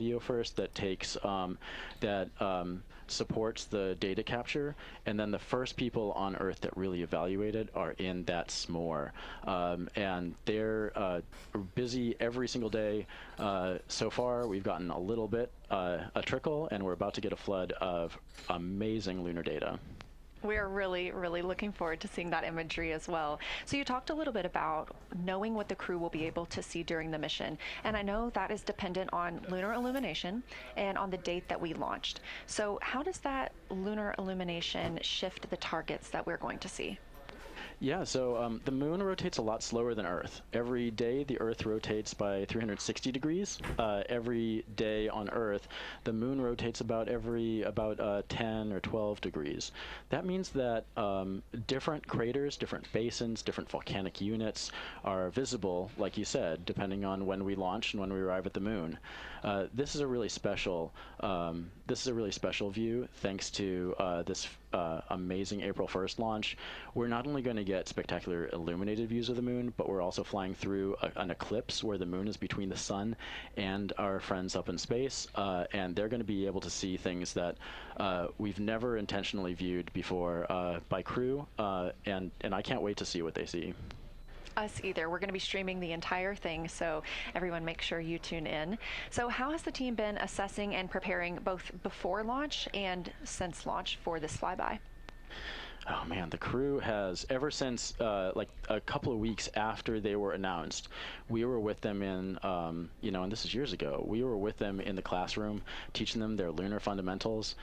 video first that takes supports the data capture, and then the first people on Earth that really evaluate it are in that s'more, and they're busy every single day. So far, we've gotten a little bit, a trickle, and we're about to get a flood of amazing lunar data. We're really, really looking forward to seeing that imagery as well. So you talked a little bit about knowing what the crew will be able to see during the mission. And I know that is dependent on lunar illumination and on the date that we launched. So how does that lunar illumination shift the targets that we're going to see? Yeah, so the moon rotates a lot slower than Earth. Every day, the Earth rotates by 360 degrees. Every day on Earth, the moon rotates about 10 or 12 degrees. That means that different craters, different basins, different volcanic units are visible, like you said, depending on when we launch and when we arrive at the moon. This is a really special view, thanks to this amazing April 1st launch. We're not only going to get spectacular illuminated views of the moon, but we're also flying through an eclipse where the moon is between the sun and our friends up in space, and they're going to be able to see things that we've never intentionally viewed before by crew, and I can't wait to see what they see. Us either. We're going to be streaming the entire thing, so everyone make sure you tune in. So how has the team been assessing and preparing both before launch and since launch for this flyby? Oh man, the crew has, ever since like a couple of weeks after they were announced, we were with them in, and this is years ago, we were with them in the classroom teaching them their lunar fundamentals.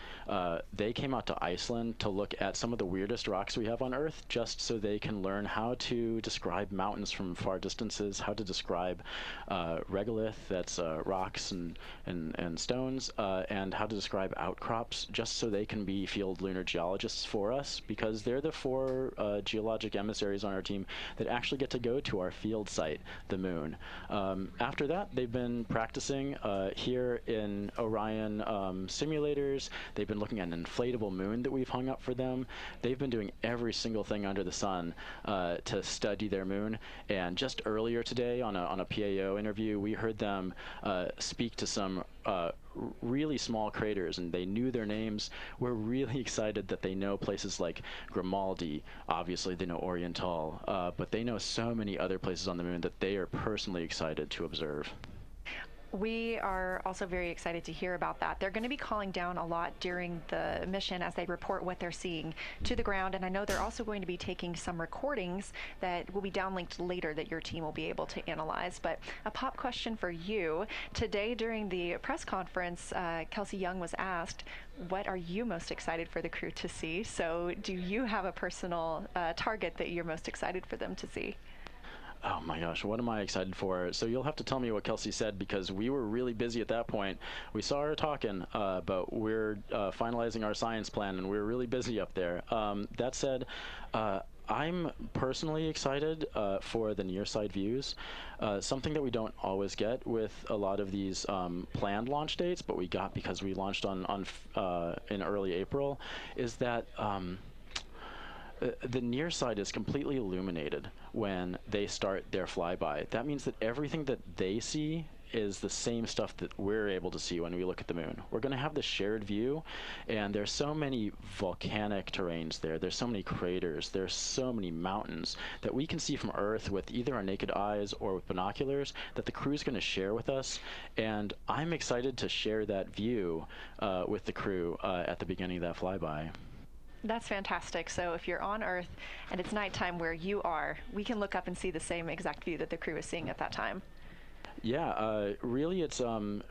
They came out to Iceland to look at some of the weirdest rocks we have on Earth, just so they can learn how to describe mountains from far distances, how to describe regolith, that's rocks and stones, and how to describe outcrops, just so they can be field lunar geologists for us, because they're the four geologic emissaries on our team that actually get to go to our field site, the moon. After that, they've been practicing here in Orion simulators. They've been looking at an inflatable moon that we've hung up for them. They've been doing every single thing under the sun to study their moon. And just earlier today on a PAO interview, we heard them speak to some really small craters, and they knew their names. We're really excited that they know places like Grimaldi. Obviously, they know Oriental, but they know so many other places on the moon that they are personally excited to observe. We are also very excited to hear about that. They're going to be calling down a lot during the mission as they report what they're seeing to the ground, and I know they're also going to be taking some recordings that will be downlinked later that your team will be able to analyze. But a pop question for you. Today during the press conference, Kelsey Young was asked, what are you most excited for the crew to see? So do you have a personal target that you're most excited for them to see? Oh my gosh, what am I excited for? So you'll have to tell me what Kelsey said, because we were really busy at that point. We saw her talking, but we're finalizing our science plan, and we were really busy up there. That said, I'm personally excited for the near side views, something that we don't always get with a lot of these planned launch dates, but we got because we launched in early April, is that the near side is completely illuminated when they start their flyby. That means that everything that they see is the same stuff that we're able to see when we look at the moon. We're going to have the shared view, and there's so many volcanic terrains there. There's so many craters. There's so many mountains that we can see from Earth with either our naked eyes or with binoculars that the crew's going to share with us. And I'm excited to share that view with the crew at the beginning of that flyby. That's fantastic. So if you're on Earth and it's nighttime where you are, we can look up and see the same exact view that the crew is seeing at that time. Yeah, really it's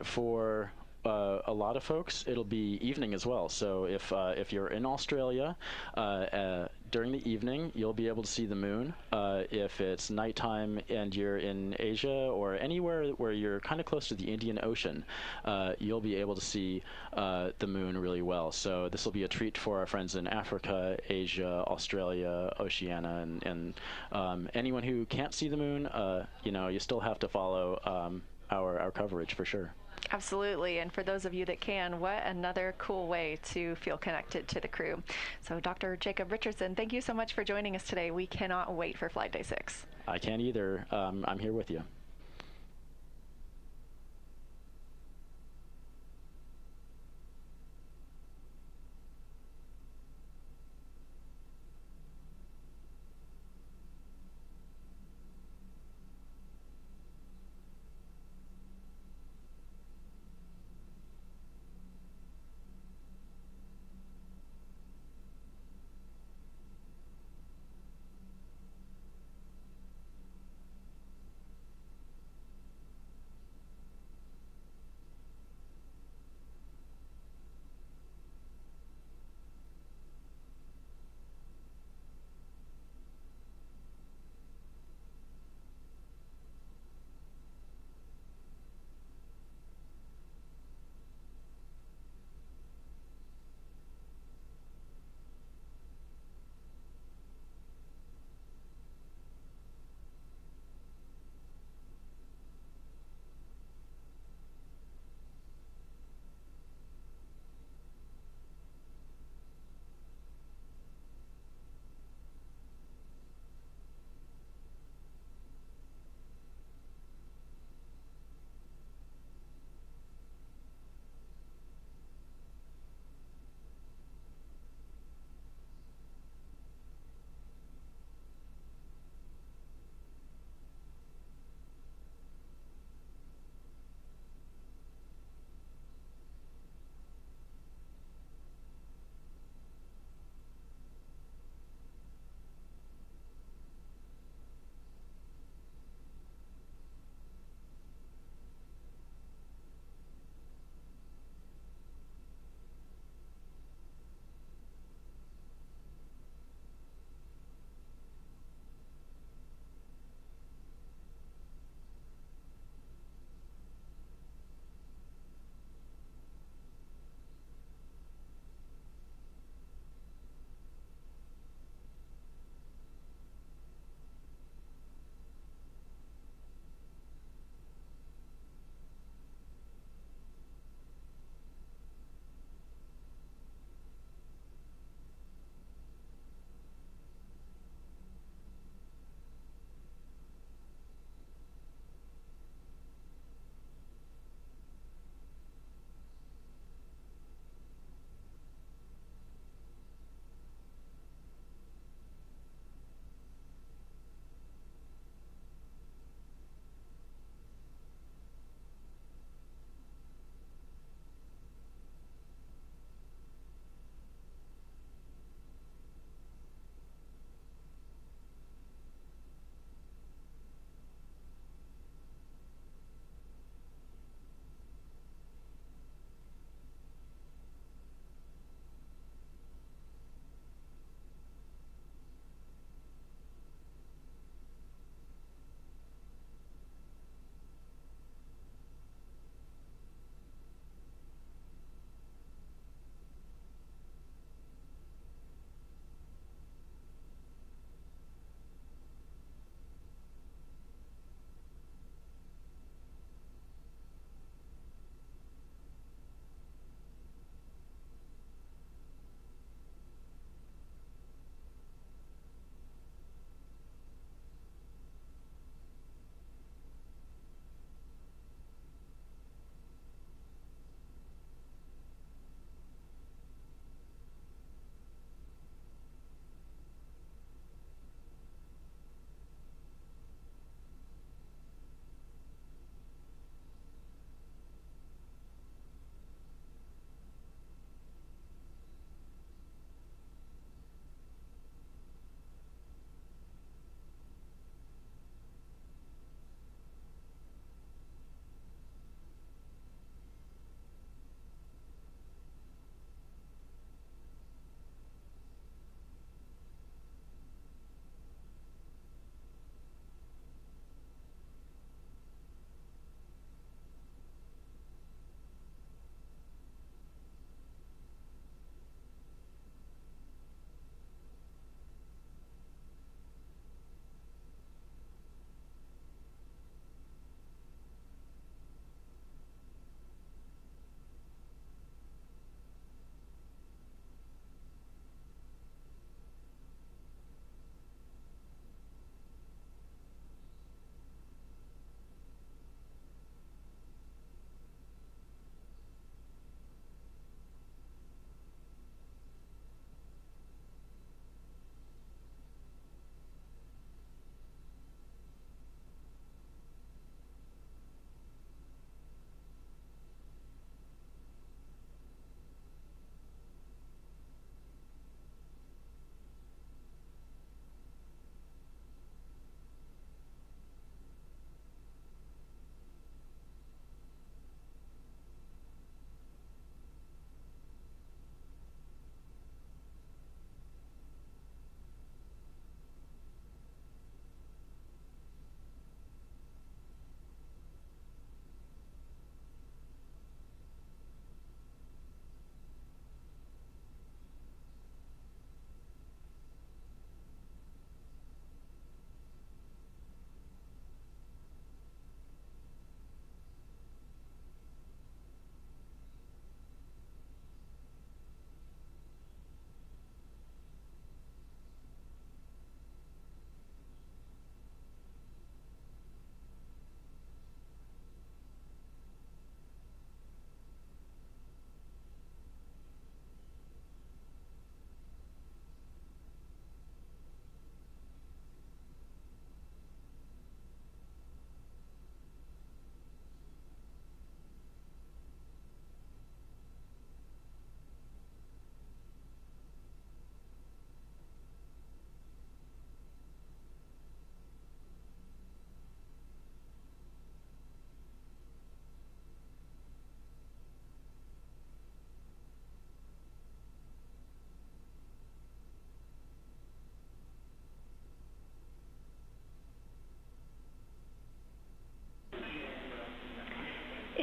for a lot of folks, it'll be evening as well. So if you're in Australia, during the evening, you'll be able to see the moon. If it's nighttime and you're in Asia or anywhere where you're kind of close to the Indian Ocean, you'll be able to see the moon really well. So this will be a treat for our friends in Africa, Asia, Australia, Oceania, and anyone who can't see the moon, you still have to follow our coverage for sure. Absolutely, and for those of you that can, what another cool way to feel connected to the crew. So Dr. Jacob Richardson, thank you so much for joining us today. We cannot wait for Flight Day 6. I can't either. I'm here with you.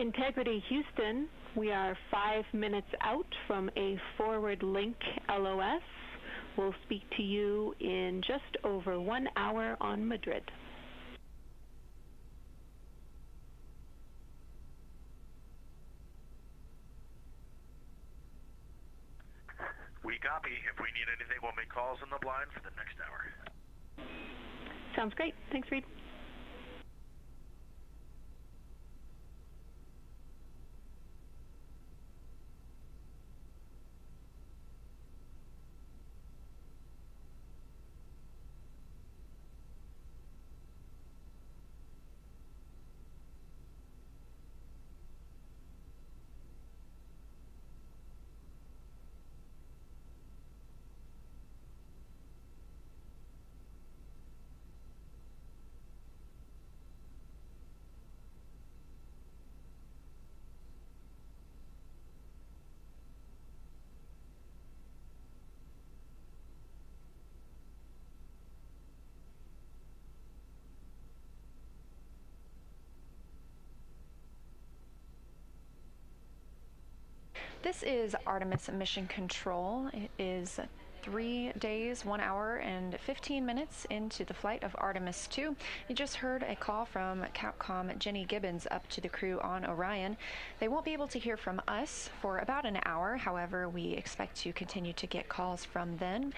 Integrity Houston, we are 5 minutes out from a forward link LOS. We'll speak to you in just over 1 hour on Madrid. We copy. If we need anything, we'll make calls on the blind for the next hour. Sounds great. Thanks, Reid. This is Artemis Mission Control. It is 3 days, 1 hour, and 15 minutes into the flight of Artemis II. You just heard a call from Capcom Jenny Gibbons up to the crew on Orion. They won't be able to hear from us for about an hour. However, we expect to continue to get calls from them.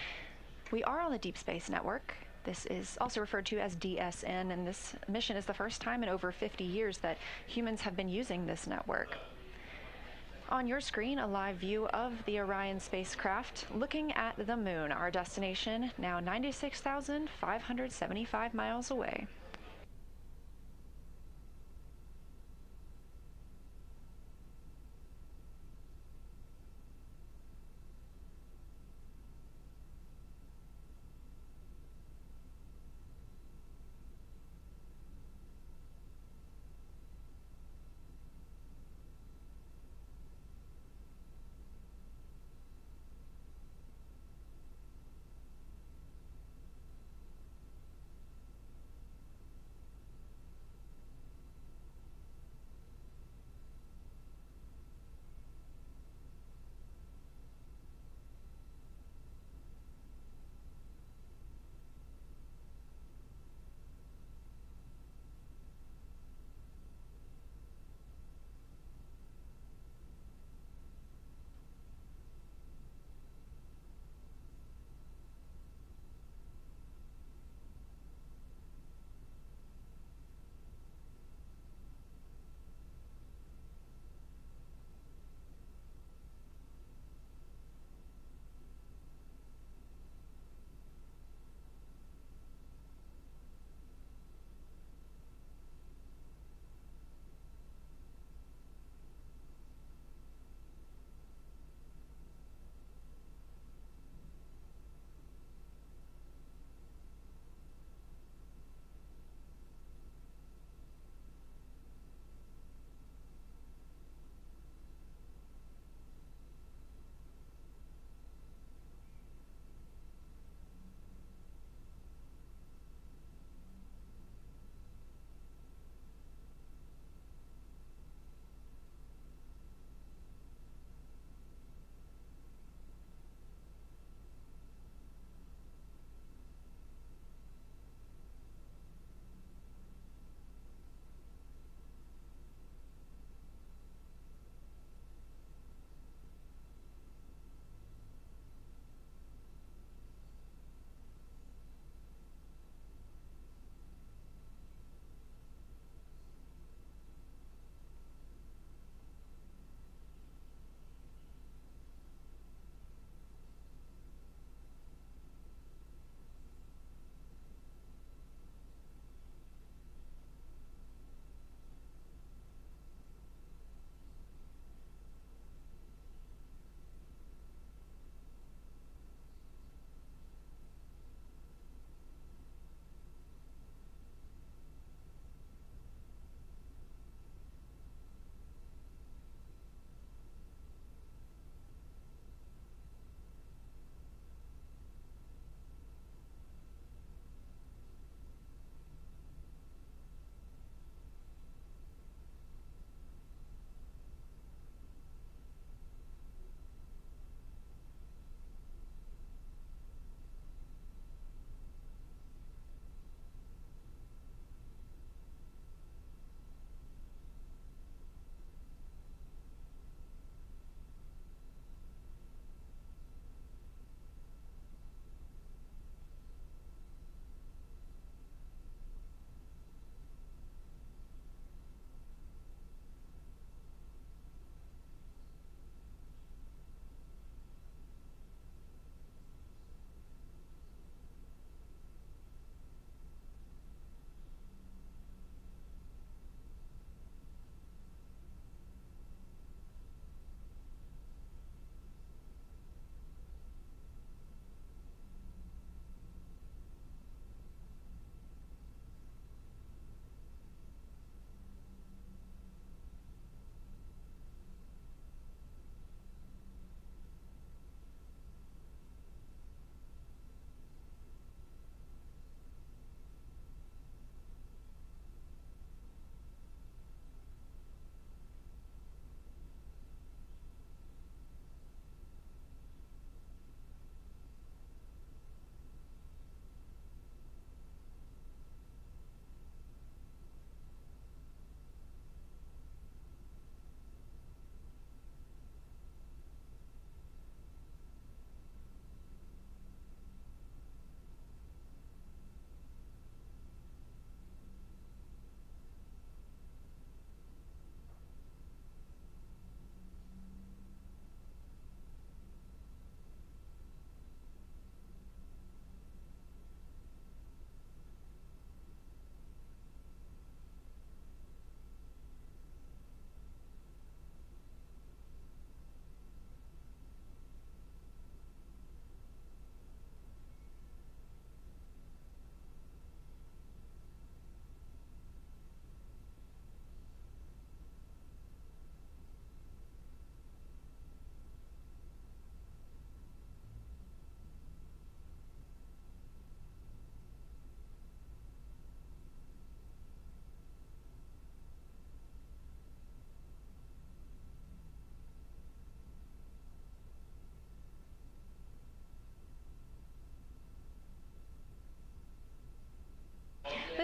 We are on the Deep Space Network. This is also referred to as DSN, and this mission is the first time in over 50 years that humans have been using this network. On your screen, a live view of the Orion spacecraft looking at the moon, our destination, now 96,575 miles away.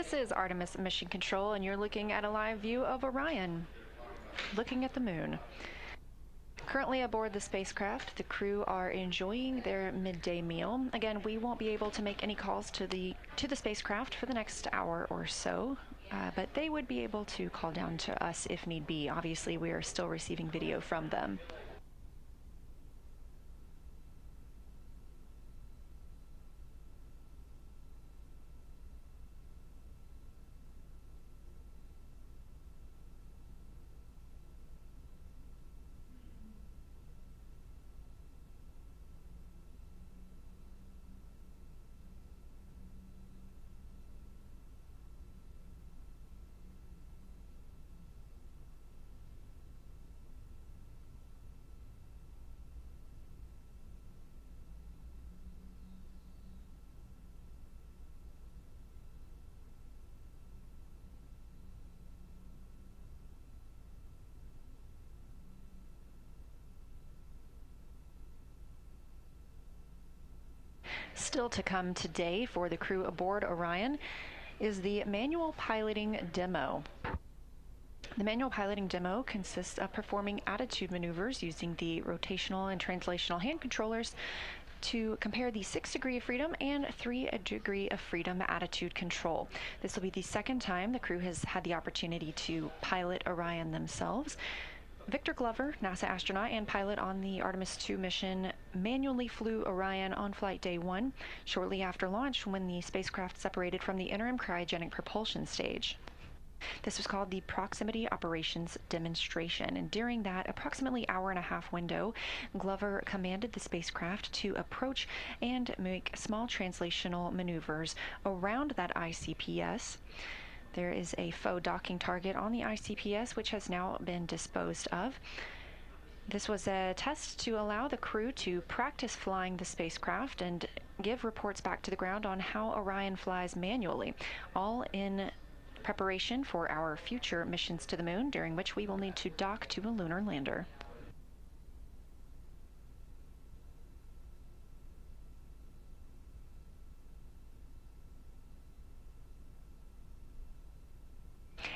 This is Artemis Mission Control, and you're looking at a live view of Orion, looking at the moon. Currently aboard the spacecraft, the crew are enjoying their midday meal. Again, we won't be able to make any calls to the spacecraft for the next hour or so, but they would be able to call down to us if need be. Obviously, we are still receiving video from them. Still to come today for the crew aboard Orion is the manual piloting demo. The manual piloting demo consists of performing attitude maneuvers using the rotational and translational hand controllers to compare the 6 degree of freedom and 3 degree of freedom attitude control. This will be the second time the crew has had the opportunity to pilot Orion themselves. Victor Glover, NASA astronaut and pilot on the Artemis II mission, manually flew Orion on flight day 1, shortly after launch when the spacecraft separated from the interim cryogenic propulsion stage. This was called the Proximity Operations Demonstration, and during that approximately hour-and-a-half window, Glover commanded the spacecraft to approach and make small translational maneuvers around that ICPS. There is a faux docking target on the ICPS, which has now been disposed of. This was a test to allow the crew to practice flying the spacecraft and give reports back to the ground on how Orion flies manually, all in preparation for our future missions to the moon, during which we will need to dock to a lunar lander.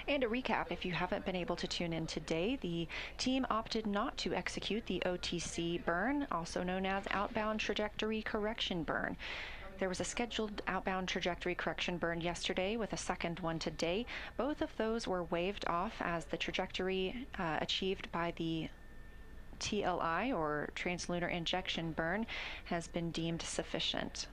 And a recap, if you haven't been able to tune in today, the team opted not to execute the OTC burn, also known as outbound trajectory correction burn. There was a scheduled outbound trajectory correction burn yesterday with a second one today. Both of those were waived off as the trajectory achieved by the TLI, or translunar injection burn, has been deemed sufficient.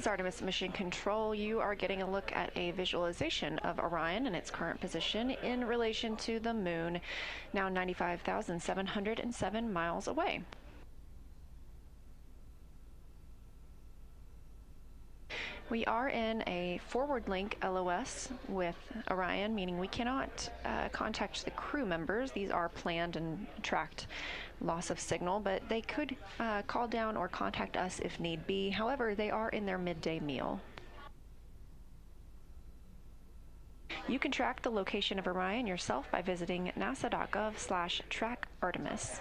is Artemis Mission Control. You are getting a look at a visualization of Orion and its current position in relation to the moon, now 95,707 miles away. We are in a forward link LOS with Orion, meaning we cannot contact the crew members. These are planned and tracked loss of signal, but they could call down or contact us if need be. However, they are in their midday meal. You can track the location of Orion yourself by visiting nasa.gov/track-Artemis.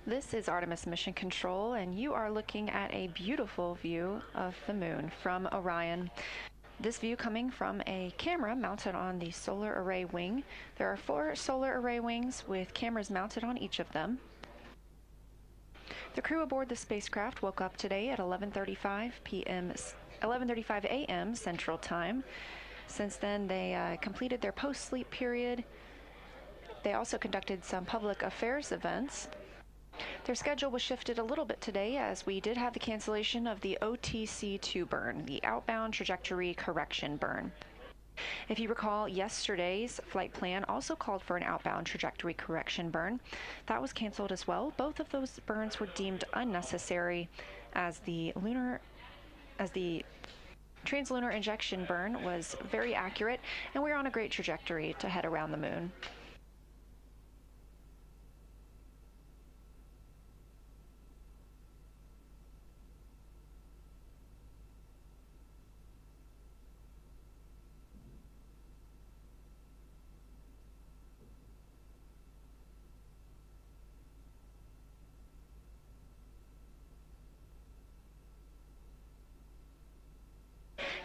This is Artemis Mission Control, and you are looking at a beautiful view of the moon from Orion. This view coming from a camera mounted on the solar array wing. There are 4 solar array wings with cameras mounted on each of them. The crew aboard the spacecraft woke up today at 11:35 a.m. Central Time. Since then, they completed their post-sleep period. They also conducted some public affairs events. Their schedule was shifted a little bit today as we did have the cancellation of the OTC-2 burn, the outbound trajectory correction burn. If you recall, yesterday's flight plan also called for an outbound trajectory correction burn. That was canceled as well. Both of those burns were deemed unnecessary as the translunar injection burn was very accurate, and we're on a great trajectory to head around the moon.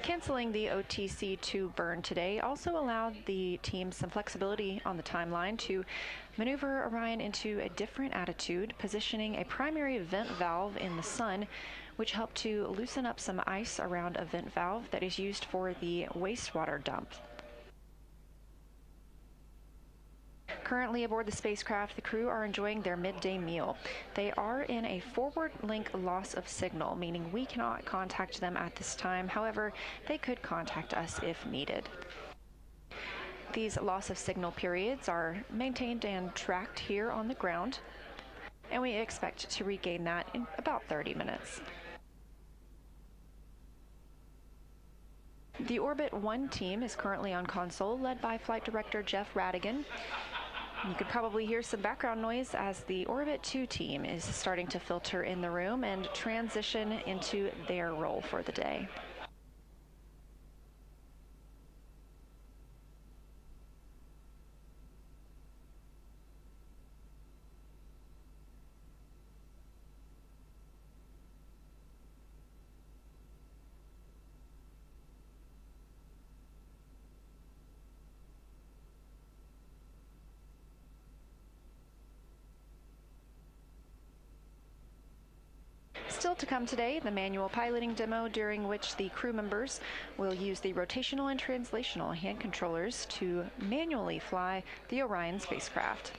Canceling the OTC-2 burn today also allowed the team some flexibility on the timeline to maneuver Orion into a different attitude, positioning a primary vent valve in the sun, which helped to loosen up some ice around a vent valve that is used for the wastewater dump. Currently aboard the spacecraft, the crew are enjoying their midday meal. They are in a forward link loss of signal, meaning we cannot contact them at this time. However, they could contact us if needed. These loss of signal periods are maintained and tracked here on the ground, and we expect to regain that in about 30 minutes. The Orbit 1 team is currently on console, led by Flight Director Jeff Radigan. You could probably hear some background noise as the Orbit 2 team is starting to filter in the room and transition into their role for the day. Still to come today, the manual piloting demo, during which the crew members will use the rotational and translational hand controllers to manually fly the Orion spacecraft.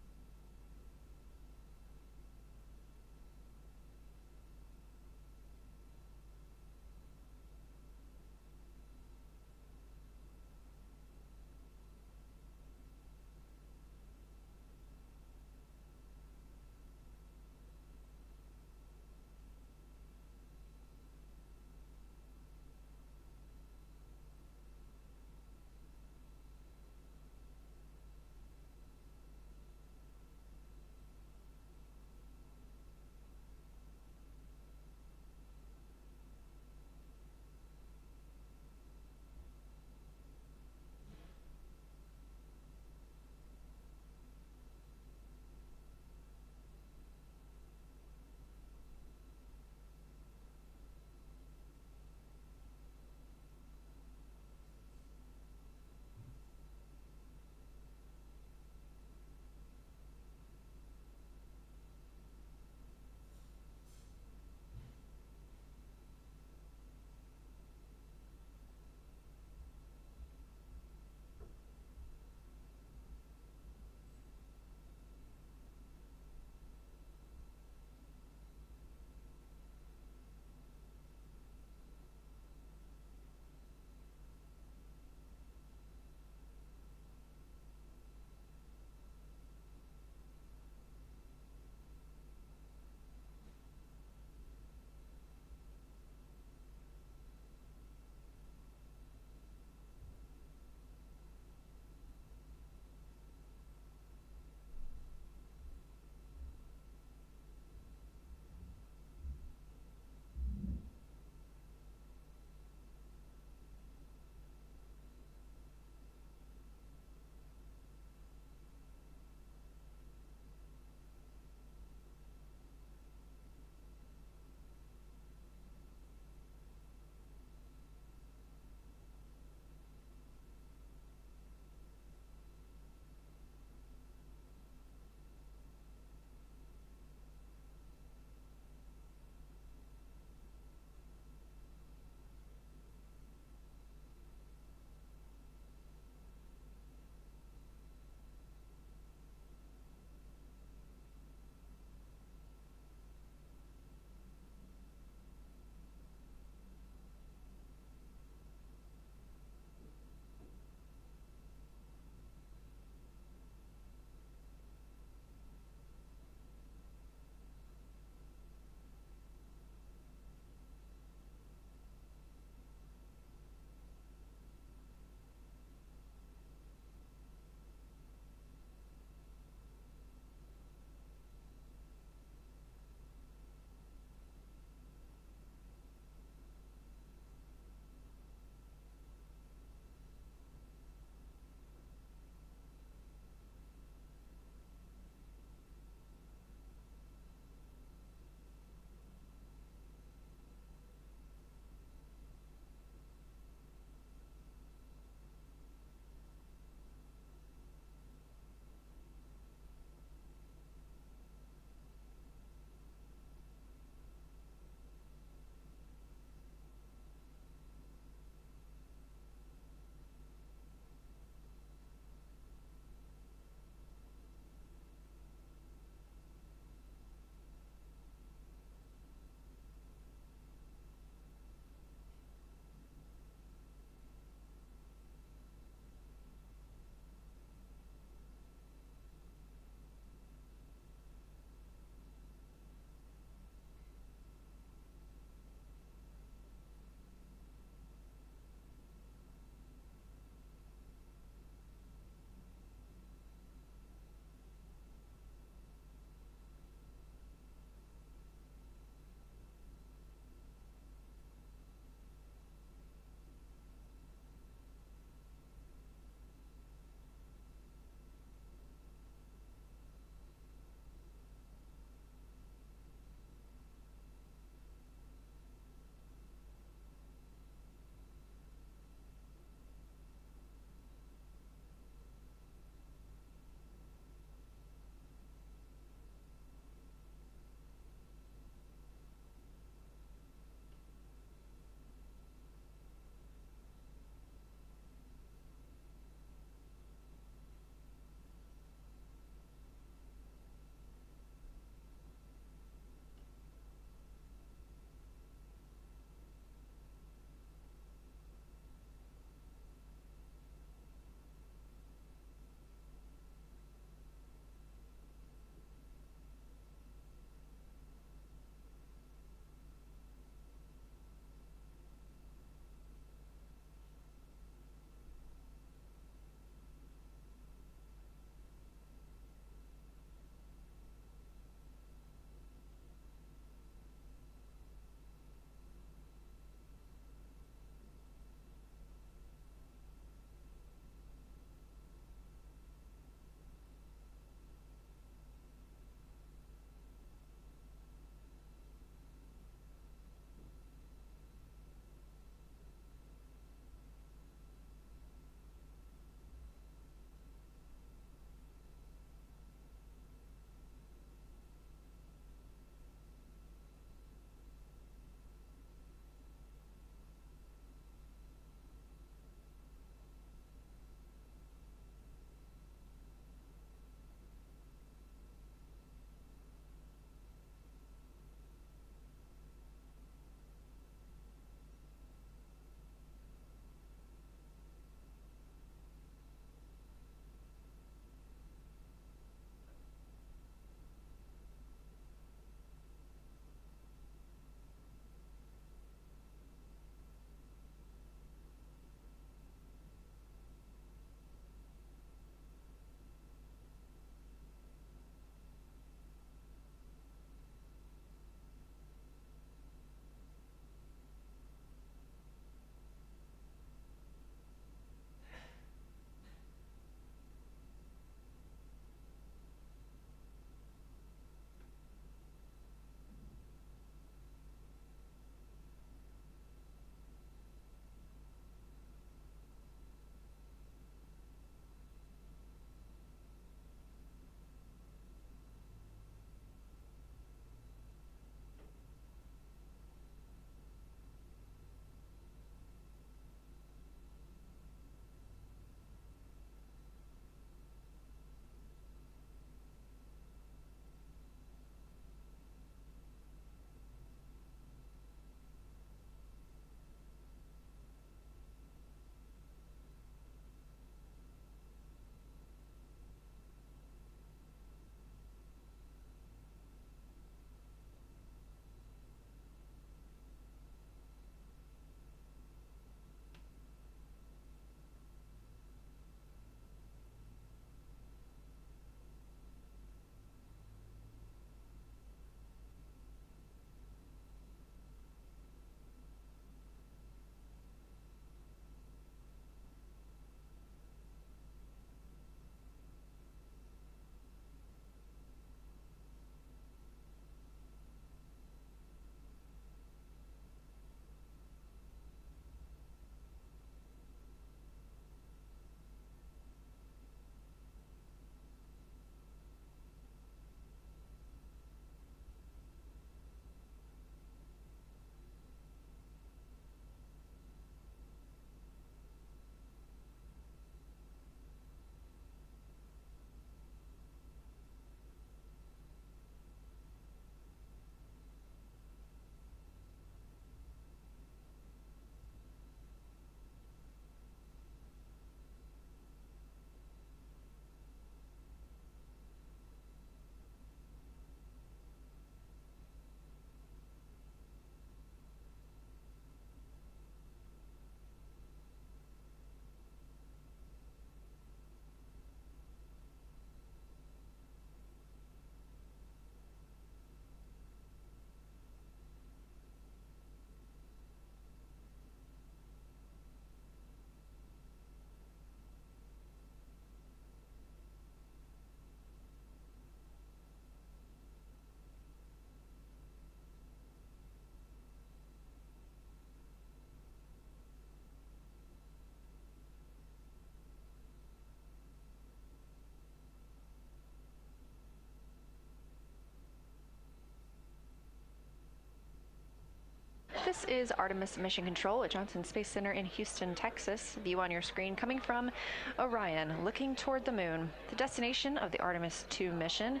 This is Artemis Mission Control at Johnson Space Center in Houston, Texas. View on your screen coming from Orion, looking toward the moon. The destination of the Artemis II mission.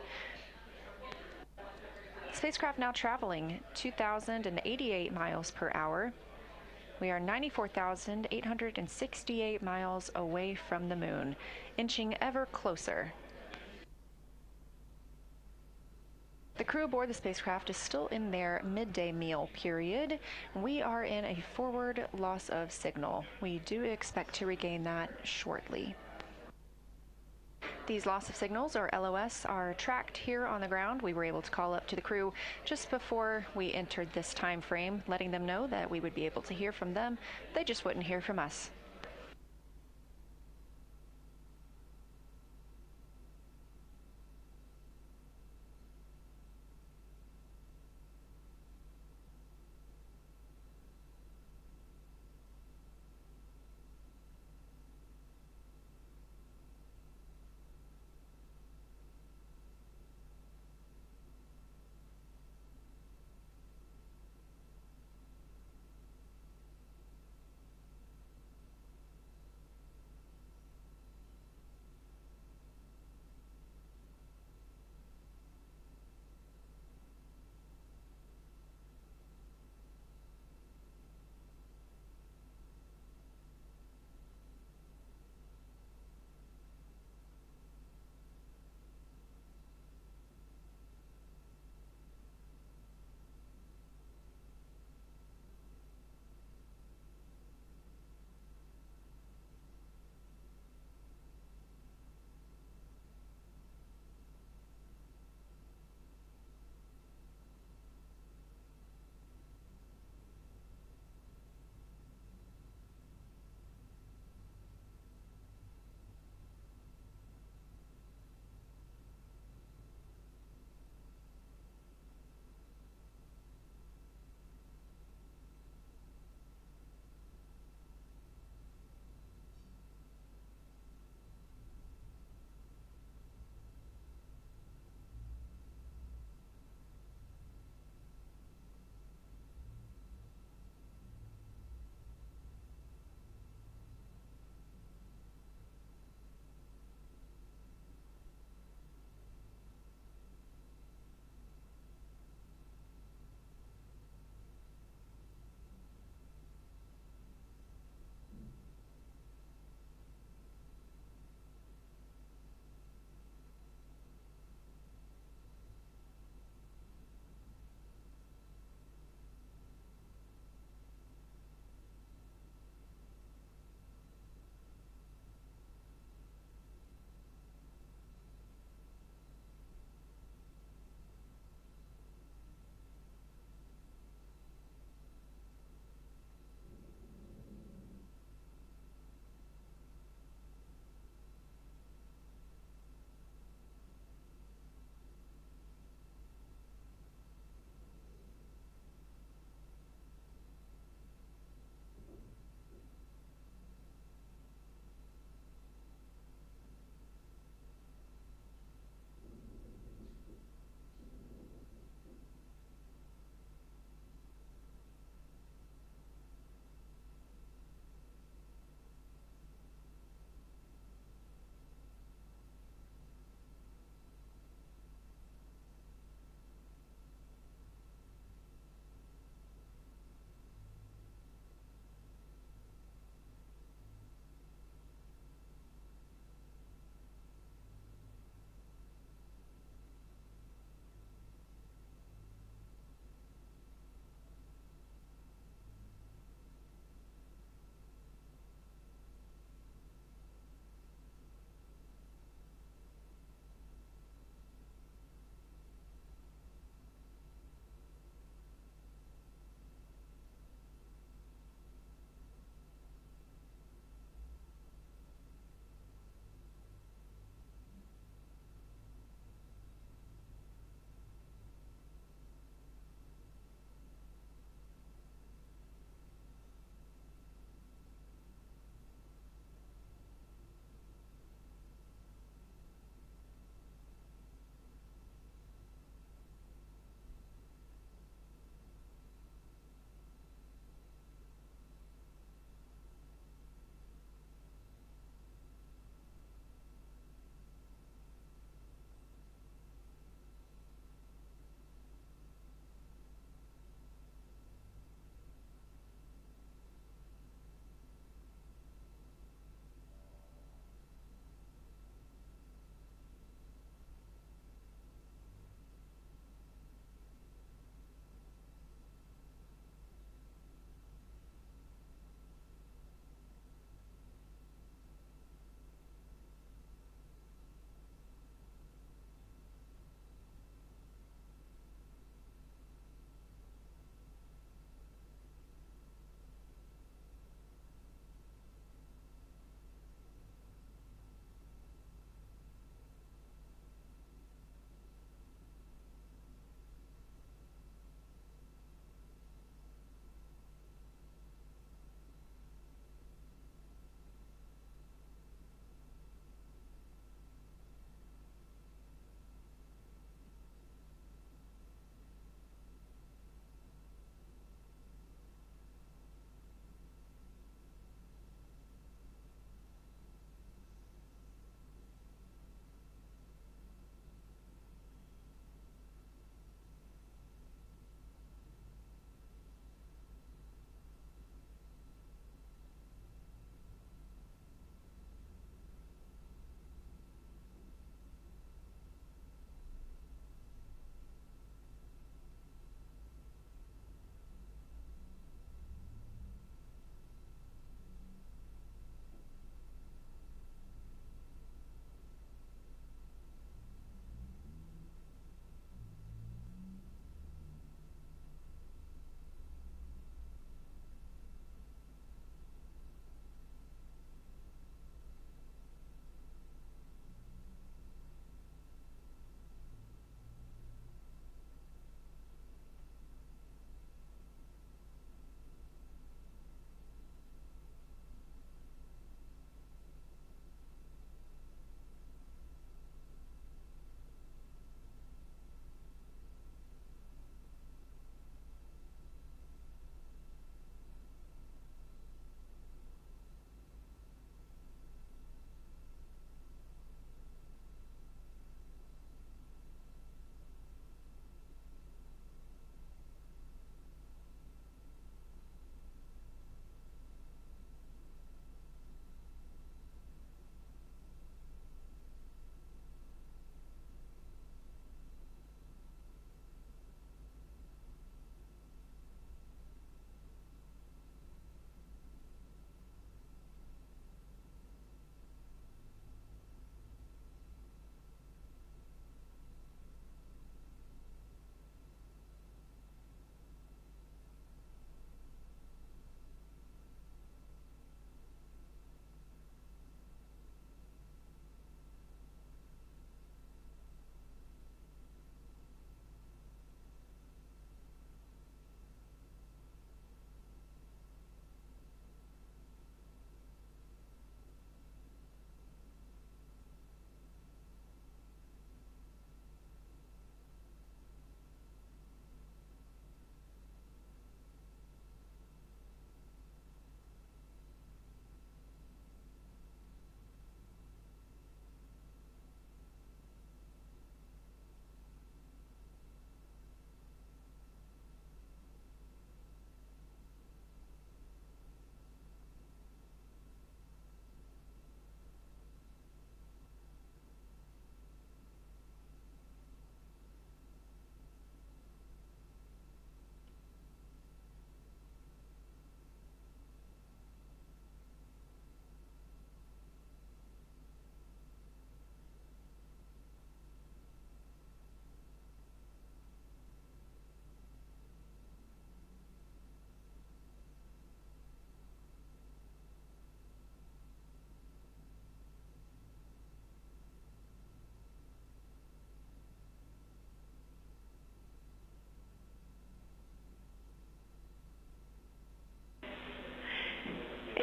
Spacecraft now traveling 2,088 miles per hour. We are 94,868 miles away from the moon, inching ever closer. The crew aboard the spacecraft is still in their midday meal period. We are in a forward loss of signal. We do expect to regain that shortly. These loss of signals, or LOS, are tracked here on the ground. We were able to call up to the crew just before we entered this time frame, letting them know that we would be able to hear from them. They just wouldn't hear from us.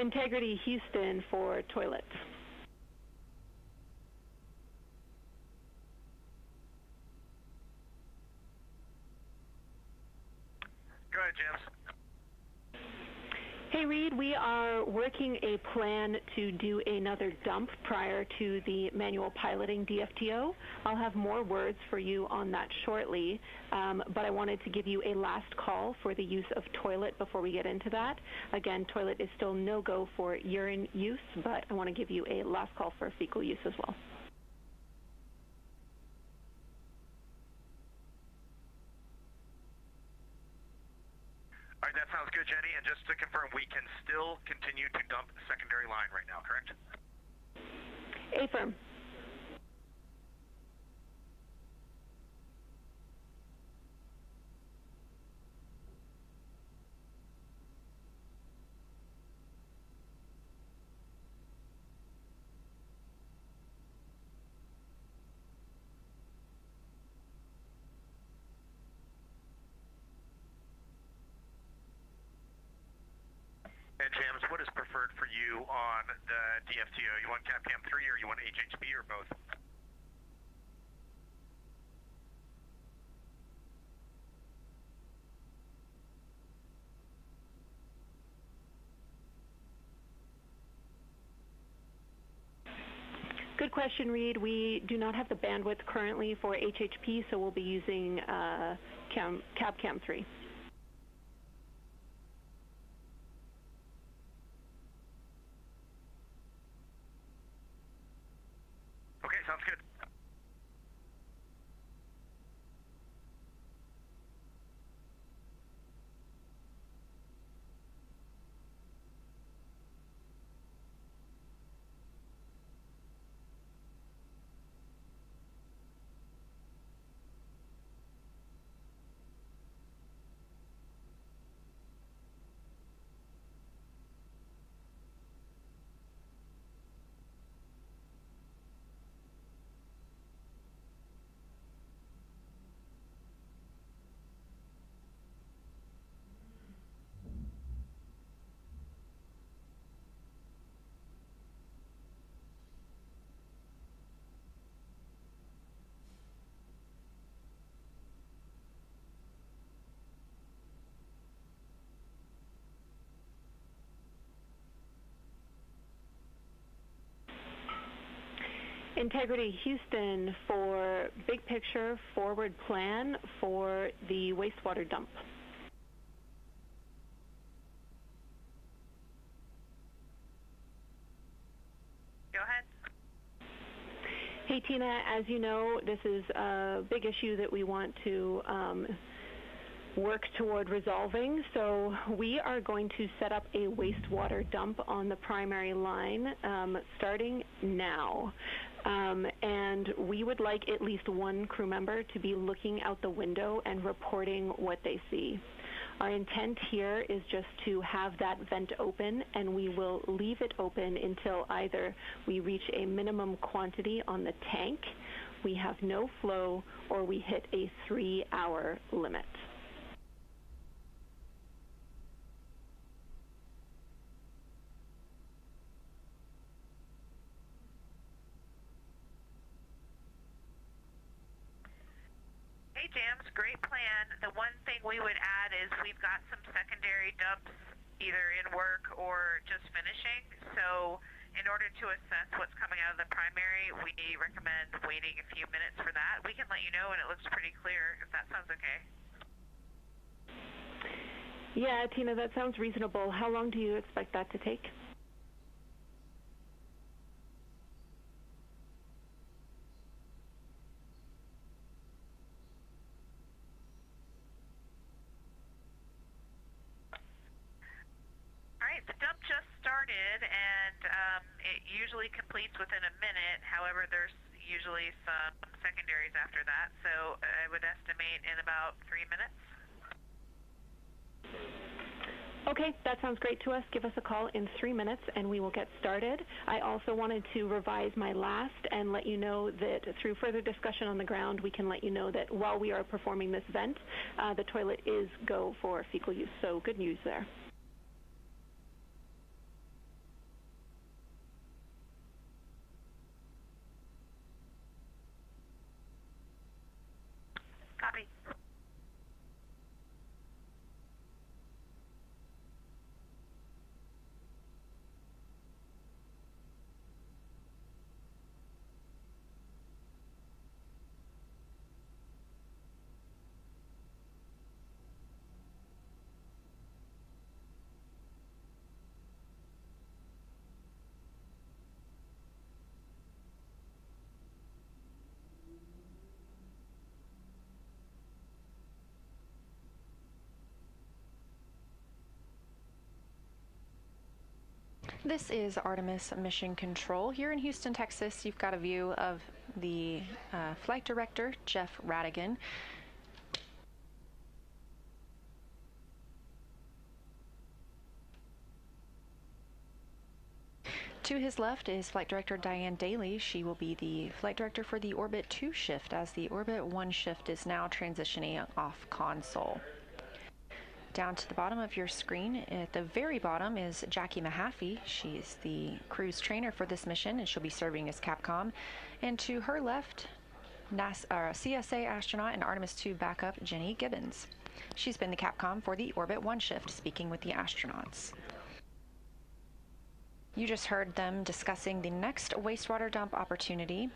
Integrity Houston for toilets. Go ahead, James. Hey, Reid, we are working a plan to do another dump prior to the manual piloting DFTO. I'll have more words for you on that shortly, but I wanted to give you a last call for the use of toilet before we get into that. Again, toilet is still no-go for urine use, but I want to give you a last call for fecal use as well. All right, that sounds good, Jenny. And just to confirm, we can still continue to dump secondary line right now, correct? Affirm. And James, what is preferred for you on the DFTO? You want CAPCAM 3 or you want HHB or both? Good question, Reid. We do not have the bandwidth currently for HHP, so we'll be using CAPCAM 3. Okay, sounds good. Integrity Houston for big picture forward plan for the wastewater dump. Go ahead. Hey Tina, as you know, this is a big issue that we want to work toward resolving. So we are going to set up a wastewater dump on the primary line starting now. And we would like at least one crew member to be looking out the window and reporting what they see. Our intent here is just to have that vent open, and we will leave it open until either we reach a minimum quantity on the tank, we have no flow, or we hit a 3-hour limit. Hey, James, great plan. The one thing we would add is we've got some secondary dumps either in work or just finishing. So in order to assess what's coming out of the primary, we recommend waiting a few minutes for that. We can let you know when it looks pretty clear, if that sounds okay. Yeah, Tina, that sounds reasonable. How long do you expect that to take? The dump just started, and it usually completes within a minute. However, there's usually some secondaries after that, so I would estimate in about 3 minutes. Okay, that sounds great to us. Give us a call in 3 minutes, and we will get started. I also wanted to revise my last and let you know that through further discussion on the ground, we can let you know that while we are performing this vent, the toilet is go for fecal use, so good news there. This is Artemis Mission Control. Here in Houston, Texas, you've got a view of the flight director, Jeff Radigan. To his left is Flight Director Diane Daly. She will be the Flight Director for the Orbit 2 shift, as the Orbit 1 shift is now transitioning off console. Down to the bottom of your screen, at the very bottom, is Jackie Mahaffey. She's the crew's trainer for this mission, and she'll be serving as Capcom. And to her left, CSA astronaut and Artemis II backup Jenny Gibbons. She's been the Capcom for the Orbit 1 shift, speaking with the astronauts. You just heard them discussing the next wastewater dump opportunity.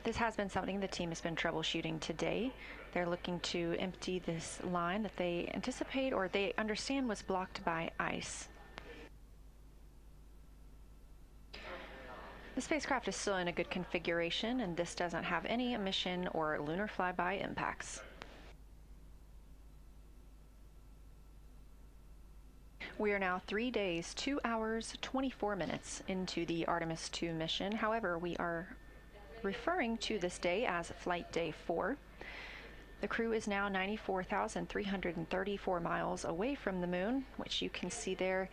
This has been something the team has been troubleshooting today. They're looking to empty this line that they anticipate or they understand was blocked by ice. The spacecraft is still in a good configuration, and this doesn't have any mission or lunar flyby impacts. We are now 3 days, 2 hours, 24 minutes into the Artemis II mission. However, we are referring to this day as Flight Day 4. The crew is now 94,334 miles away from the moon, which you can see there.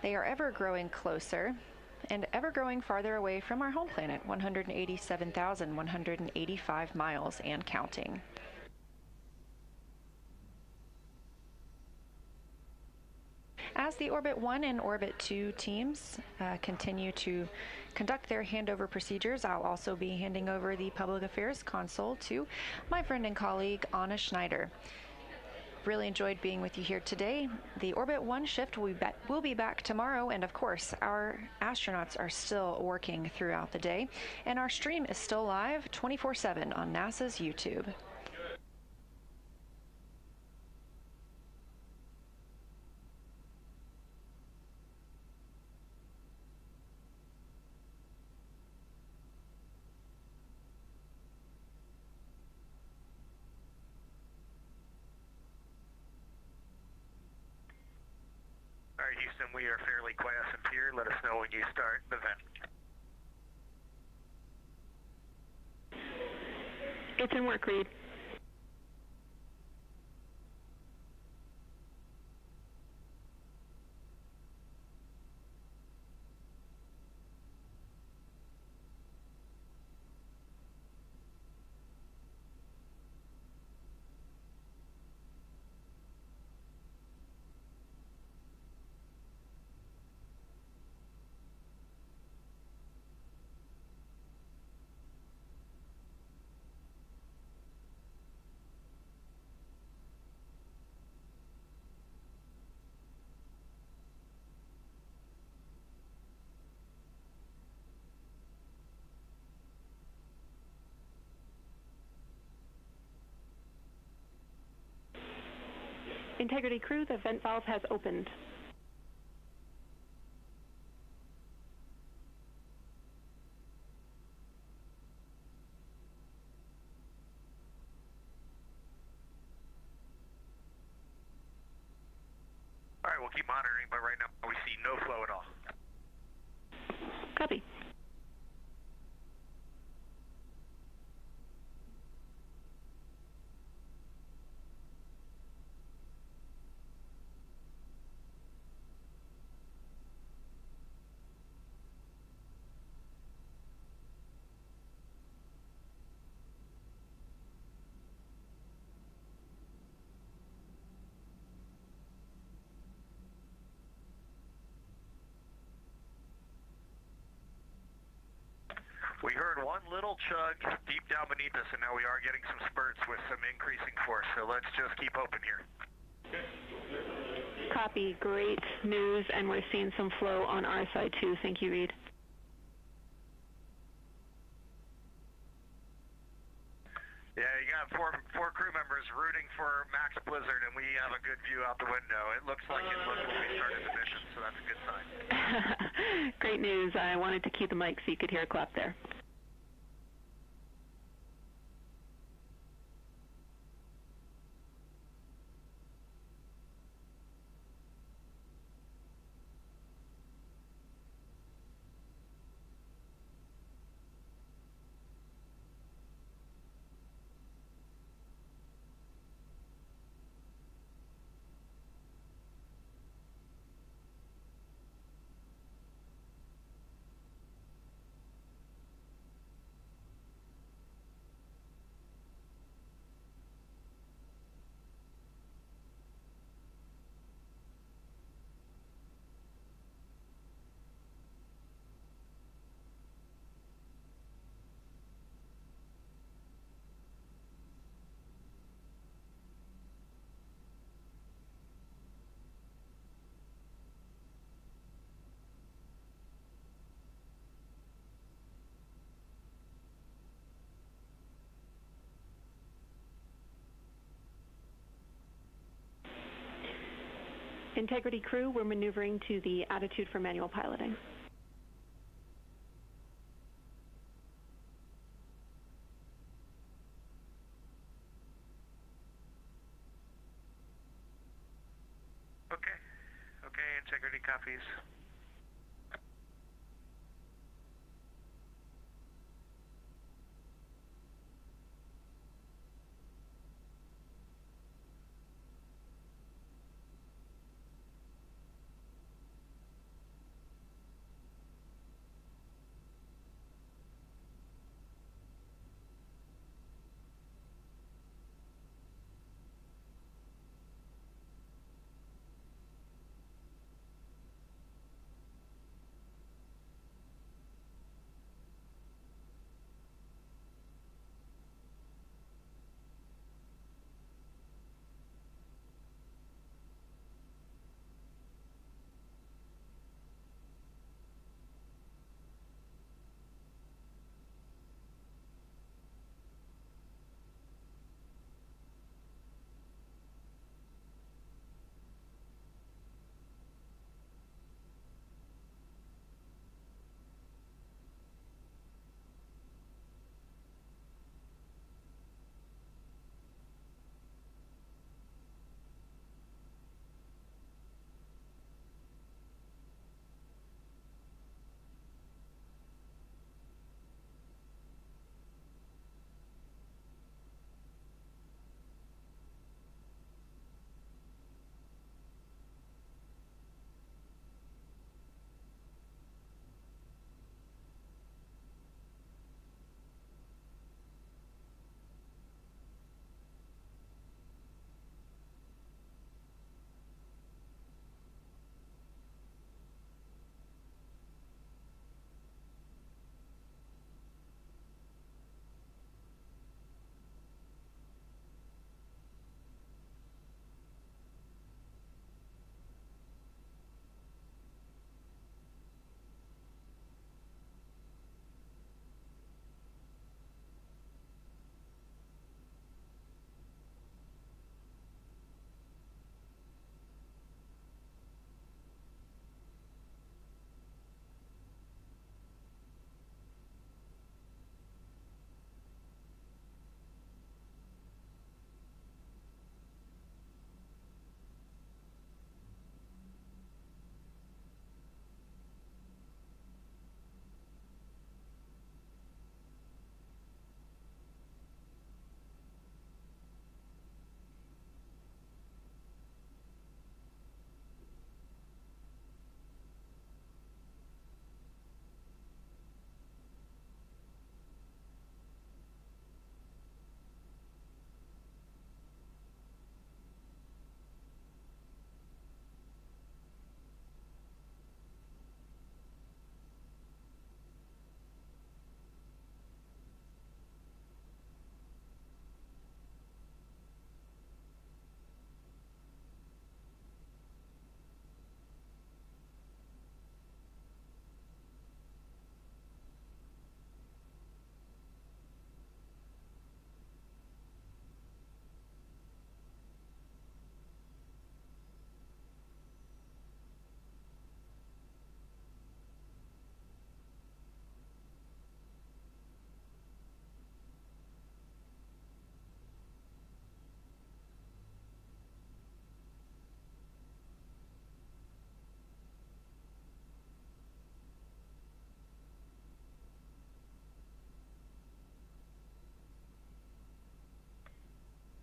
They are ever growing closer and ever growing farther away from our home planet, 187,185 miles and counting. As the Orbit 1 and Orbit 2 teams continue to conduct their handover procedures, I'll also be handing over the Public Affairs console to my friend and colleague, Anna Schneider. Really enjoyed being with you here today. The Orbit 1 shift will be back tomorrow, and of course, our astronauts are still working throughout the day, and our stream is still live 24/7 on NASA's YouTube. All right, Houston, we are fairly quiescent here. Let us know when you start the vent. It's in work, Reid. Integrity crew, the vent valve has opened. All right, we'll keep monitoring, but right now we see no flow at all. Copy. We heard one little chug deep down beneath us, and now we are getting some spurts with some increasing force, so let's just keep open here. Copy. Great news, and we're seeing some flow on our side too. Thank you, Reid. Yeah, you got four crew members rooting for Max Blizzard, and we have a good view out the window. It looks like it looked when we started the mission, so that's a good sign. Great news. I wanted to keep the mic so you could hear a clap there. Integrity crew, we're maneuvering to the attitude for manual piloting. Okay, integrity copies.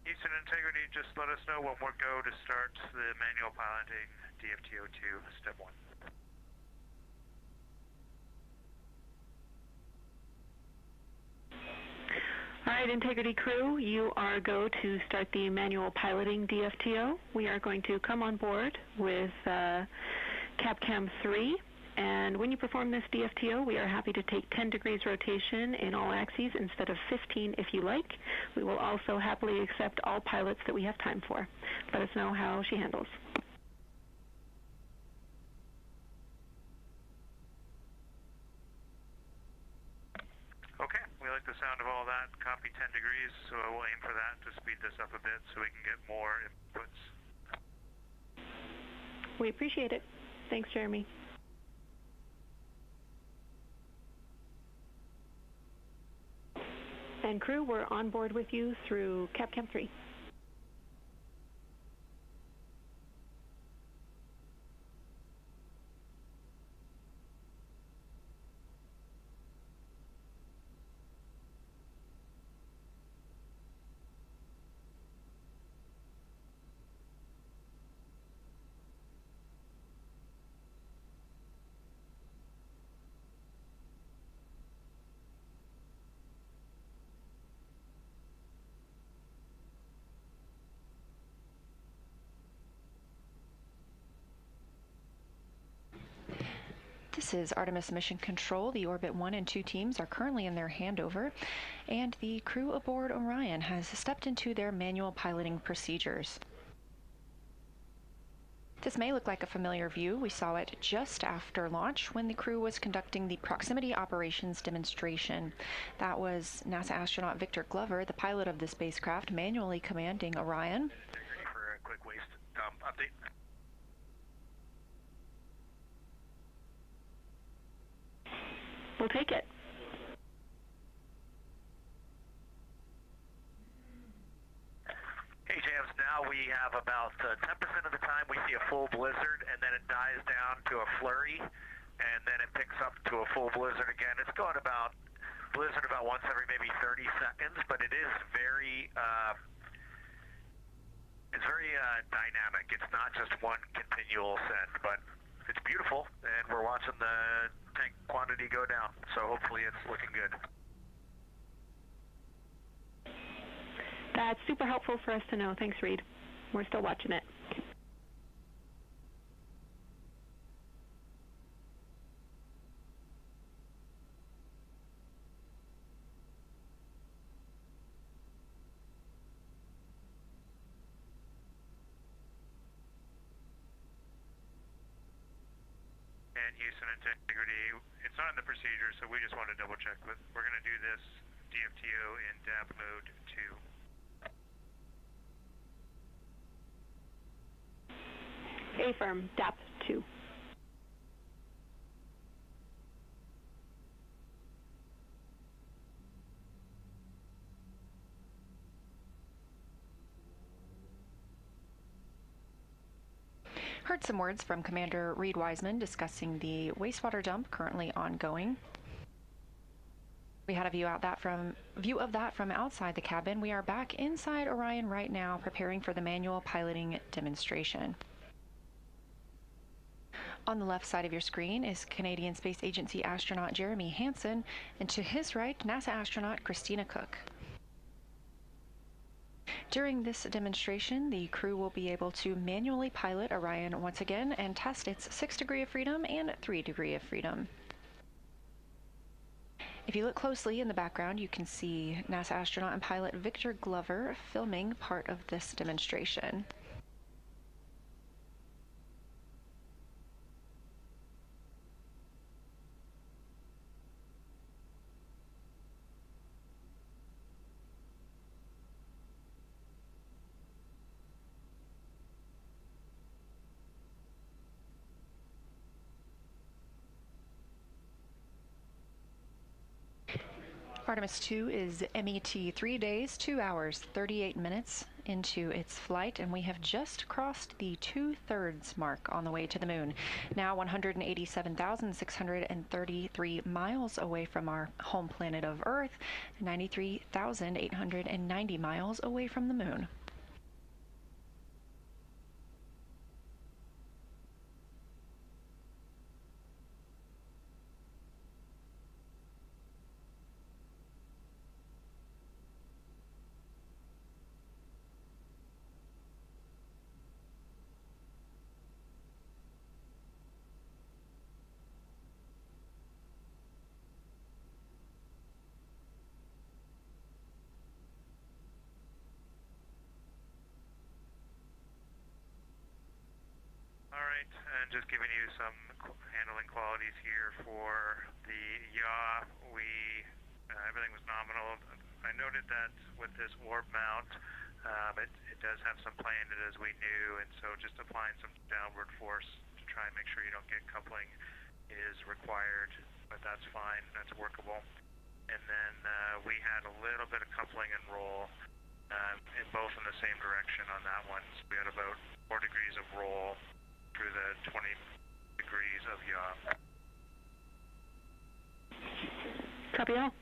Houston Integrity, just let us know when we're go to start the manual piloting DFTO2 step 1. All right, Integrity crew, you are go to start the manual piloting DFTO. We are going to come on board with CapCam 3. And when you perform this DFTO, we are happy to take 10 degrees rotation in all axes instead of 15 if you like. We will also happily accept all pilots that we have time for. Let us know how she handles. Okay, we like the sound of all that. Copy 10 degrees, so we'll aim for that to speed this up a bit so we can get more inputs. We appreciate it. Thanks, Jeremy. And crew, we're on board with you through CapCam 3. This is Artemis Mission Control. The Orbit 1 and 2 teams are currently in their handover, and the crew aboard Orion has stepped into their manual piloting procedures. This may look like a familiar view. We saw it just after launch when the crew was conducting the proximity operations demonstration. That was NASA astronaut Victor Glover, the pilot of the spacecraft, manually commanding Orion. Ready for a quick waste dump update. We'll take it. Hey, Jams, now we have about 10% of the time we see a full blizzard, and then it dies down to a flurry, and then it picks up to a full blizzard again. It's going about blizzard about once every maybe 30 seconds, but it is very dynamic. It's not just one continual send, but it's beautiful, and we're watching the tank quantity go down, so hopefully it's looking good. That's super helpful for us to know. Thanks, Reid. We're still watching it. And Houston integrity, it's not in the procedure, so we just want to double check. But we're going to do this DFTO in DAP mode 2. Affirm, DAP 2. Heard some words from Commander Reid Wiseman discussing the wastewater dump currently ongoing. We had a view of that from outside the cabin. We are back inside Orion right now, preparing for the manual piloting demonstration. On the left side of your screen is Canadian Space Agency astronaut Jeremy Hansen, and to his right, NASA astronaut Christina Koch. During this demonstration, the crew will be able to manually pilot Orion once again and test its 6 degree of freedom and 3 degree of freedom. If you look closely in the background, you can see NASA astronaut and pilot Victor Glover filming part of this demonstration. Artemis II is MET 3 days, 2 hours, 38 minutes into its flight, and we have just crossed the 2/3 mark on the way to the moon. Now 187,633 miles away from our home planet of Earth, 93,890 miles away from the moon. And just giving you some handling qualities here for the yaw. Everything was nominal. I noted that with this orb mount, It does have some play in it, as we knew, and so just applying some downward force to try and make sure you don't get coupling is required, but that's fine, that's workable. And then we had a little bit of coupling and roll, in both in the same direction on that one. So we had about 4 degrees of roll through the 20 degrees of yaw. Copy all.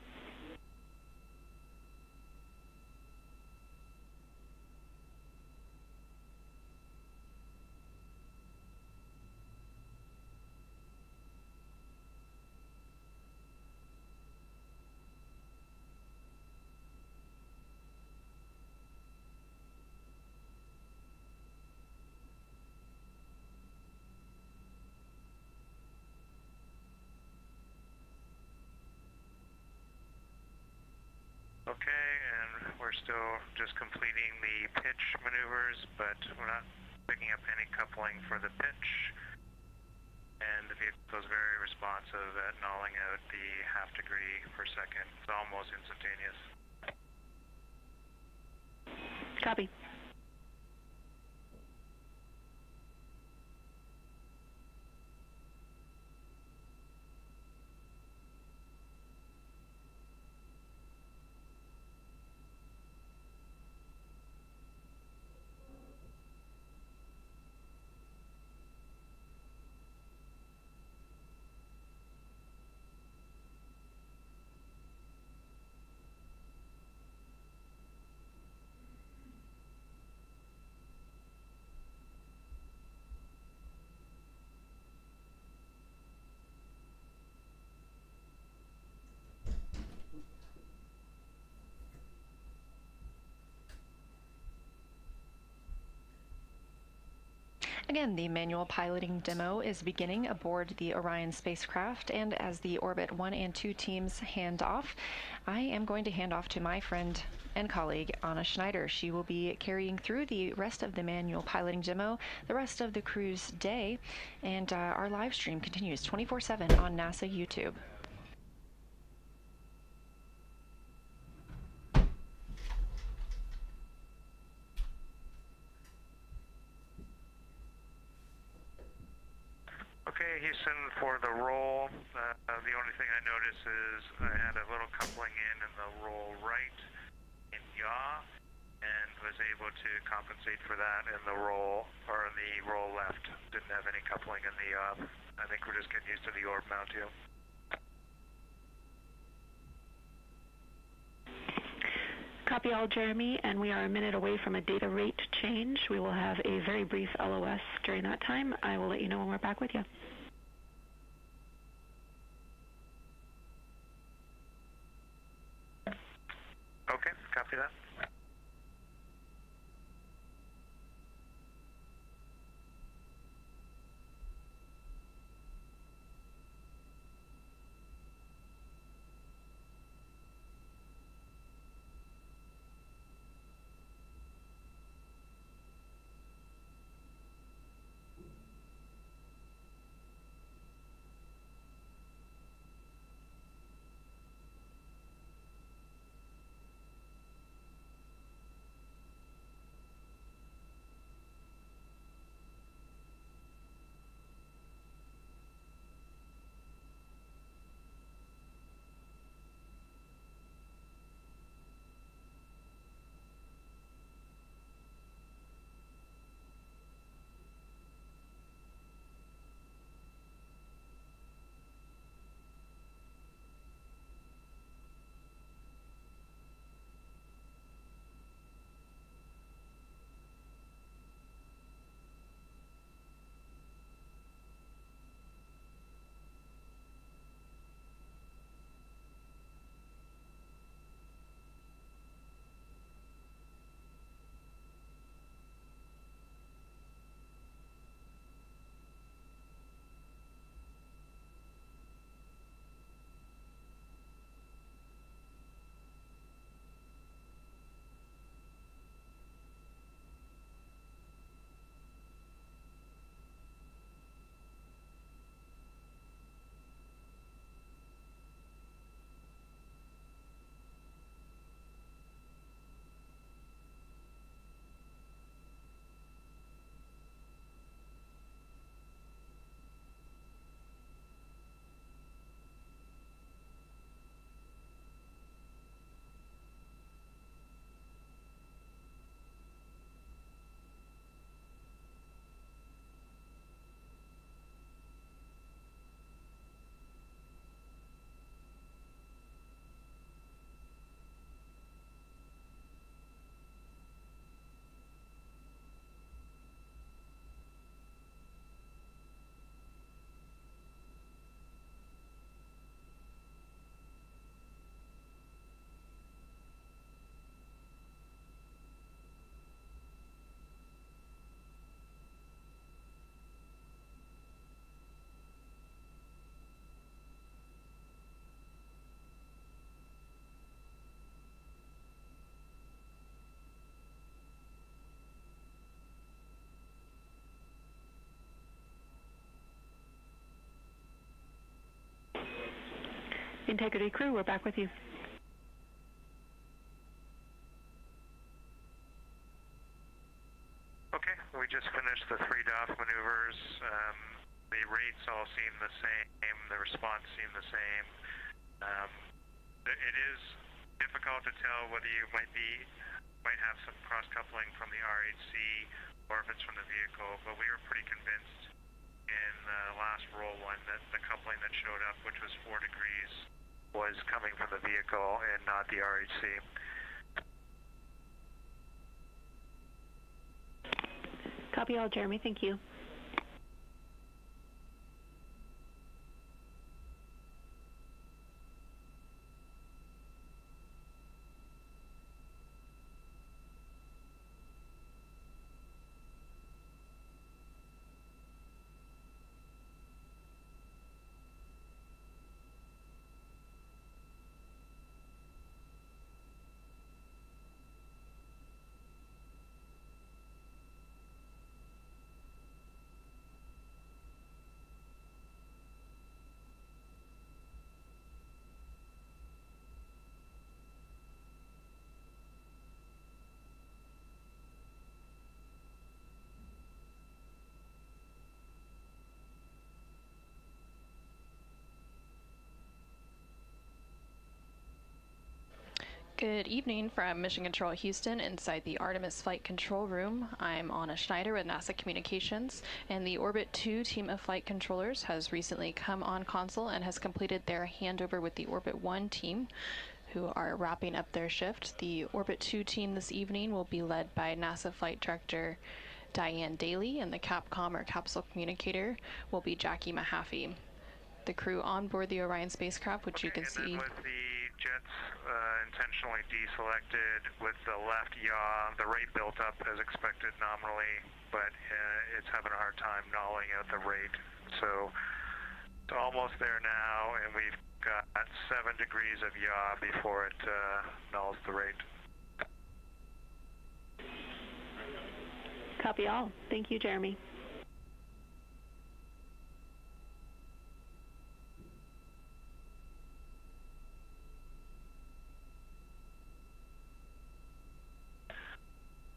Okay, and we're still just completing the pitch maneuvers, but we're not picking up any coupling for the pitch. And the vehicle is very responsive at nulling out the half degree per second. It's almost instantaneous. Copy. Again, the manual piloting demo is beginning aboard the Orion spacecraft, and as the Orbit 1 and 2 teams hand off, I am going to hand off to my friend and colleague, Anna Schneider. She will be carrying through the rest of the manual piloting demo, the rest of the crew's day, and our live stream continues 24/7 on NASA YouTube. Okay, Houston, for the roll, the only thing I noticed is I had a little coupling in the roll right in yaw, and was able to compensate for that in the roll, or in the roll left. Didn't have any coupling in the yaw. I think we're just getting used to the orb mount too. Copy all, Jeremy, and we are a minute away from a data rate change. We will have a very brief LOS during that time. I will let you know when we're back with you. Okay, copy that. Integrity crew, we're back with you. Okay, we just finished the 3 DOF maneuvers. The rates all seem the same. The response seemed the same. It is difficult to tell whether you might have some cross-coupling from the RHC or if it's from the vehicle, but we were pretty convinced in the last roll one that the coupling that showed up, which was 4 degrees, was coming from the vehicle and not the RHC. Copy all, Jeremy. Thank you. Good evening from Mission Control Houston inside the Artemis Flight Control Room. I'm Anna Schneider with NASA Communications, and the Orbit 2 team of flight controllers has recently come on console and has completed their handover with the Orbit 1 team, who are wrapping up their shift. The Orbit 2 team this evening will be led by NASA Flight Director Diane Daly, and the Capcom or capsule communicator will be Jackie Mahaffey. The crew on board the Orion spacecraft, which you can see. With the jets intentionally deselected with the left yaw, the rate built up as expected nominally, but it's having a hard time nulling out the rate. So it's almost there now, and we've got 7 degrees of yaw before it nulls the rate. Copy all. Thank you, Jeremy.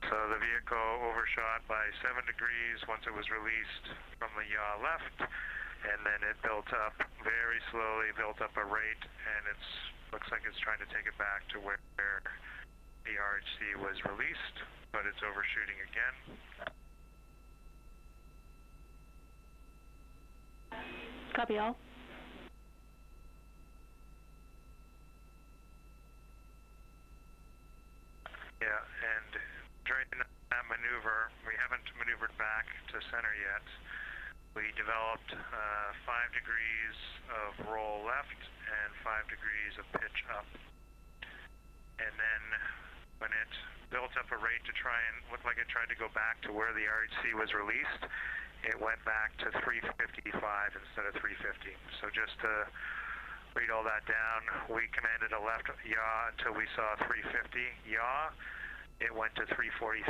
So the vehicle overshot by 7 degrees once it was released from the yaw left, and then it built up very slowly, built up a rate, and it looks like it's trying to take it back to where the RHC was released, but it's overshooting again. Copy all. Yeah, and during that maneuver, we haven't maneuvered back to center yet. We developed 5 degrees of roll left and 5 degrees of pitch up. And then when it built up a rate to try and look like it tried to go back to where the RHC was released, it went back to 355 instead of 350. So just to read all that down, we commanded a left yaw until we saw 350 yaw. It went to 343,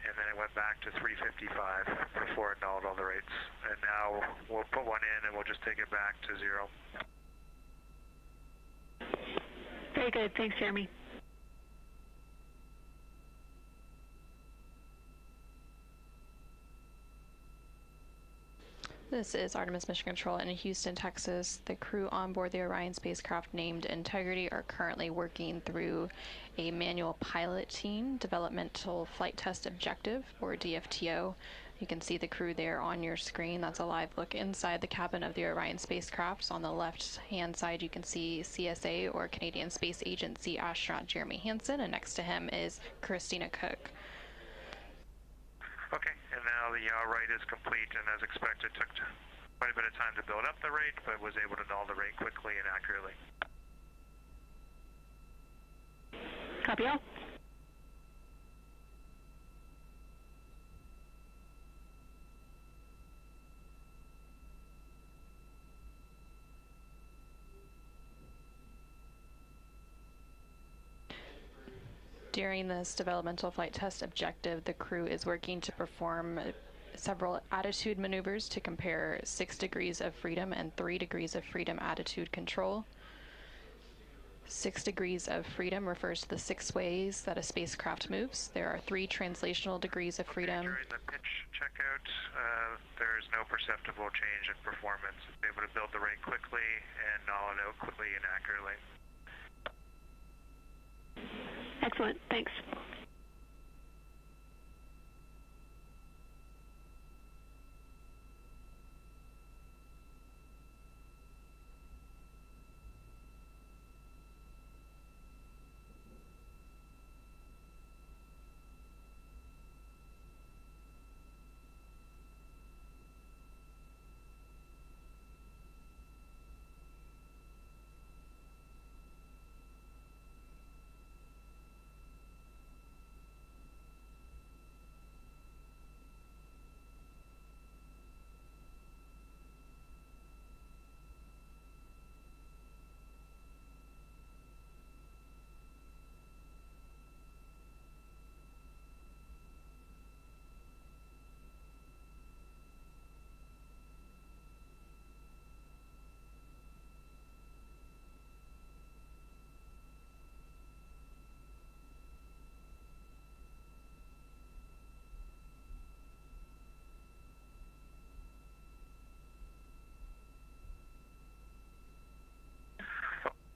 and then it went back to 355 before it nulled all the rates. And now we'll put one in, and we'll just take it back to 0. Very good. Thanks, Jeremy. This is Artemis Mission Control in Houston, Texas. The crew on board the Orion spacecraft named Integrity are currently working through a manual pilot team developmental flight test objective, or DFTO. You can see the crew there on your screen. That's a live look inside the cabin of the Orion spacecraft. On the left-hand side, you can see CSA, or Canadian Space Agency astronaut Jeremy Hansen, and next to him is Christina Koch. Okay, and now the yaw rate is complete, and as expected, took quite a bit of time to build up the rate, but was able to null the rate quickly and accurately. Copy all. During this developmental flight test objective, the crew is working to perform several attitude maneuvers to compare 6 degrees of freedom and 3 degrees of freedom attitude control. 6 degrees of freedom refers to the 6 ways that a spacecraft moves. There are 3 translational degrees of freedom. During the pitch checkout, there is no perceptible change in performance. It's able to build the rate quickly and null it out quickly and accurately. Excellent. Thanks.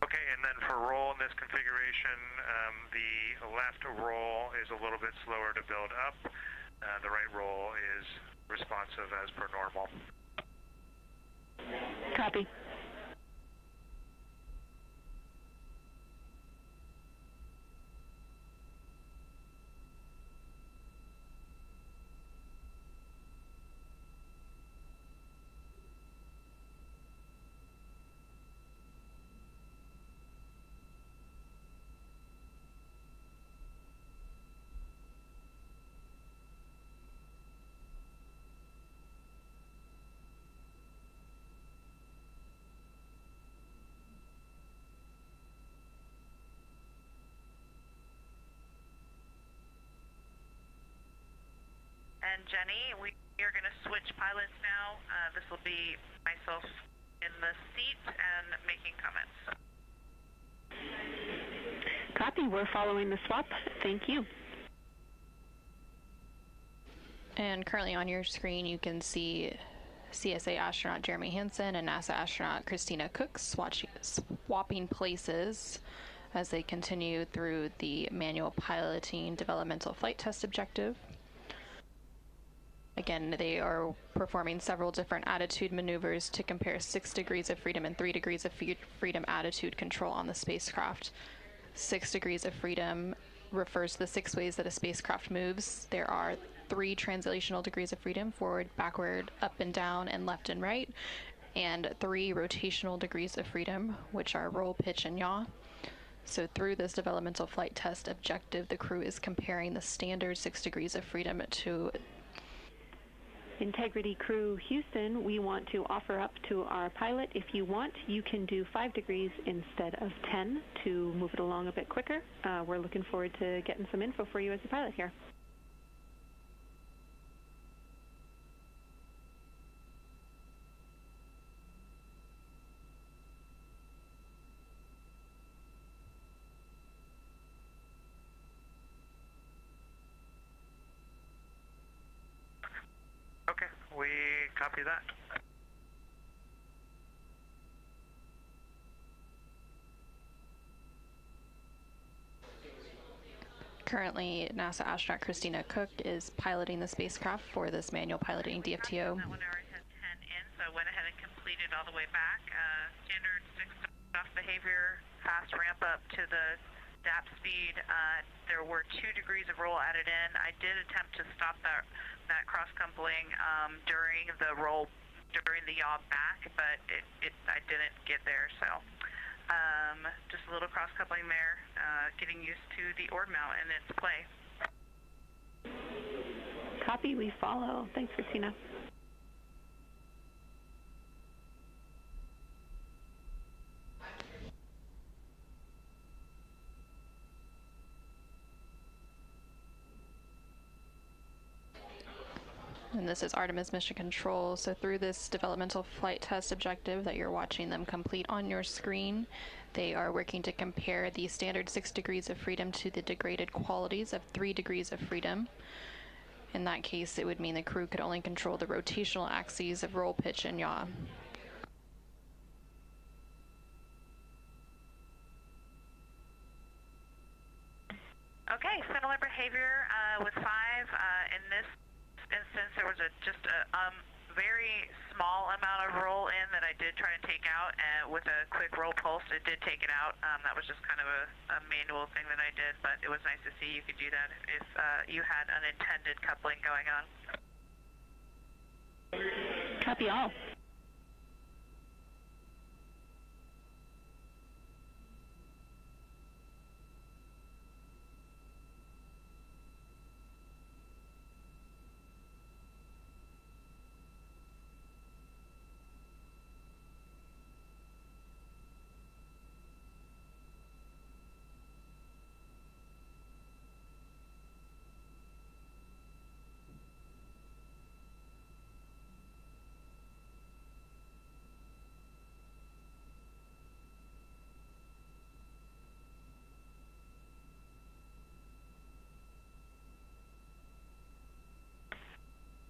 Okay, and then for roll in this configuration, the left roll is a little bit slower to build up. The right roll is responsive as per normal. Copy. And Jenny, we are going to switch pilots now. This will be myself in the seat and making comments. Copy. We're following the swap. Thank you. And currently on your screen, you can see CSA astronaut Jeremy Hansen and NASA astronaut Christina Koch swapping places as they continue through the manual piloting developmental flight test objective. Again, they are performing several different attitude maneuvers to compare 6 degrees of freedom and 3 degrees of freedom attitude control on the spacecraft. 6 degrees of freedom refers to the 6 ways that a spacecraft moves. There are 3 translational degrees of freedom: forward, backward, up and down, and left and right, and 3 rotational degrees of freedom, which are roll, pitch, and yaw. So through this developmental flight test objective, the crew is comparing the standard 6 degrees of freedom to Integrity Crew Houston, we want to offer up to our pilot, if you want, you can do 5 degrees instead of 10 to move it along a bit quicker. We're looking forward to getting some info for you as a pilot here. Okay, we copy that. Currently, NASA astronaut Christina Koch is piloting the spacecraft for this manual piloting DFTO. That one already had 10 in, so I went ahead and completed all the way back. Standard 6 off behavior, fast ramp up to the DAP speed. There were 2 degrees of roll added in. I did attempt to stop that cross coupling during the roll, during the yaw back, but I didn't get there. So just a little cross coupling there, getting used to the ord mount and its play. Copy, we follow. Thanks, Christina. and this is Artemis Mission Control. So through this developmental flight test objective that you're watching them complete on your screen, they are working to compare the standard 6 degrees of freedom to the degraded qualities of 3 degrees of freedom. In that case, it would mean the crew could only control the rotational axes of roll, pitch, and yaw. Okay, similar behavior with 5. In this instance, there was just a very small amount of roll in that I did try to take out, and with a quick roll pulse, it did take it out. That was just kind of a manual thing that I did, but it was nice to see you could do that if you had unintended coupling going on. Copy all.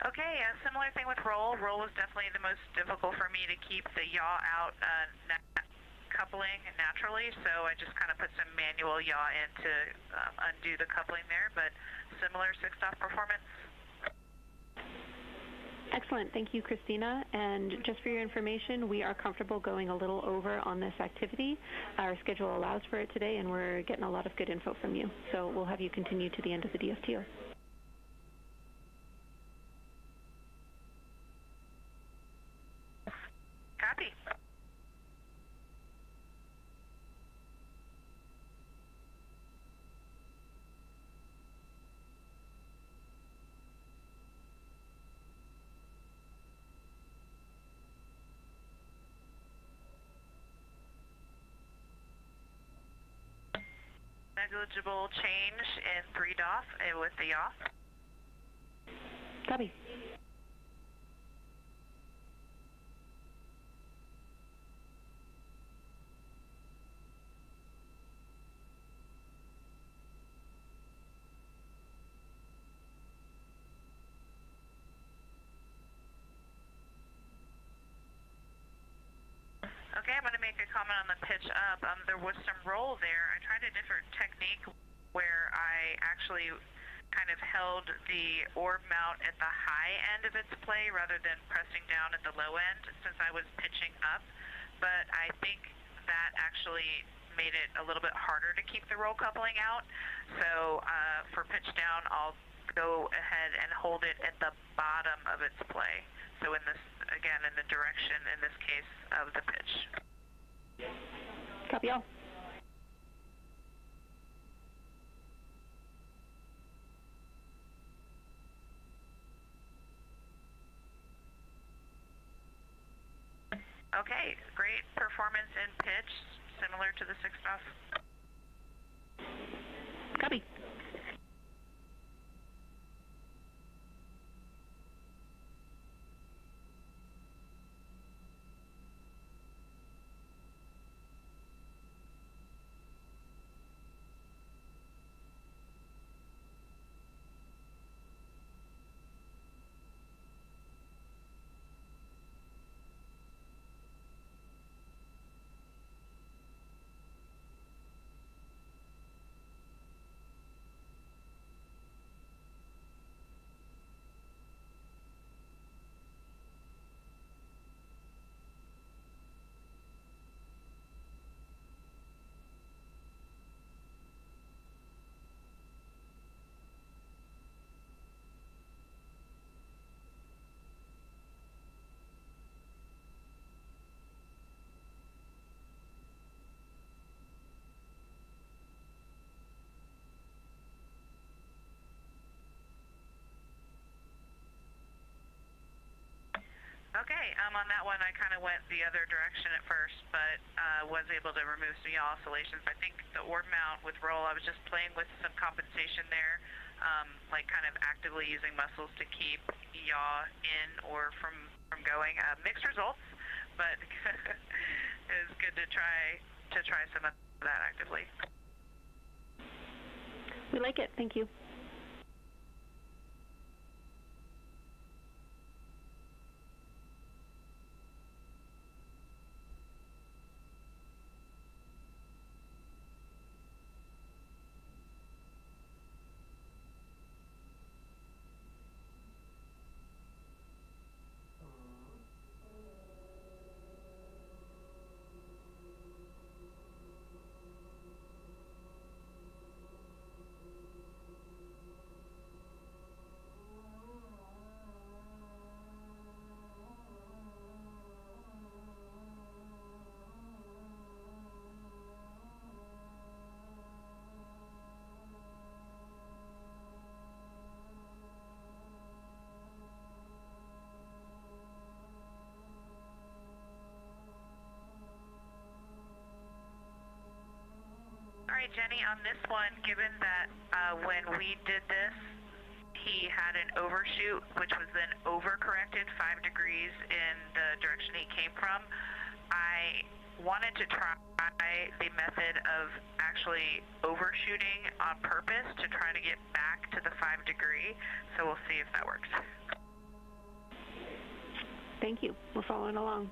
Okay, a similar thing with roll. Roll was definitely the most difficult for me to keep the yaw out coupling naturally, so I just kind of put some manual yaw in to undo the coupling there, but similar 6-off performance. Excellent. Thank you, Christina. And just for your information, we are comfortable going a little over on this activity. Our schedule allows for it today, and we're getting a lot of good info from you. So we'll have you continue to the end of the DFTO. Copy. Negligible change in 3 DOF with the yaw. Copy. Okay, I'm going to make a comment on the pitch up. There was some roll there. I tried a different technique where I actually kind of held the orb mount at the high end of its play rather than pressing down at the low end since I was pitching up. But I think that actually made it a little bit harder to keep the roll coupling out. So for pitch down, I'll go ahead and hold it at the bottom of its play. So in this, again, in the direction, in this case, of the pitch. Copy all. Okay, great performance in pitch, similar to the 6 DOF. Copy. Okay, on that one I kind of went the other direction at first, but was able to remove some yaw oscillations. I think the orb mount with roll, I was just playing with some compensation there. like kind of actively using muscles to keep yaw in or from going. Mixed results, but it's good to try some of that actively. We like it. Thank you. All right, Jenny, on this one, given that when we did this, he had an overshoot, which was then overcorrected 5 degrees in the direction he came from, I wanted to try the method of actually overshooting on purpose to try to get back to the 5 degree, so we'll see if that works. Thank you. We're following along.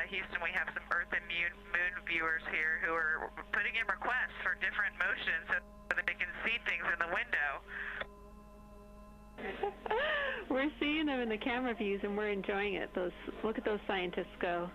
Houston, we have some Earth and Moon viewers here who are putting in requests for different motions so that they can see things in the window. We're seeing them in the camera views and we're enjoying it. Look at those scientists go.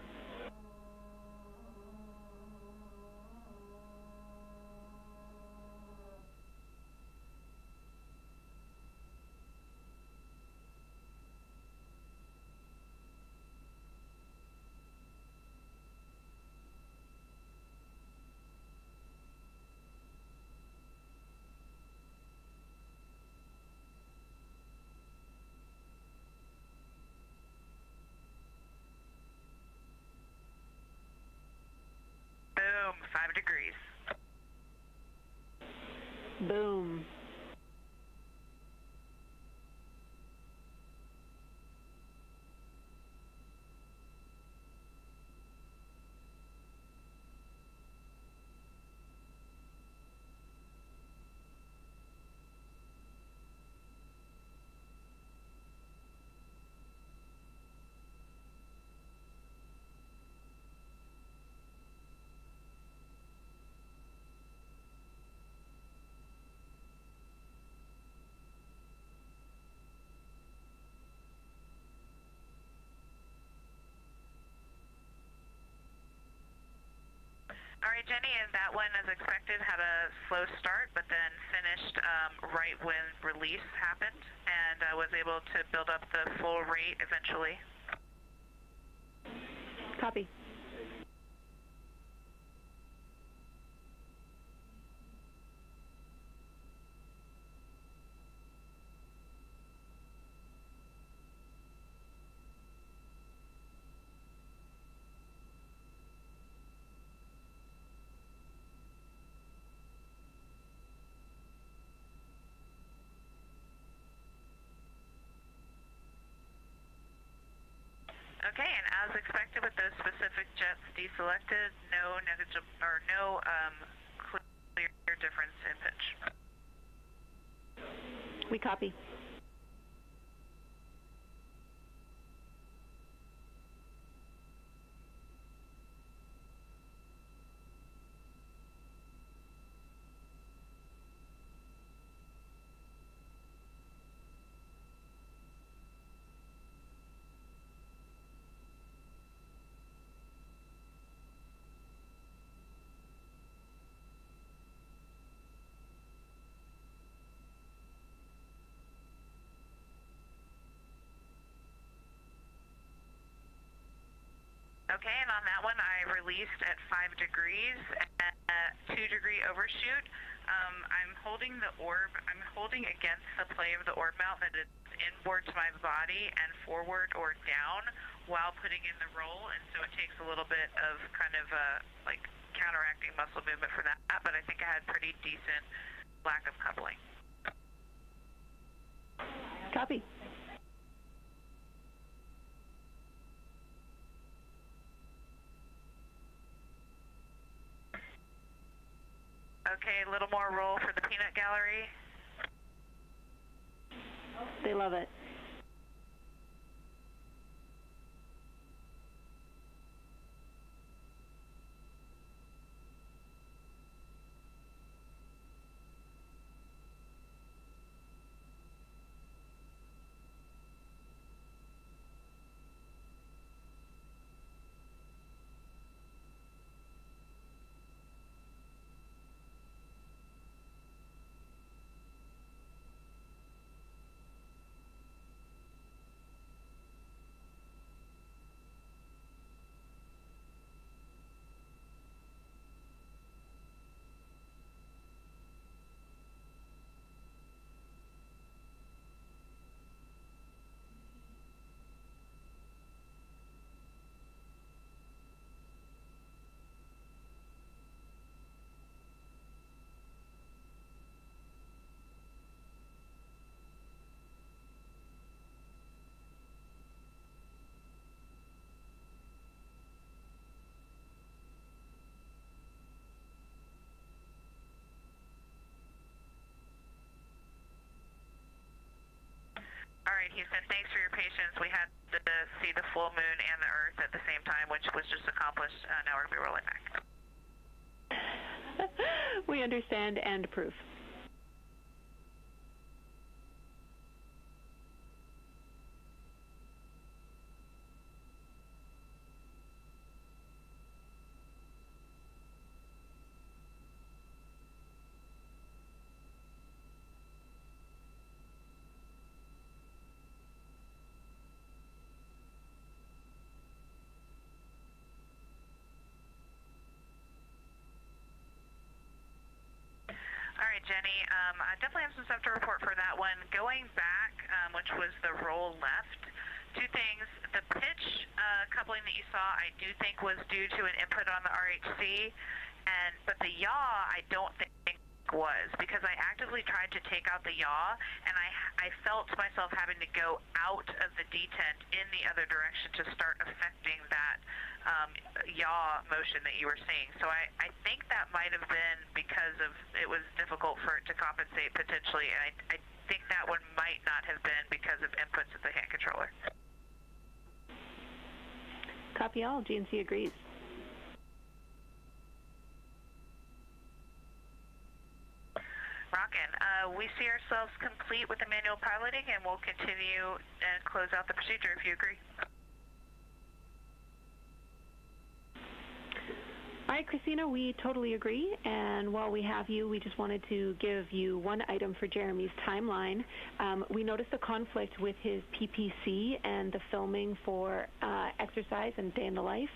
Boom, 5 degrees. Boom. All right, Jenny, and that one, as expected, had a slow start, but then finished right when release happened, and was able to build up the full rate eventually. Copy. Okay, and as expected with those specific jets deselected, no negligible or no clear difference in pitch. We copy. Okay, and on that one, I released at 5 degrees and 2-degree overshoot. I'm holding the orb, I'm holding against the play of the orb mount that it's inward to my body and forward or down while putting in the roll, and so it takes a little bit of kind of like counteracting muscle movement for that, but I think I had pretty decent lack of coupling. Copy. Okay, a little more roll for the peanut gallery. They love it. All right, Houston, thanks for your patience. We had to see the full moon and the Earth at the same time, which was just accomplished. Now we're going to be rolling back. We understand and approve. All right, Jenny, I definitely have some stuff to report for that one. Going back, which was the roll left, two things. The pitch coupling that you saw, I do think was due to an input on the RHC, but the yaw, I don't think was, because I actively tried to take out the yaw, and I felt myself having to go out of the detent in the other direction to start affecting that yaw motion that you were seeing. So I think that might have been because of it was difficult for it to compensate potentially, and I think that one might not have been because of inputs at the hand controller. Copy all. GNC agrees. Rockin'. We see ourselves complete with the manual piloting, and we'll continue and close out the procedure if you agree. All right, Christina, we totally agree. And while we have you, we just wanted to give you one item for Jeremy's timeline. We noticed a conflict with his PPC and the filming for exercise and day in the life.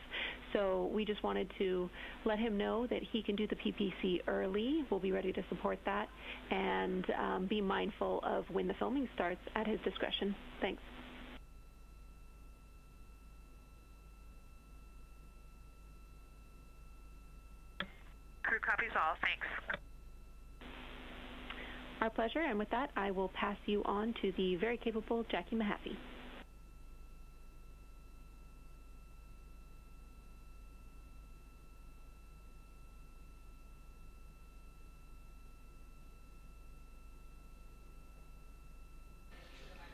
So we just wanted to let him know that he can do the PPC early. We'll be ready to support that, and be mindful of when the filming starts at his discretion. Thanks. Crew copies all. Thanks. Our pleasure. And with that, I will pass you on to the very capable Jackie Mahaffey.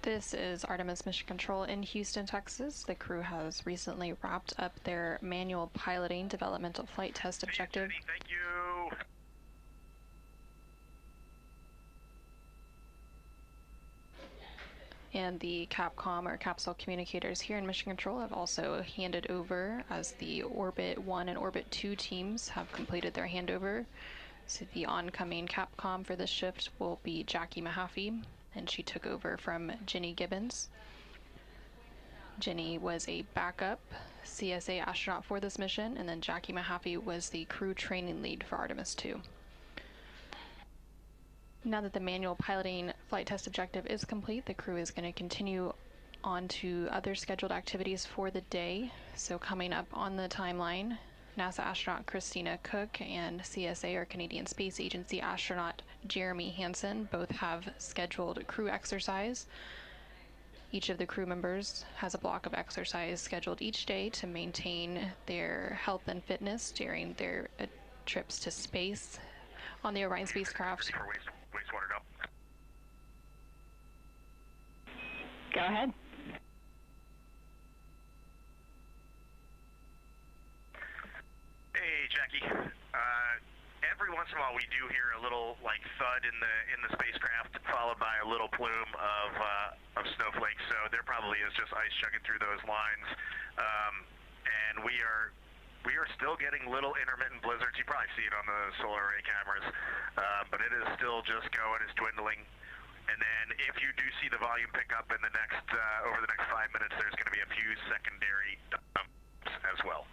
This is Artemis Mission Control in Houston, Texas. The crew has recently wrapped up their manual piloting developmental flight test objective. Thank you. And the Capcom or capsule communicators here in Mission Control have also handed over, as the Orbit 1 and Orbit 2 teams have completed their handover. So the oncoming Capcom for this shift will be Jackie Mahaffey, and she took over from Ginny Gibbons. Ginny was a backup CSA astronaut for this mission, and then Jackie Mahaffey was the crew training lead for Artemis II. Now that the manual piloting flight test objective is complete, the crew is going to continue on to other scheduled activities for the day. So coming up on the timeline, NASA astronaut Christina Koch and CSA, or Canadian Space Agency astronaut Jeremy Hansen, both have scheduled crew exercise. Each of the crew members has a block of exercise scheduled each day to maintain their health and fitness during their trips to space on the Orion spacecraft. Wastewater dump. Go ahead. Hey, Jackie. Every once in a while, we do hear a little like thud in the spacecraft, followed by a little plume of snowflakes. So there probably is just ice chugging through those lines, and we are still getting little intermittent blizzards. You probably see it on the solar array cameras, but it is still just going. It's dwindling. And then if you do see the volume pick up in the next over the next 5 minutes, there's going to be a few secondary dumps as well.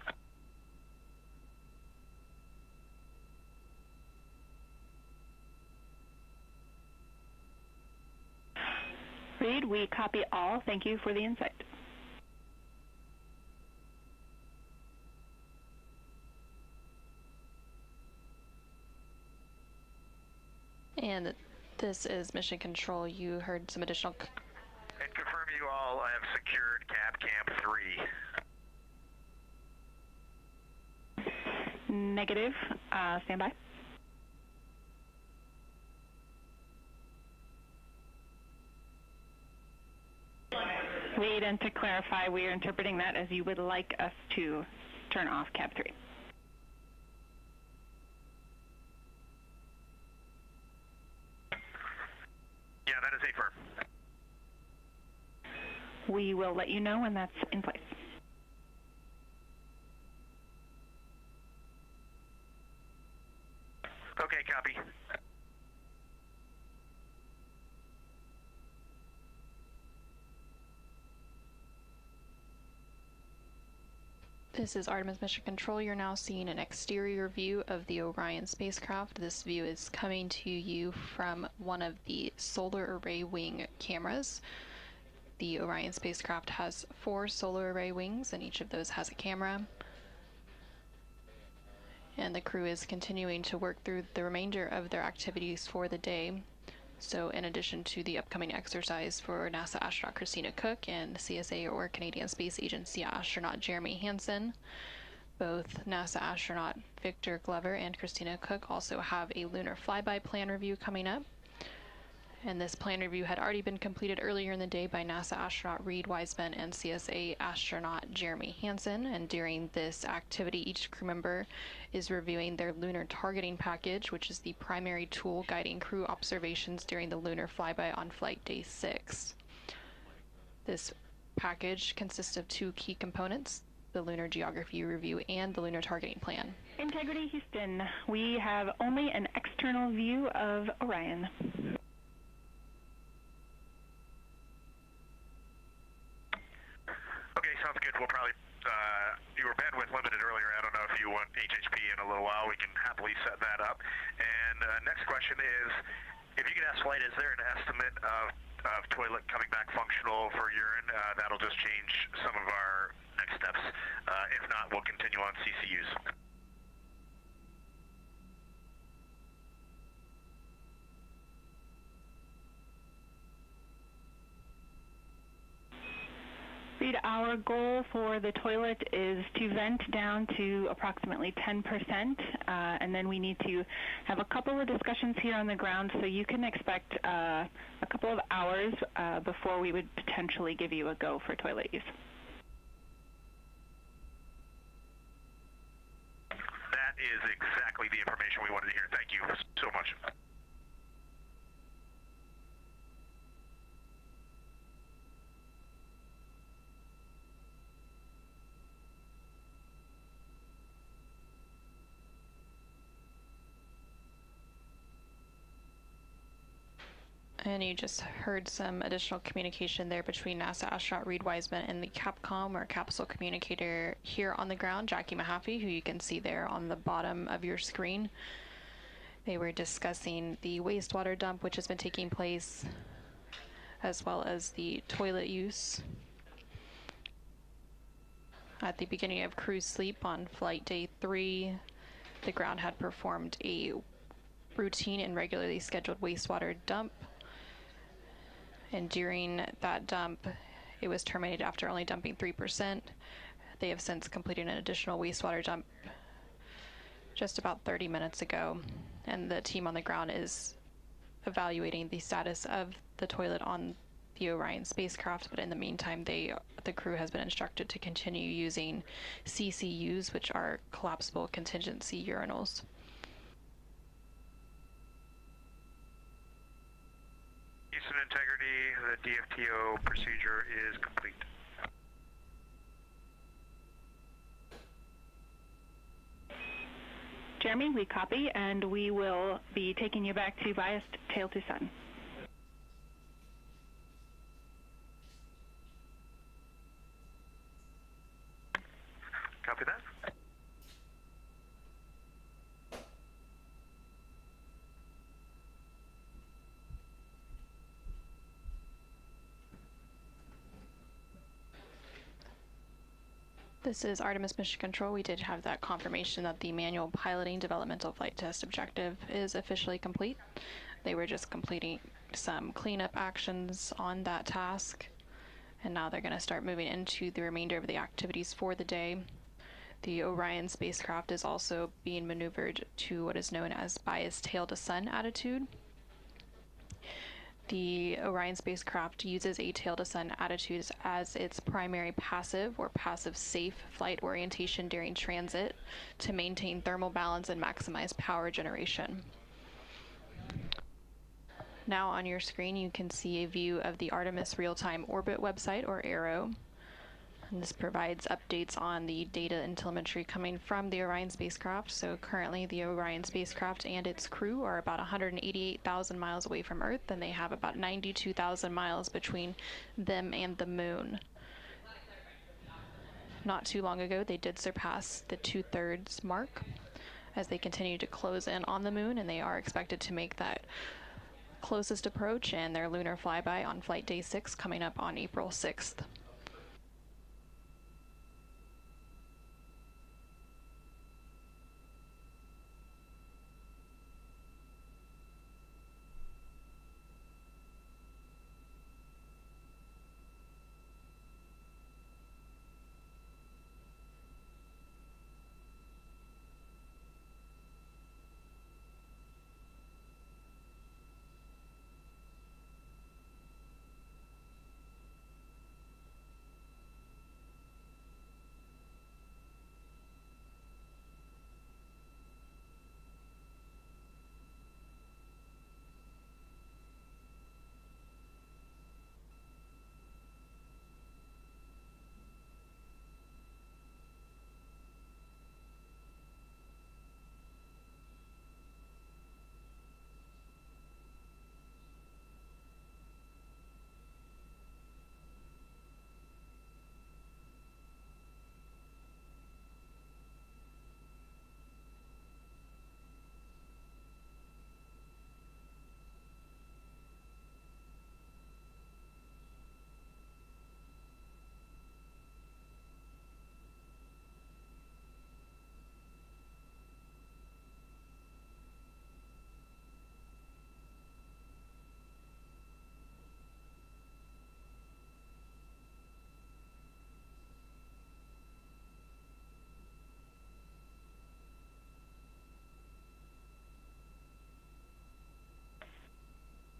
Reid, we copy all. Thank you for the insight. And this is Mission Control. You heard some additional... And confirm you all have secured Cap Camp 3. Negative. Stand by. Reid, and to clarify, we are interpreting that as you would like us to turn off Cap 3. Yeah, that is a firm. We will let you know when that's in place. Okay, copy. This is Artemis Mission Control. You're now seeing an exterior view of the Orion spacecraft. This view is coming to you from one of the solar array wing cameras. The Orion spacecraft has 4 solar array wings, and each of those has a camera. And the crew is continuing to work through the remainder of their activities for the day. So in addition to the upcoming exercise for NASA astronaut Christina Koch and CSA, or Canadian Space Agency astronaut Jeremy Hansen, both NASA astronaut Victor Glover and Christina Koch also have a lunar flyby plan review coming up. And this plan review had already been completed earlier in the day by NASA astronaut Reid Wiseman and CSA astronaut Jeremy Hansen. And during this activity, each crew member is reviewing their lunar targeting package, which is the primary tool guiding crew observations during the lunar flyby on flight day 6. This package consists of 2 key components: the lunar geography review and the lunar targeting plan. Integrity Houston, we have only an external view of Orion. Okay, sounds good. We'll probably, you were bandwidth limited earlier. I don't know if you want HHP in a little while. We can happily set that up. And next question is, if you could ask flight, is there an estimate of toilet coming back functional for urine? That'll just change some of our next steps. If not, we'll continue on CCUs. Reid, our goal for the toilet is to vent down to approximately 10%, and then we need to have a couple of discussions here on the ground, so you can expect a couple of hours before we would potentially give you a go for toilet use. That is exactly the information we wanted to hear. Thank you so much. And you just heard some additional communication there between NASA astronaut Reid Wiseman and the Capcom, or capsule communicator here on the ground, Jackie Mahaffey, who you can see there on the bottom of your screen. They were discussing the wastewater dump, which has been taking place as well as the toilet use. At the beginning of cruise sleep on flight day 3, the ground had performed a routine and regularly scheduled wastewater dump. And during that dump, it was terminated after only dumping 3%. They have since completed an additional wastewater dump just about 30 minutes ago. And the team on the ground is evaluating the status of the toilet on the Orion spacecraft, but in the meantime, the crew has been instructed to continue using CCUs, which are collapsible contingency urinals. Houston Integrity, the DFTO procedure is complete. Jeremy, we copy, and we will be taking you back to biased tail to sun. Copy that. This is Artemis Mission Control. We did have that confirmation that the manual piloting developmental flight test objective is officially complete. They were just completing some cleanup actions on that task, and now they're going to start moving into the remainder of the activities for the day. The Orion spacecraft is also being maneuvered to what is known as biased tail to sun attitude. The Orion spacecraft uses a tail to sun attitude as its primary passive or passive safe flight orientation during transit to maintain thermal balance and maximize power generation. Now on your screen you can see a view of the Artemis Real-Time Orbit website, or ARO. And this provides updates on the data and telemetry coming from the Orion spacecraft. So currently the Orion spacecraft and its crew are about 188,000 miles away from Earth, and they have about 92,000 miles between them and the moon. Not too long ago they did surpass the 2/3 mark as they continue to close in on the moon, and they are expected to make that closest approach and their lunar flyby on flight day 6 coming up on April 6th.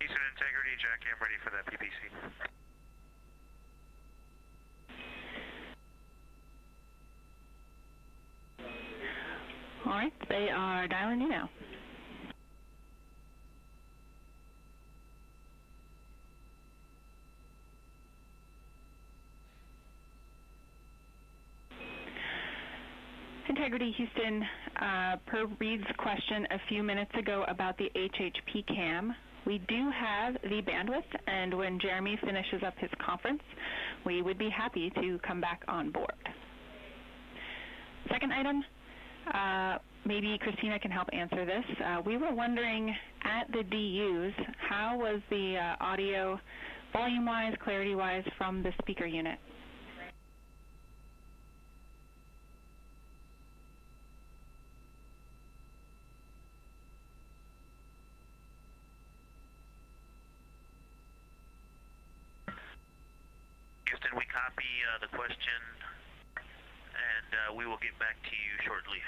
Houston Integrity, jackcam ready for that PPC. All right, they are dialing you now. Integrity Houston, per Reid's question a few minutes ago about the HHP cam, we do have the bandwidth, and when Jeremy finishes up his conference, we would be happy to come back on board. Second item, maybe Christina can help answer this. We were wondering at the DUs, how was the audio volume-wise, clarity-wise from the speaker unit. Houston, we copy the question, and we will get back to you shortly.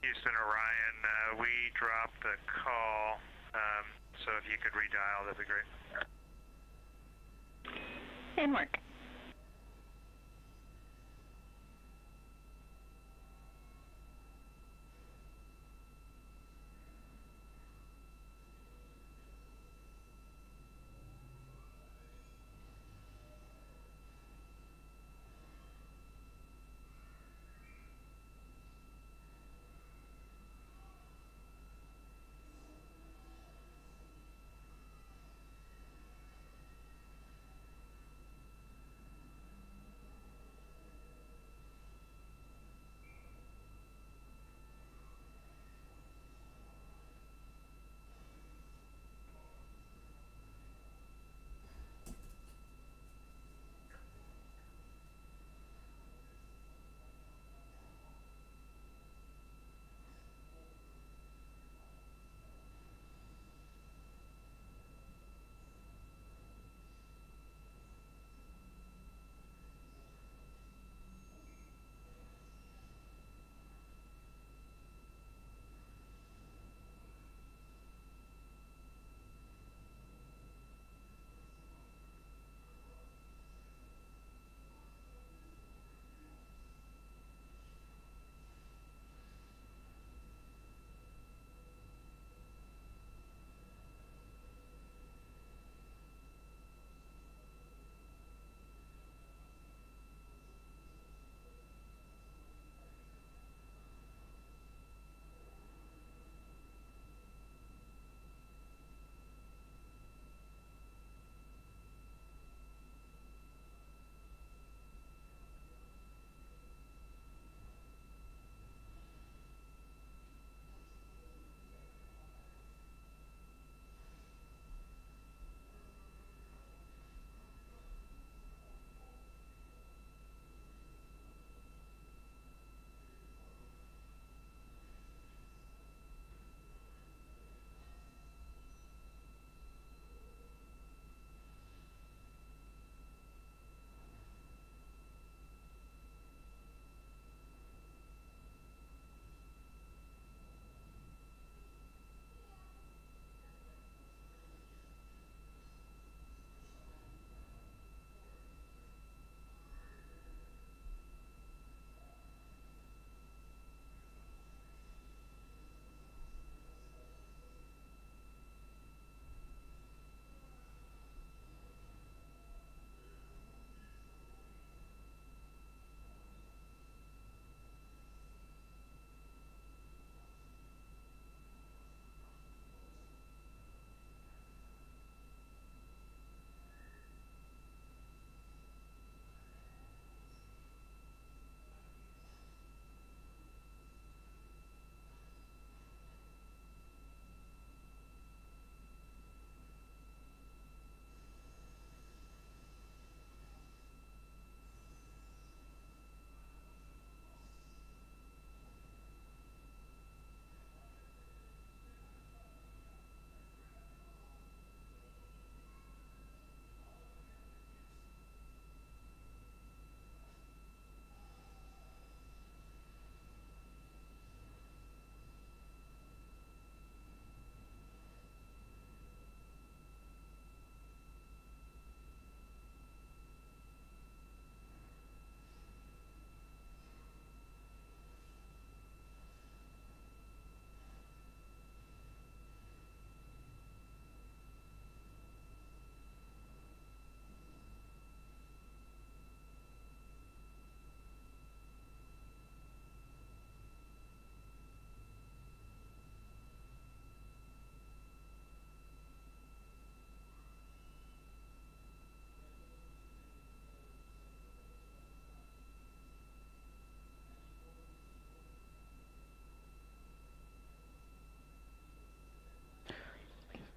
Houston, Orion, we dropped the call, so if you could redial, that'd be great. And work.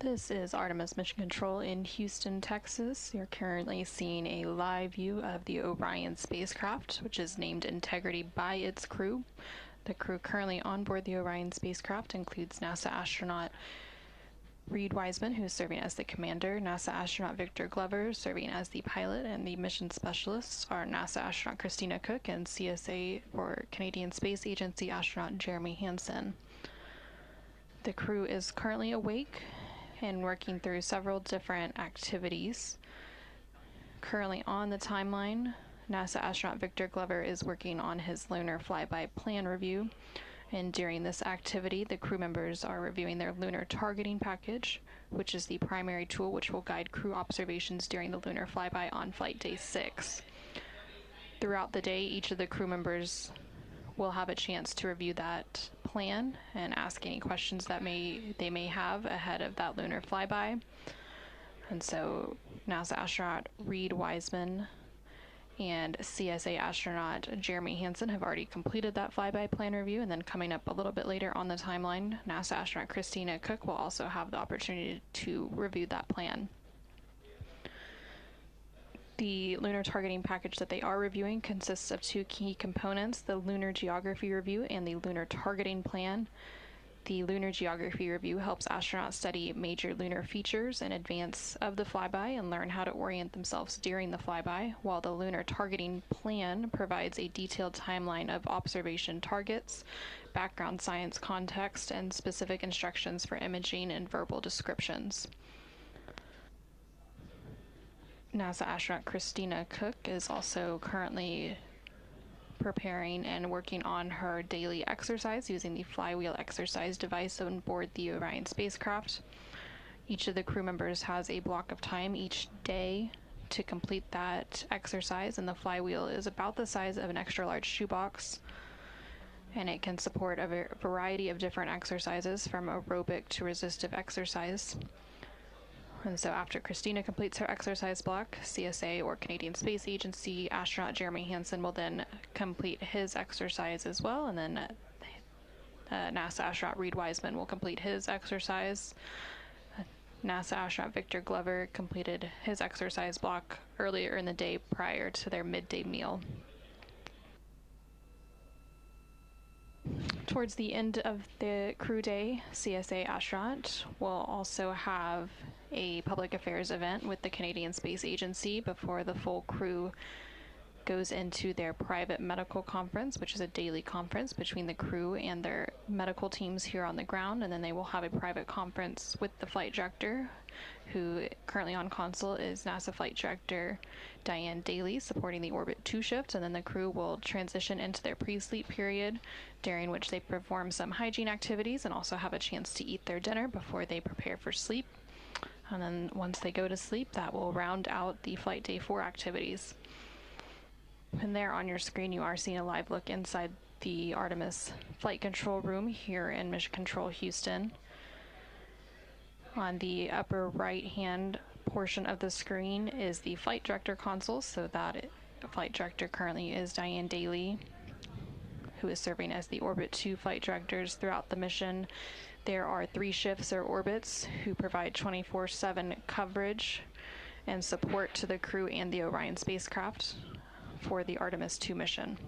This is Artemis Mission Control in Houston, Texas. You're currently seeing a live view of the Orion spacecraft, which is named Integrity by its crew. The crew currently on board the Orion spacecraft includes NASA astronaut Reid Wiseman, who's serving as the commander, NASA astronaut Victor Glover serving as the pilot, and the mission specialists are NASA astronaut Christina Koch and CSA or Canadian Space Agency astronaut Jeremy Hansen. The crew is currently awake and working through several different activities. Currently on the timeline, NASA astronaut Victor Glover is working on his lunar flyby plan review. And during this activity, the crew members are reviewing their lunar targeting package, which is the primary tool which will guide crew observations during the lunar flyby on flight day 6. Throughout the day, each of the crew members will have a chance to review that plan and ask any questions that they may have ahead of that lunar flyby. And so NASA astronaut Reid Wiseman and CSA astronaut Jeremy Hansen have already completed that flyby plan review, and then coming up a little bit later on the timeline, NASA astronaut Christina Koch will also have the opportunity to review that plan. The lunar targeting package that they are reviewing consists of 2 key components, the lunar geography review and the lunar targeting plan. The lunar geography review helps astronauts study major lunar features in advance of the flyby and learn how to orient themselves during the flyby, while the lunar targeting plan provides a detailed timeline of observation targets, background science context, and specific instructions for imaging and verbal descriptions. NASA astronaut Christina Koch is also currently preparing and working on her daily exercise using the flywheel exercise device on board the Orion spacecraft. Each of the crew members has a block of time each day to complete that exercise, and the flywheel is about the size of an extra large shoebox, and it can support a variety of different exercises from aerobic to resistive exercise. And so after Christina completes her exercise block, CSA or Canadian Space Agency astronaut Jeremy Hansen will then complete his exercise as well, and then NASA astronaut Reid Wiseman will complete his exercise. NASA astronaut Victor Glover completed his exercise block earlier in the day prior to their midday meal. Towards the end of the crew day, CSA astronaut will also have a public affairs event with the Canadian Space Agency before the full crew goes into their private medical conference, which is a daily conference between the crew and their medical teams here on the ground, and then they will have a private conference with the flight director, who currently on console is NASA Flight Director Diane Daly, supporting the Orbit 2 shift, and then the crew will transition into their pre-sleep period, during which they perform some hygiene activities and also have a chance to eat their dinner before they prepare for sleep. And then once they go to sleep, that will round out the Flight Day 4 activities. And there on your screen, you are seeing a live look inside the Artemis flight control room here in Mission Control Houston. On the upper right-hand portion of the screen is the flight director console, so that flight director currently is Diane Daly, who is serving as the Orbit 2 flight directors throughout the mission. There are 3 shifts or orbits who provide 24/7 coverage and support to the crew and the Orion spacecraft for the Artemis II mission.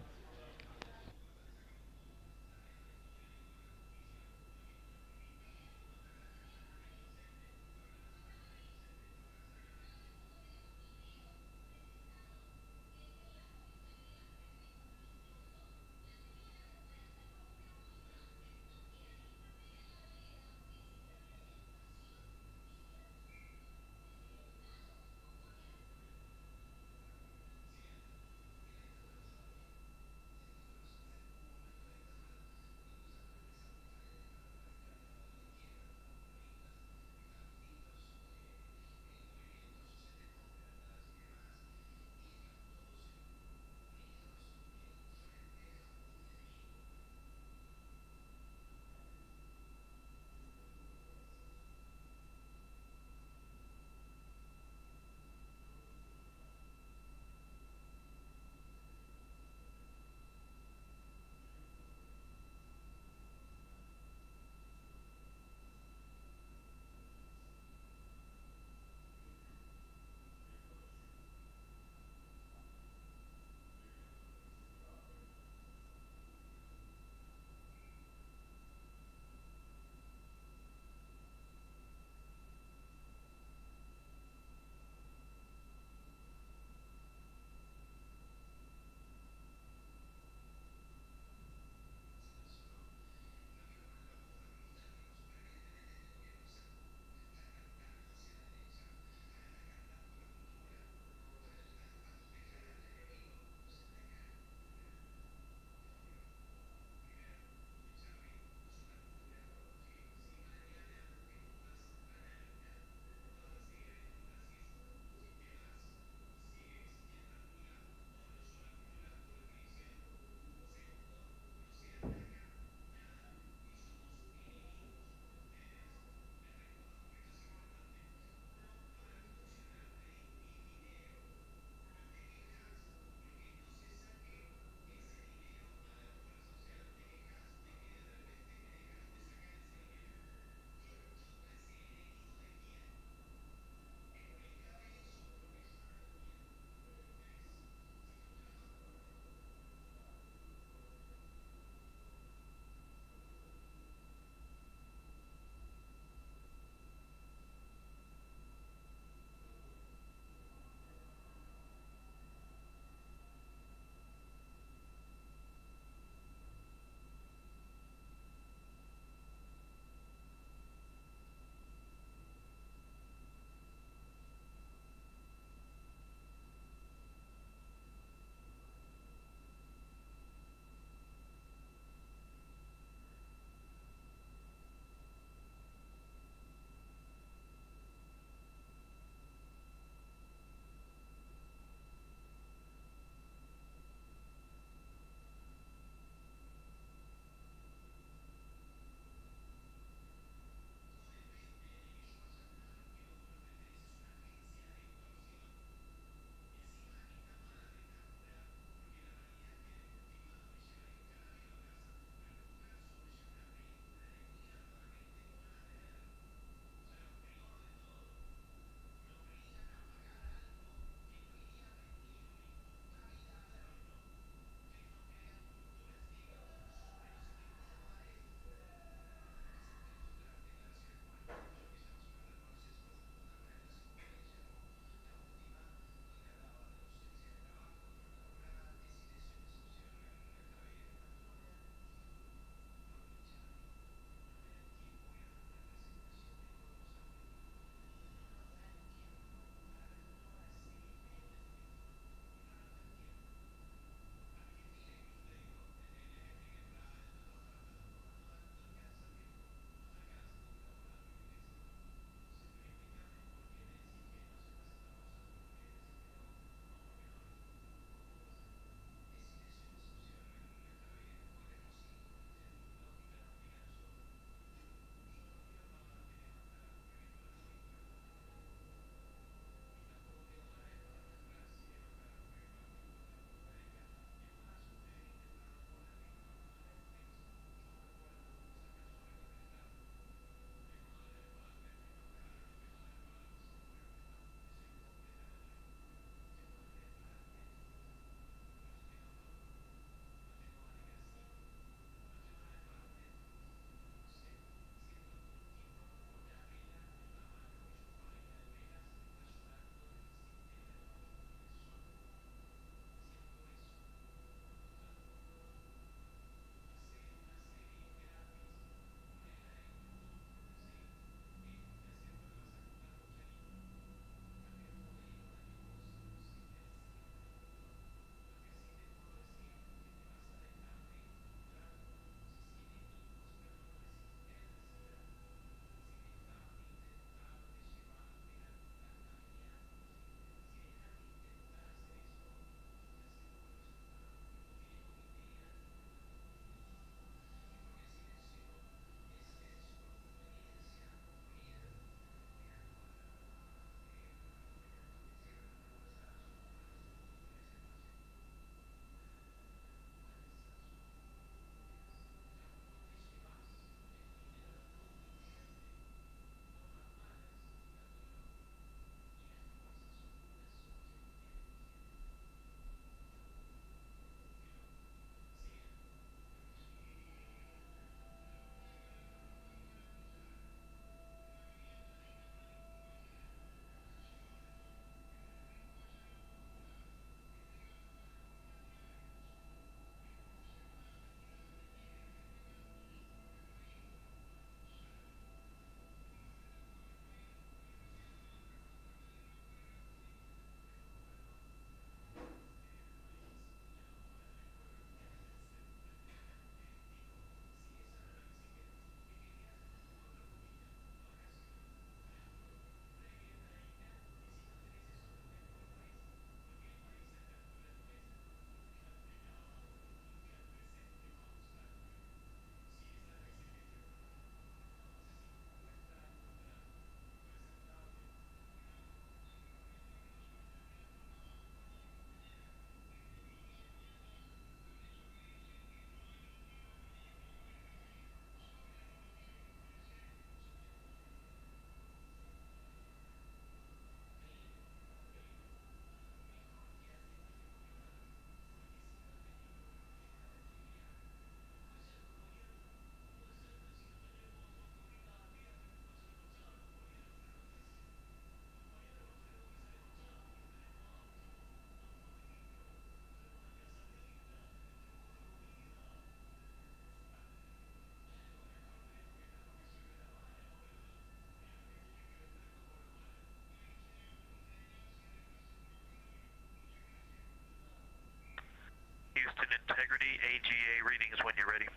Piston integrity, AGA readings when you're ready.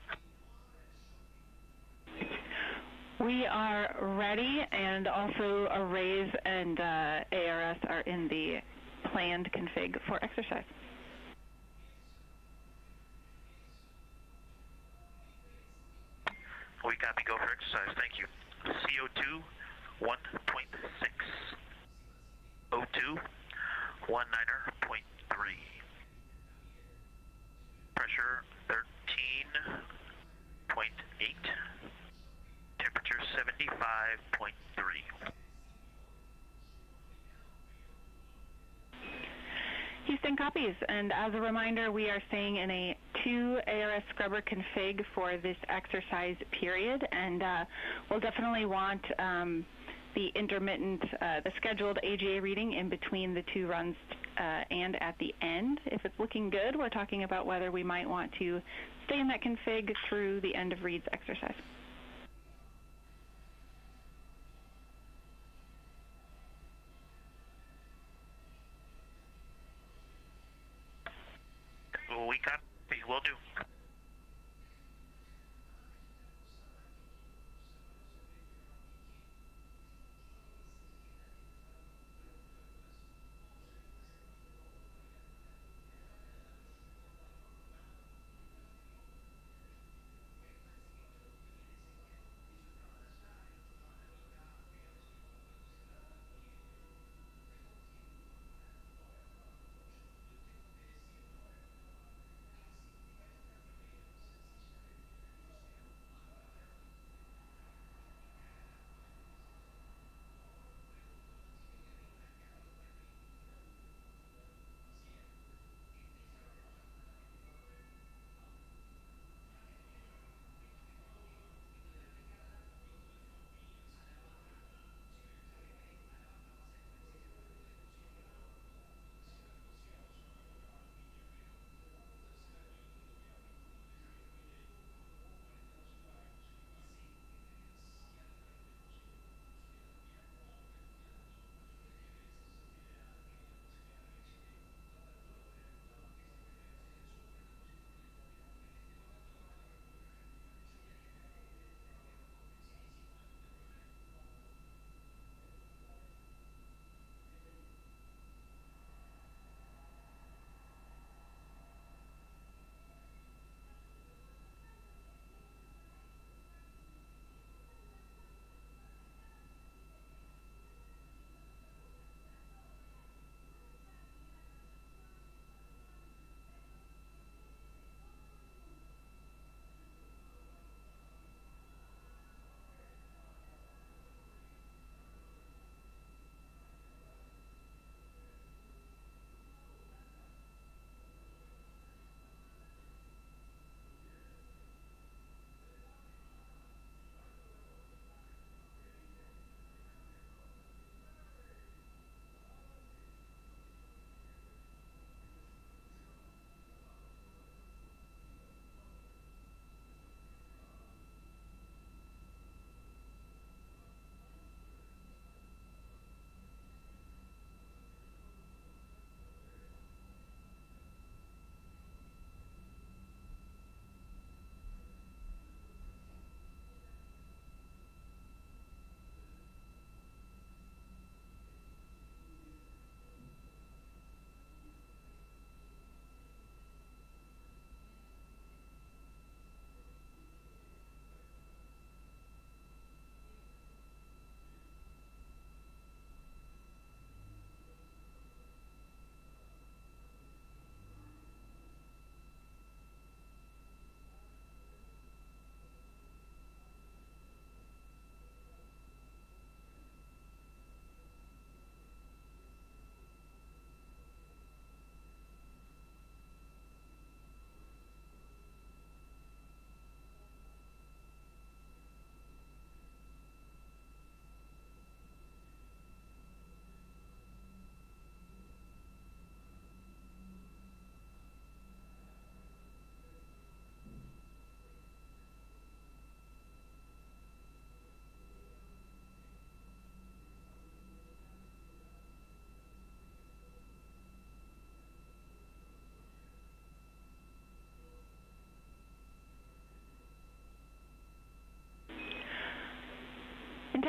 We are ready, and also arrays and ARS are in the planned config for exercise. We copy, go for exercise, thank you. CO2, 1.6. O2, 19.3. Pressure, 13.8. Temperature, 75.3. Houston copies, and as a reminder, we are staying in a 2 ARS scrubber config for this exercise period, and we'll definitely want the intermittent, the scheduled AGA reading in between the 2 runs and at the end. If it's looking good, we're talking about whether we might want to stay in that config through the end of Reid's exercise. We copy, will do.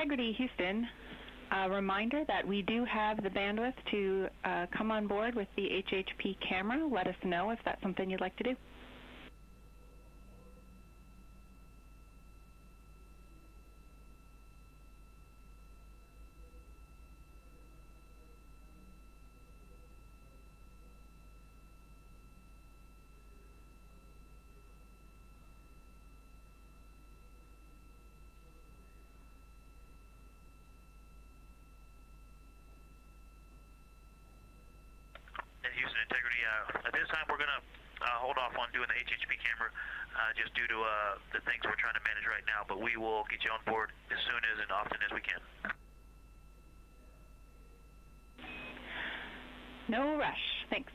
Integrity Houston, a reminder that we do have the bandwidth to come on board with the HHP camera. Let us know if that's something you'd like to do. Houston Integrity, at this time we're going to hold off on doing the HHP camera just due to the things we're trying to manage right now, but we will get you on board as soon as and often as we can. No rush. Thanks.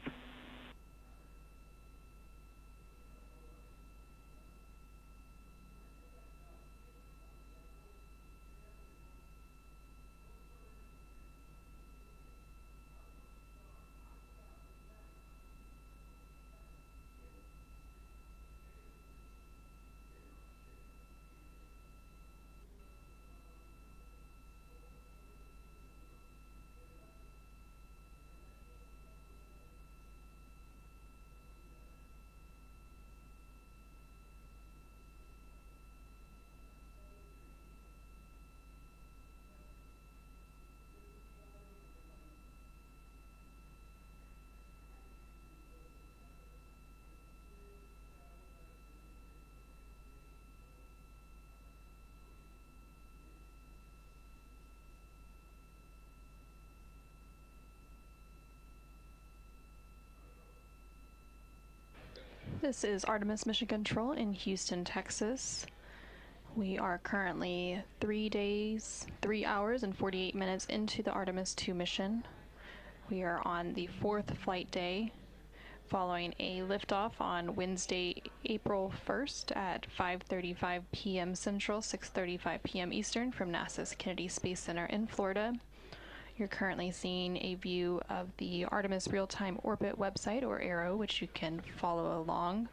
This is Artemis Mission Control in Houston, Texas. We are currently 3 hours and 48 minutes into the Artemis II mission. We are on the 4th flight day, following a liftoff on Wednesday, April 1st at 5:35 p.m. Central, 6:35 p.m. Eastern from NASA's Kennedy Space Center in Florida. You're currently seeing a view of the Artemis Real-Time Orbit website, or ARROW, which you can follow along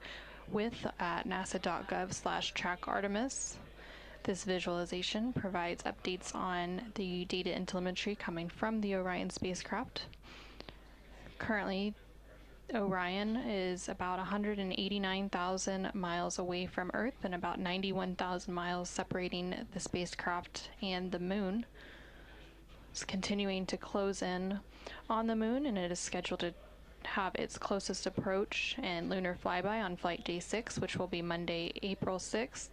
with at nasa.gov/trackartemis. This visualization provides updates on the data and telemetry coming from the Orion spacecraft. Currently, Orion is about 189,000 miles away from Earth and about 91,000 miles separating the spacecraft and the moon. It's continuing to close in on the moon, and it is scheduled to have its closest approach and lunar flyby on flight day 6, which will be Monday, April 6th.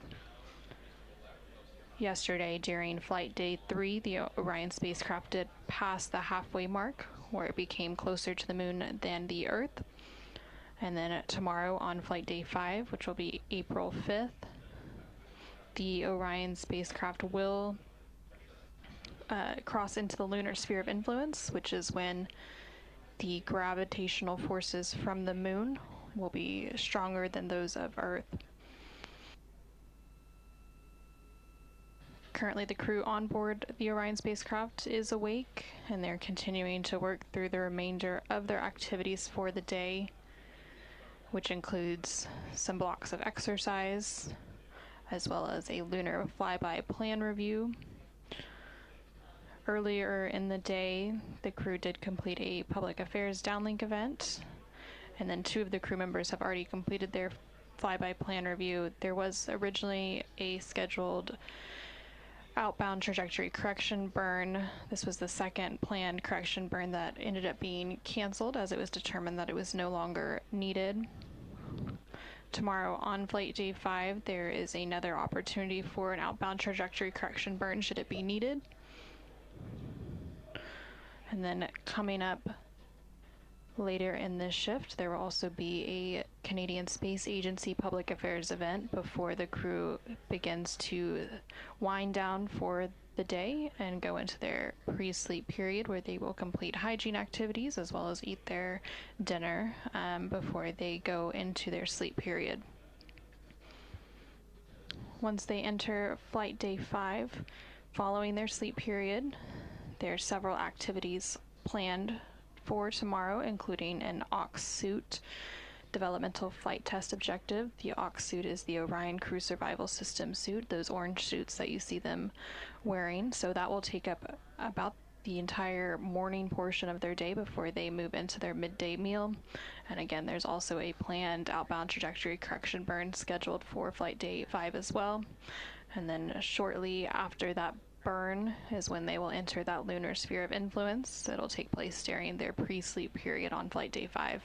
Yesterday, during flight day 3, the Orion spacecraft did pass the halfway mark, where it became closer to the moon than the Earth. And then tomorrow on flight day 5, which will be April 5th, the Orion spacecraft will cross into the lunar sphere of influence, which is when the gravitational forces from the moon will be stronger than those of Earth. Currently, the crew on board the Orion spacecraft is awake, and they're continuing to work through the remainder of their activities for the day, which includes some blocks of exercise, as well as a lunar flyby plan review. Earlier in the day, the crew did complete a public affairs downlink event, and then 2 of the crew members have already completed their flyby plan review. There was originally a scheduled outbound trajectory correction burn. This was the second planned correction burn that ended up being canceled, as it was determined that it was no longer needed. Tomorrow on flight day 5, there is another opportunity for an outbound trajectory correction burn should it be needed. And then coming up later in this shift, there will also be a Canadian Space Agency public affairs event before the crew begins to wind down for the day and go into their pre-sleep period, where they will complete hygiene activities as well as eat their dinner before they go into their sleep period. Once they enter flight day 5, following their sleep period, there are several activities planned for tomorrow, including an aux suit developmental flight test objective. The aux suit is the Orion Crew Survival System suit, those orange suits that you see them wearing. So that will take up about the entire morning portion of their day before they move into their midday meal. And again, there's also a planned outbound trajectory correction burn scheduled for flight day 5 as well. And then shortly after that burn is when they will enter that lunar sphere of influence. It'll take place during their pre-sleep period on flight day 5.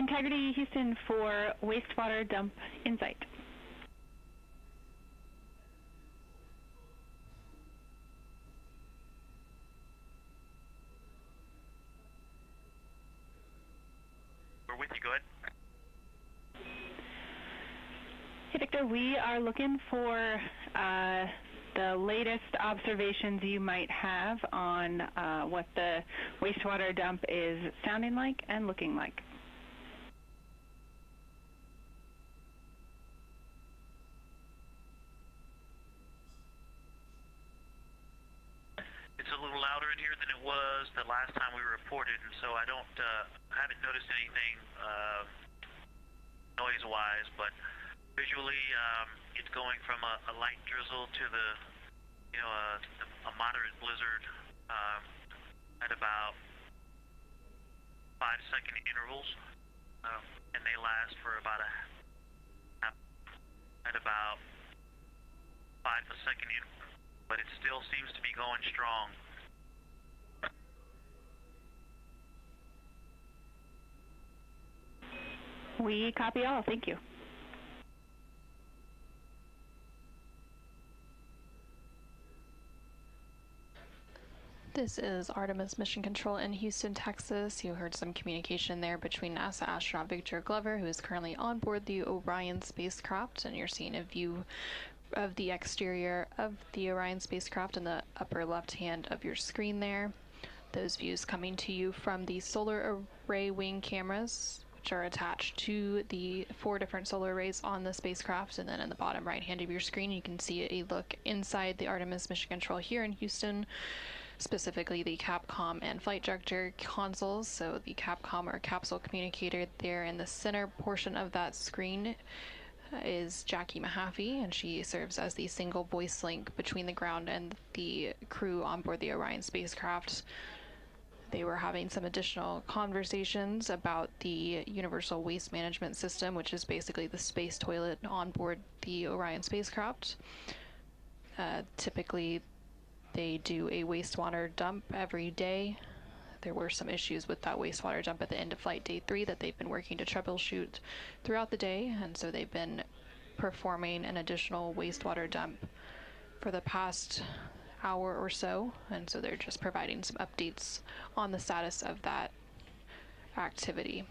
Integrity Houston for wastewater dump in sight. We're with you, go ahead. Hey, Victor, we are looking for the latest observations you might have on what the wastewater dump is sounding like and looking like. It's a little louder in here than it was the last time we reported, and so I haven't noticed anything noise-wise, but visually it's going from a light drizzle to a moderate blizzard at about 5-second intervals, and they last for about at about 5 a second interval, but it still seems to be going strong. We copy all. Thank you. This is Artemis Mission Control in Houston, Texas. You heard some communication there between NASA astronaut Victor Glover, who is currently on board the Orion spacecraft, and you're seeing a view of the exterior of the Orion spacecraft in the upper left hand of your screen there. Those views coming to you from the solar array wing cameras, which are attached to the 4 different solar arrays on the spacecraft. And then in the bottom right hand of your screen, you can see a look inside the Artemis Mission Control here in Houston, specifically the Capcom and flight director consoles. So the Capcom or capsule communicator there in the center portion of that screen is Jackie Mahaffey, and she serves as the single voice link between the ground and the crew on board the Orion spacecraft. They were having some additional conversations about the Universal Waste Management System, which is basically the space toilet on board the Orion spacecraft. Typically, they do a wastewater dump every day. There were some issues with that wastewater dump at the end of flight day 3 that they've been working to troubleshoot throughout the day, and so they've been performing an additional wastewater dump for the past hour or so, and so they're just providing some updates on the status of that activity.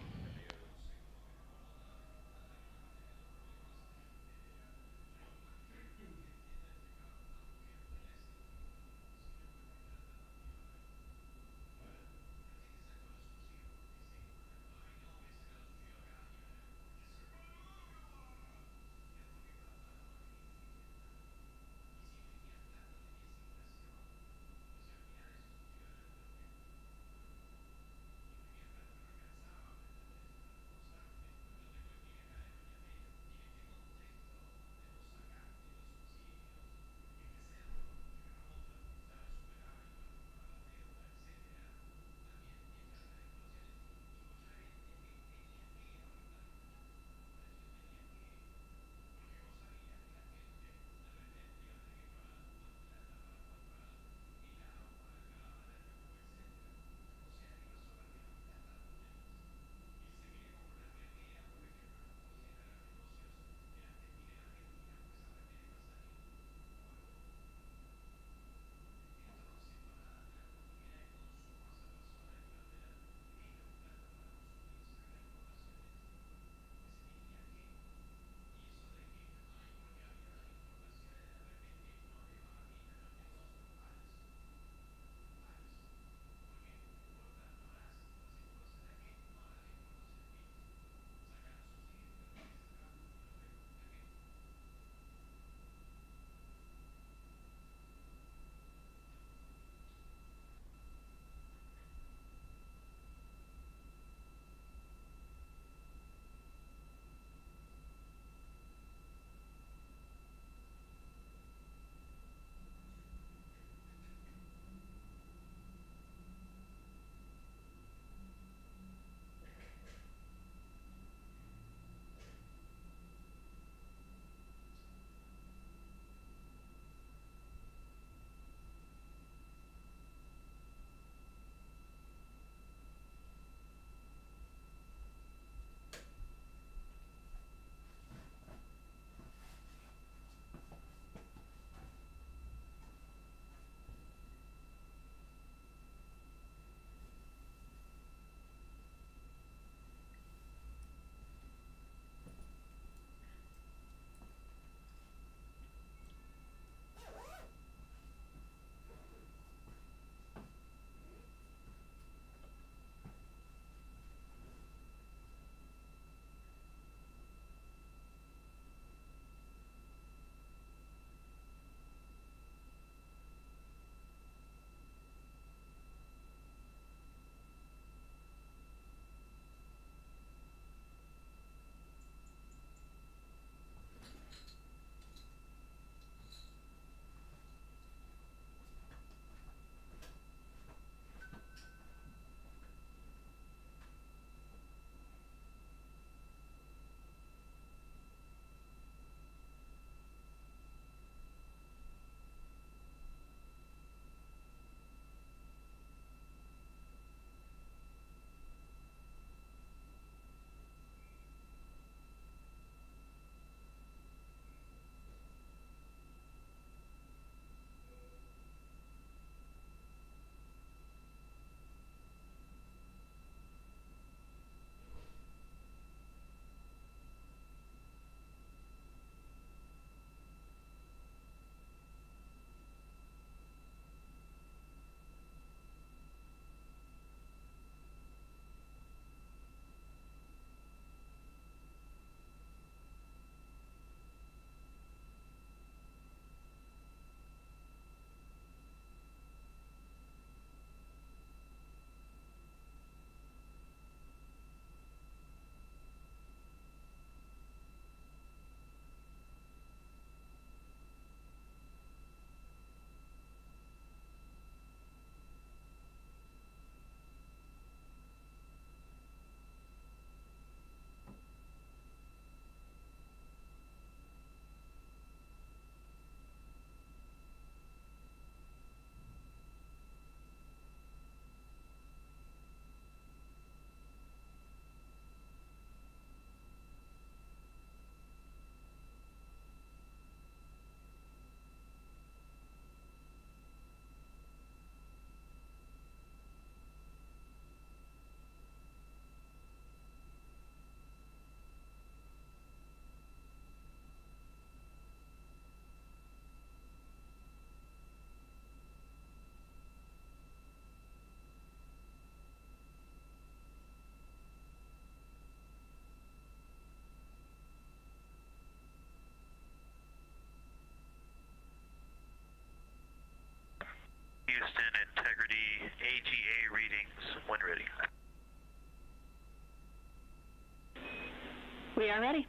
are ready.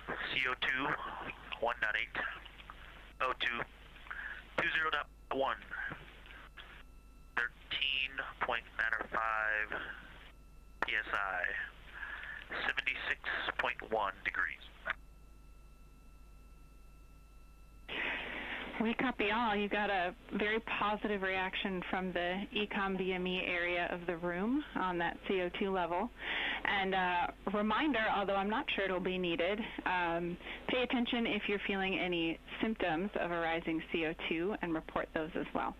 CO2 1.8, O2 20.1, 13.95 psi, 76.1 degrees. We copy all. You got a very positive reaction from the ECOM BME area of the room on that CO2 level. And reminder, although I'm not sure it'll be needed, pay attention if you're feeling any symptoms of a rising CO2 and report those as well.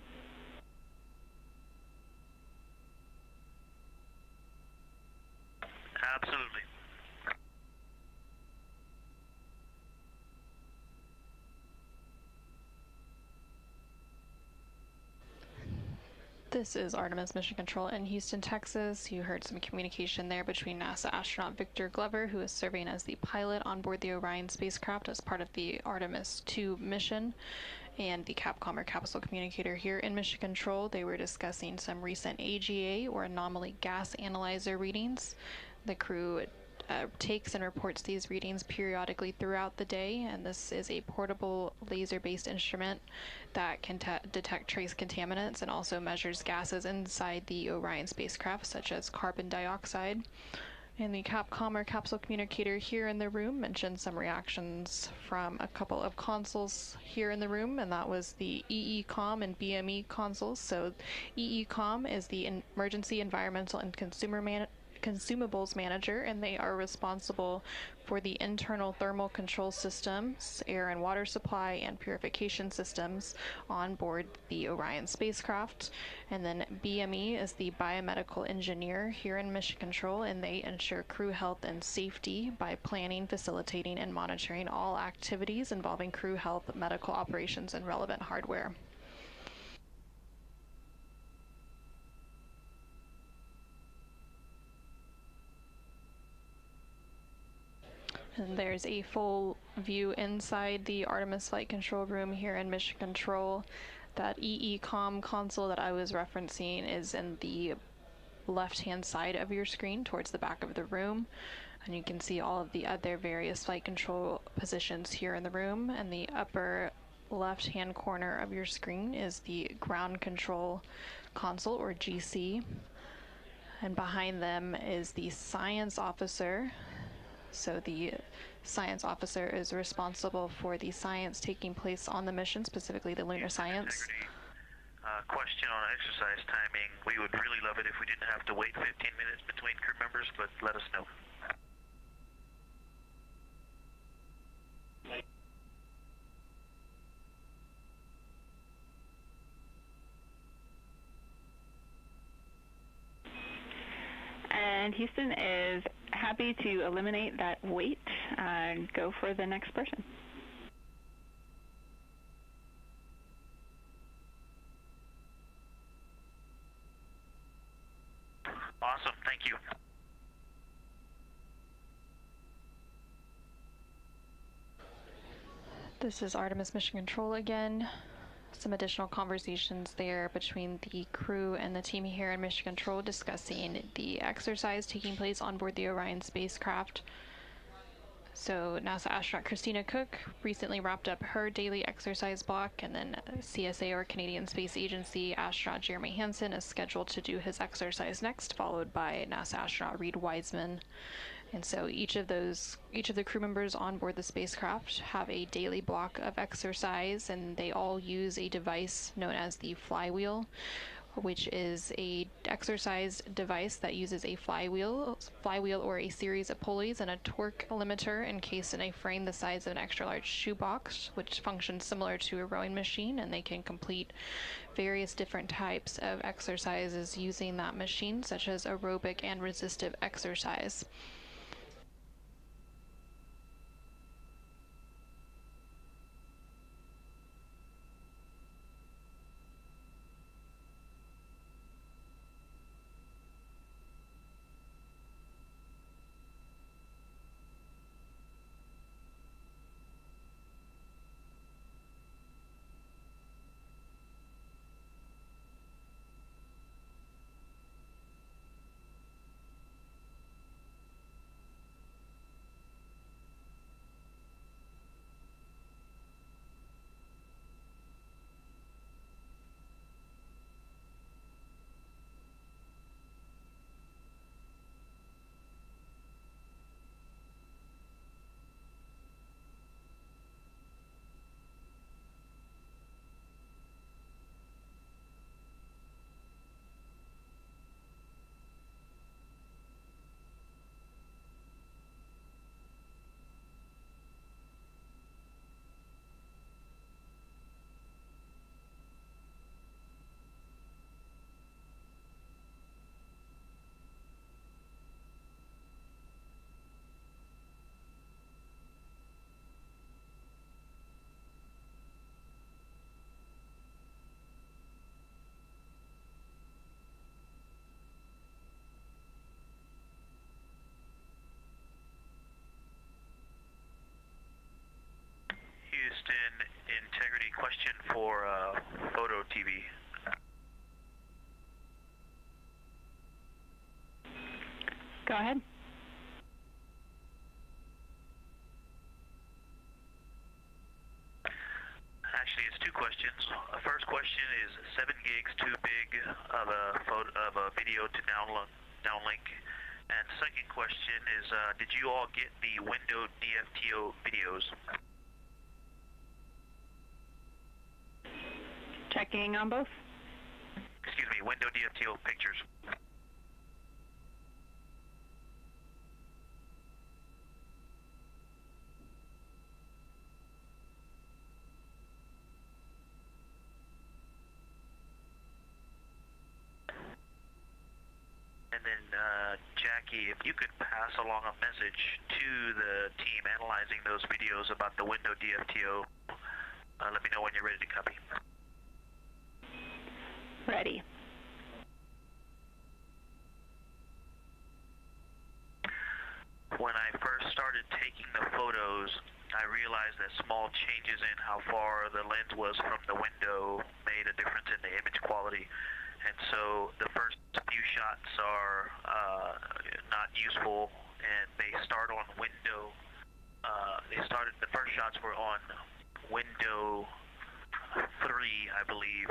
Absolutely. This is Artemis Mission Control in Houston, Texas. You heard some communication there between NASA astronaut Victor Glover, who is serving as the pilot on board the Orion spacecraft as part of the Artemis II mission, and the Capcom or capsule communicator here in Mission Control. They were discussing some recent AGA or anomaly gas analyzer readings. The crew takes and reports these readings periodically throughout the day, and this is a portable laser-based instrument that can detect trace contaminants and also measures gases inside the Orion spacecraft, such as carbon dioxide. And the Capcom or capsule communicator here in the room mentioned some reactions from a couple of consoles here in the room, and that was the EECOM and BME consoles. So EECOM is the Emergency Environmental and Consumables Manager, and they are responsible for the internal thermal control systems, air and water supply, and purification systems on board the Orion spacecraft. And then BME is the biomedical engineer here in Mission Control, and they ensure crew health and safety by planning, facilitating, and monitoring all activities involving crew health, medical operations, and relevant hardware. And there's a full view inside the Artemis Flight Control Room here in Mission Control. That EECOM console that I was referencing is in the left-hand side of your screen towards the back of the room. And you can see all of the other various flight control positions here in the room. And the upper left-hand corner of your screen is the ground control console, or GC. And behind them is the science officer. So the science officer is responsible for the science taking place on the mission, specifically the lunar science. Question on exercise timing. We would really love it if we didn't have to wait 15 minutes between crew members, but let us know. And Houston is happy to eliminate that wait and go for the next person. Awesome, thank you. This is Artemis Mission Control again. Some additional conversations there between the crew and the team here in Mission Control discussing the exercise taking place on board the Orion spacecraft. So NASA astronaut Christina Koch recently wrapped up her daily exercise block, and then CSA, or Canadian Space Agency, astronaut Jeremy Hansen is scheduled to do his exercise next, followed by NASA astronaut Reid Wiseman. And so each of the crew members on board the spacecraft have a daily block of exercise, and they all use a device known as the flywheel, which is a exercise device that uses a flywheel or a series of pulleys and a torque limiter encased in a frame the size of an extra large shoebox, which functions similar to a rowing machine, and they can complete various different types of exercises using that machine, such as aerobic and resistive exercise. Go ahead. Actually, it's two questions. The first question is 7 gigs too big of a video to downlink? And second question is, did you all get the window DFTO videos? Checking on both. Excuse me, window DFTO pictures. And then, Jackie, if you could pass along a message to the team analyzing those videos about the window DFTO, let me know when you're ready to copy. Ready. When I first started taking the photos, I realized that small changes in how far the lens was from the window made a difference in the image quality. And so the first few shots are not useful, and they start on window. The first shots were on window 3, I believe.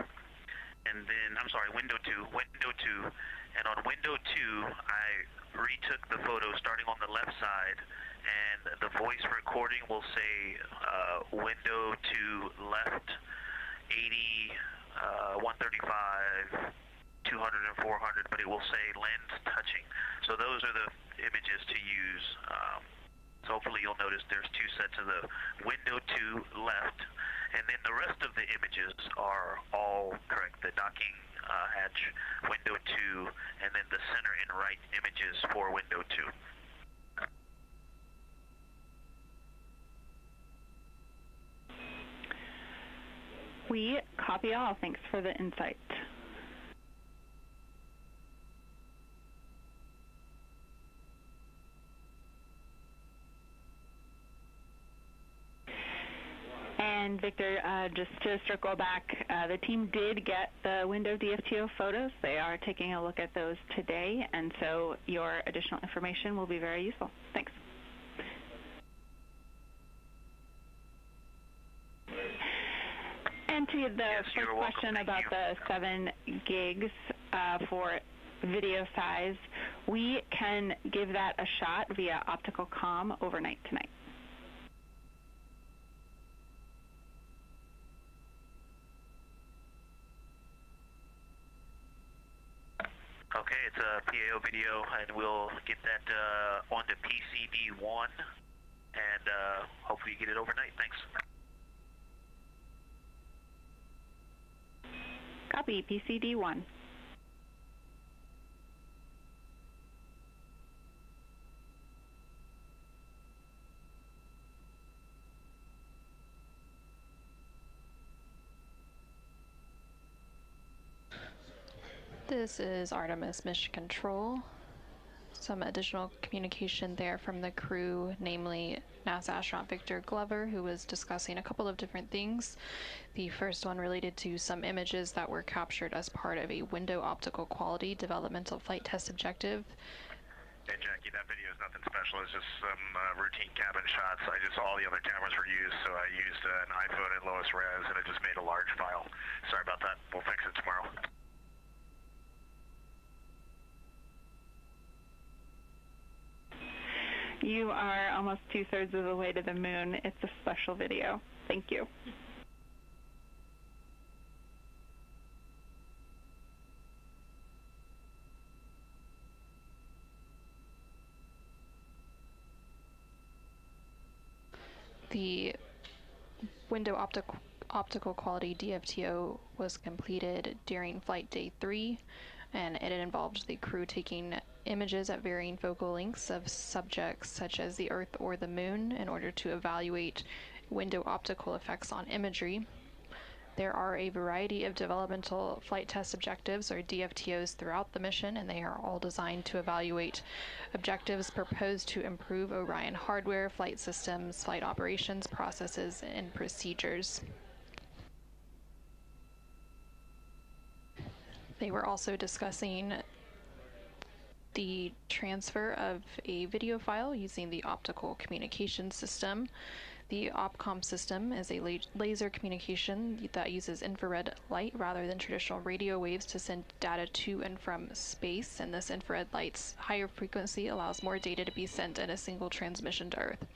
And then, I'm sorry, window 2, and on window 2, I retook the photo starting on the left side, and the voice recording will say window 2 left, 80, 135, 200 and 400, but it will say lens touching. So those are the images to use. So hopefully you'll notice there's 2 sets of the window 2 left, and then the rest of the images are all correct. The docking hatch, window 2, and then the center and right images for window 2. We copy all. Thanks for the insight. And Victor, just to circle back, the team did get the window DFTO photos. They are taking a look at those today, and so your additional information will be very useful. Thanks. And to the first question about the 7 gigs for video size, we can give that a shot via optical comm overnight tonight. Okay, it's a PAO video, and we'll get that onto PCD1, and hopefully you get it overnight. Thanks. Copy, PCD1. This is Artemis Mission Control. Some additional communication there from the crew, namely NASA astronaut Victor Glover, who was discussing a couple of different things. The first one related to some images that were captured as part of a window optical quality developmental flight test objective. Hey Jackie, that video is nothing special. It's just some routine cabin shots. All the other cameras were used, so I used an iPhone at lowest res, and it just made a large file. Sorry about that. We'll fix it tomorrow. You are almost 2/3 of the way to the moon. It's a special video. Thank you. The window optical quality DFTO was completed during flight day 3, and it involved the crew taking images at varying focal lengths of subjects such as the Earth or the Moon in order to evaluate window optical effects on imagery. There are a variety of developmental flight test objectives, or DFTOs, throughout the mission, and they are all designed to evaluate objectives proposed to improve Orion hardware, flight systems, flight operations, processes, and procedures. They were also discussing the transfer of a video file using the optical communication system. The OPCOM system is a laser communication that uses infrared light rather than traditional radio waves to send data to and from space, and this infrared light's higher frequency allows more data to be sent in a single transmission to Earth.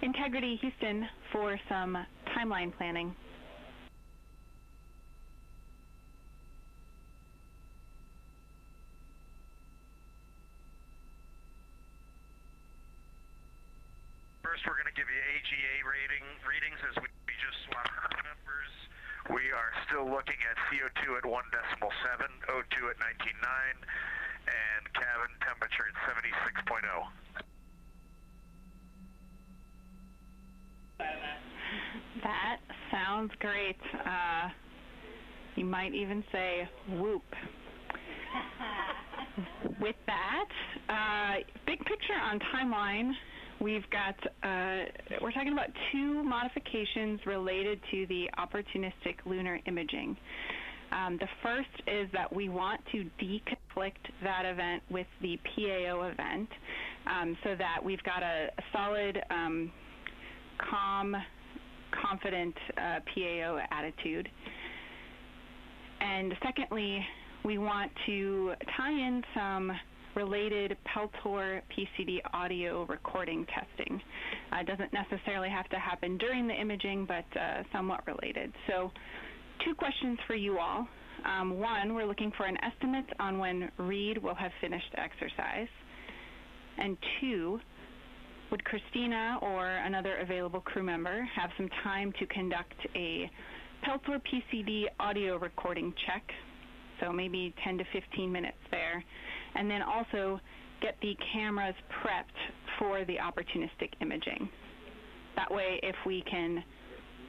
Integrity Houston for some timeline planning. First, we're going to give you AGA readings as we just swapped numbers. We are still looking at CO2 at 1.7, O2 at 19.9, and cabin temperature at 76.0. That sounds great. You might even say whoop. With that, big picture on timeline, we've got, we're talking about two modifications related to the opportunistic lunar imaging. The first is that we want to deconflict that event with the PAO event so that we've got a solid, calm, confident PAO attitude. And secondly, we want to tie in some related Peltor PCD audio recording testing. It doesn't necessarily have to happen during the imaging, but somewhat related. So 2 questions for you all. One, we're looking for an estimate on when Reid will have finished exercise. And 2, would Christina or another available crew member have some time to conduct a Peltor PCD audio recording check? So maybe 10 to 15 minutes there. And then also get the cameras prepped for the opportunistic imaging. That way, if we can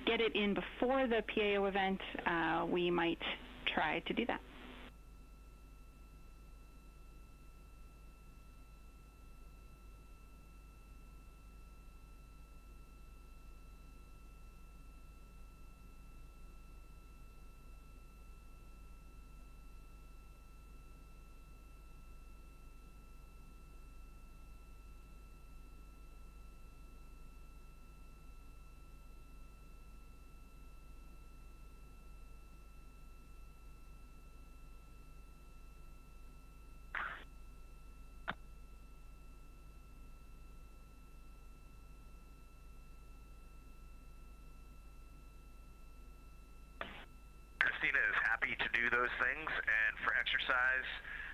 get it in before the PAO event, we might try to do that. Christina is happy to do those things, and for exercise,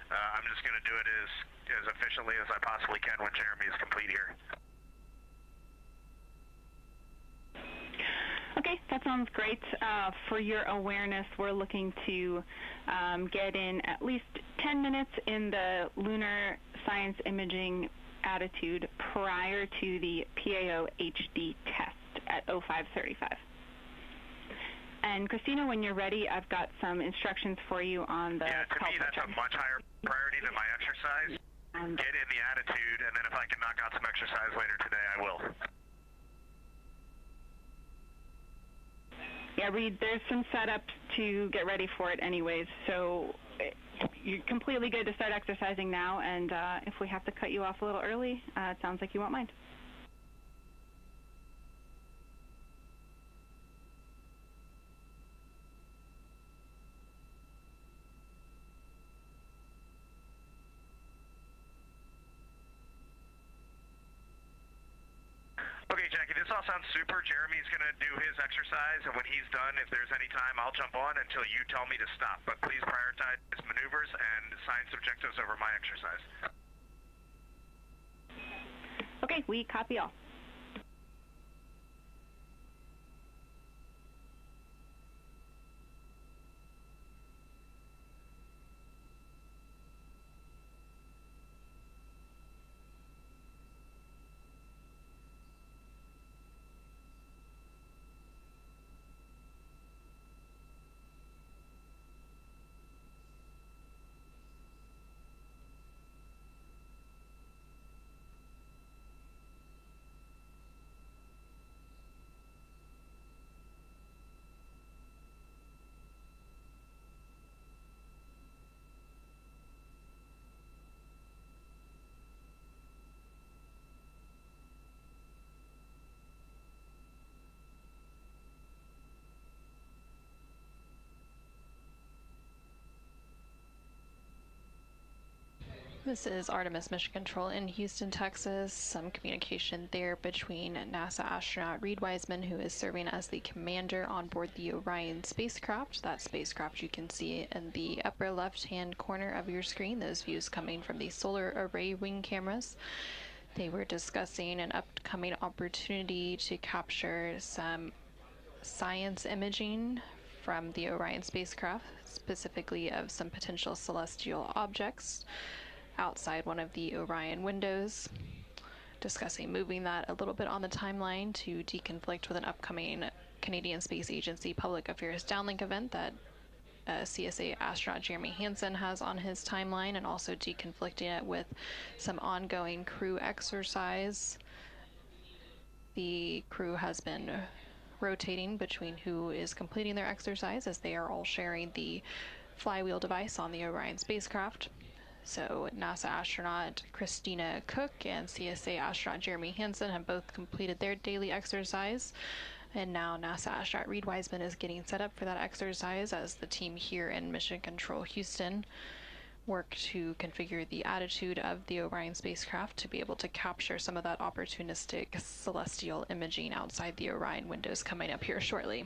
I'm just going to do it as efficiently as I possibly can when Jeremy is complete here. Okay, that sounds great. For your awareness, we're looking to get in at least 10 minutes in the lunar science imaging attitude prior to the PAO HD test at 05:35. And Christina, when you're ready, I've got some instructions for you on the Yeah, to me, that's a much higher priority than my exercise. Get in the attitude, and then if I can knock out some exercise later today, I will. Yeah, Reid, there's some setup to get ready for it anyways, so you're completely good to start exercising now, and if we have to cut you off a little early, it sounds like you won't mind. Okay, Jackie, this all sounds super. Jeremy's going to do his exercise, and when he's done, if there's any time, I'll jump on until you tell me to stop. But please prioritize maneuvers and science objectives over my exercise. Okay, we copy all. This is Artemis Mission Control in Houston, Texas. Some communication there between NASA astronaut Reid Wiseman, who is serving as the commander on board the Orion spacecraft. That spacecraft you can see in the upper left-hand corner of your screen, those views coming from the solar array wing cameras. They were discussing an upcoming opportunity to capture some science imaging from the Orion spacecraft, specifically of some potential celestial objects outside one of the Orion windows, discussing moving that a little bit on the timeline to deconflict with an upcoming Canadian Space Agency Public Affairs downlink event that CSA astronaut Jeremy Hansen has on his timeline, and also deconflicting it with some ongoing crew exercise. The crew has been rotating between who is completing their exercise, as they are all sharing the flywheel device on the Orion spacecraft. So NASA astronaut Christina Koch and CSA astronaut Jeremy Hansen have both completed their daily exercise. And now NASA astronaut Reid Wiseman is getting set up for that exercise as the team here in Mission Control Houston work to configure the attitude of the Orion spacecraft to be able to capture some of that opportunistic celestial imaging outside the Orion windows coming up here shortly.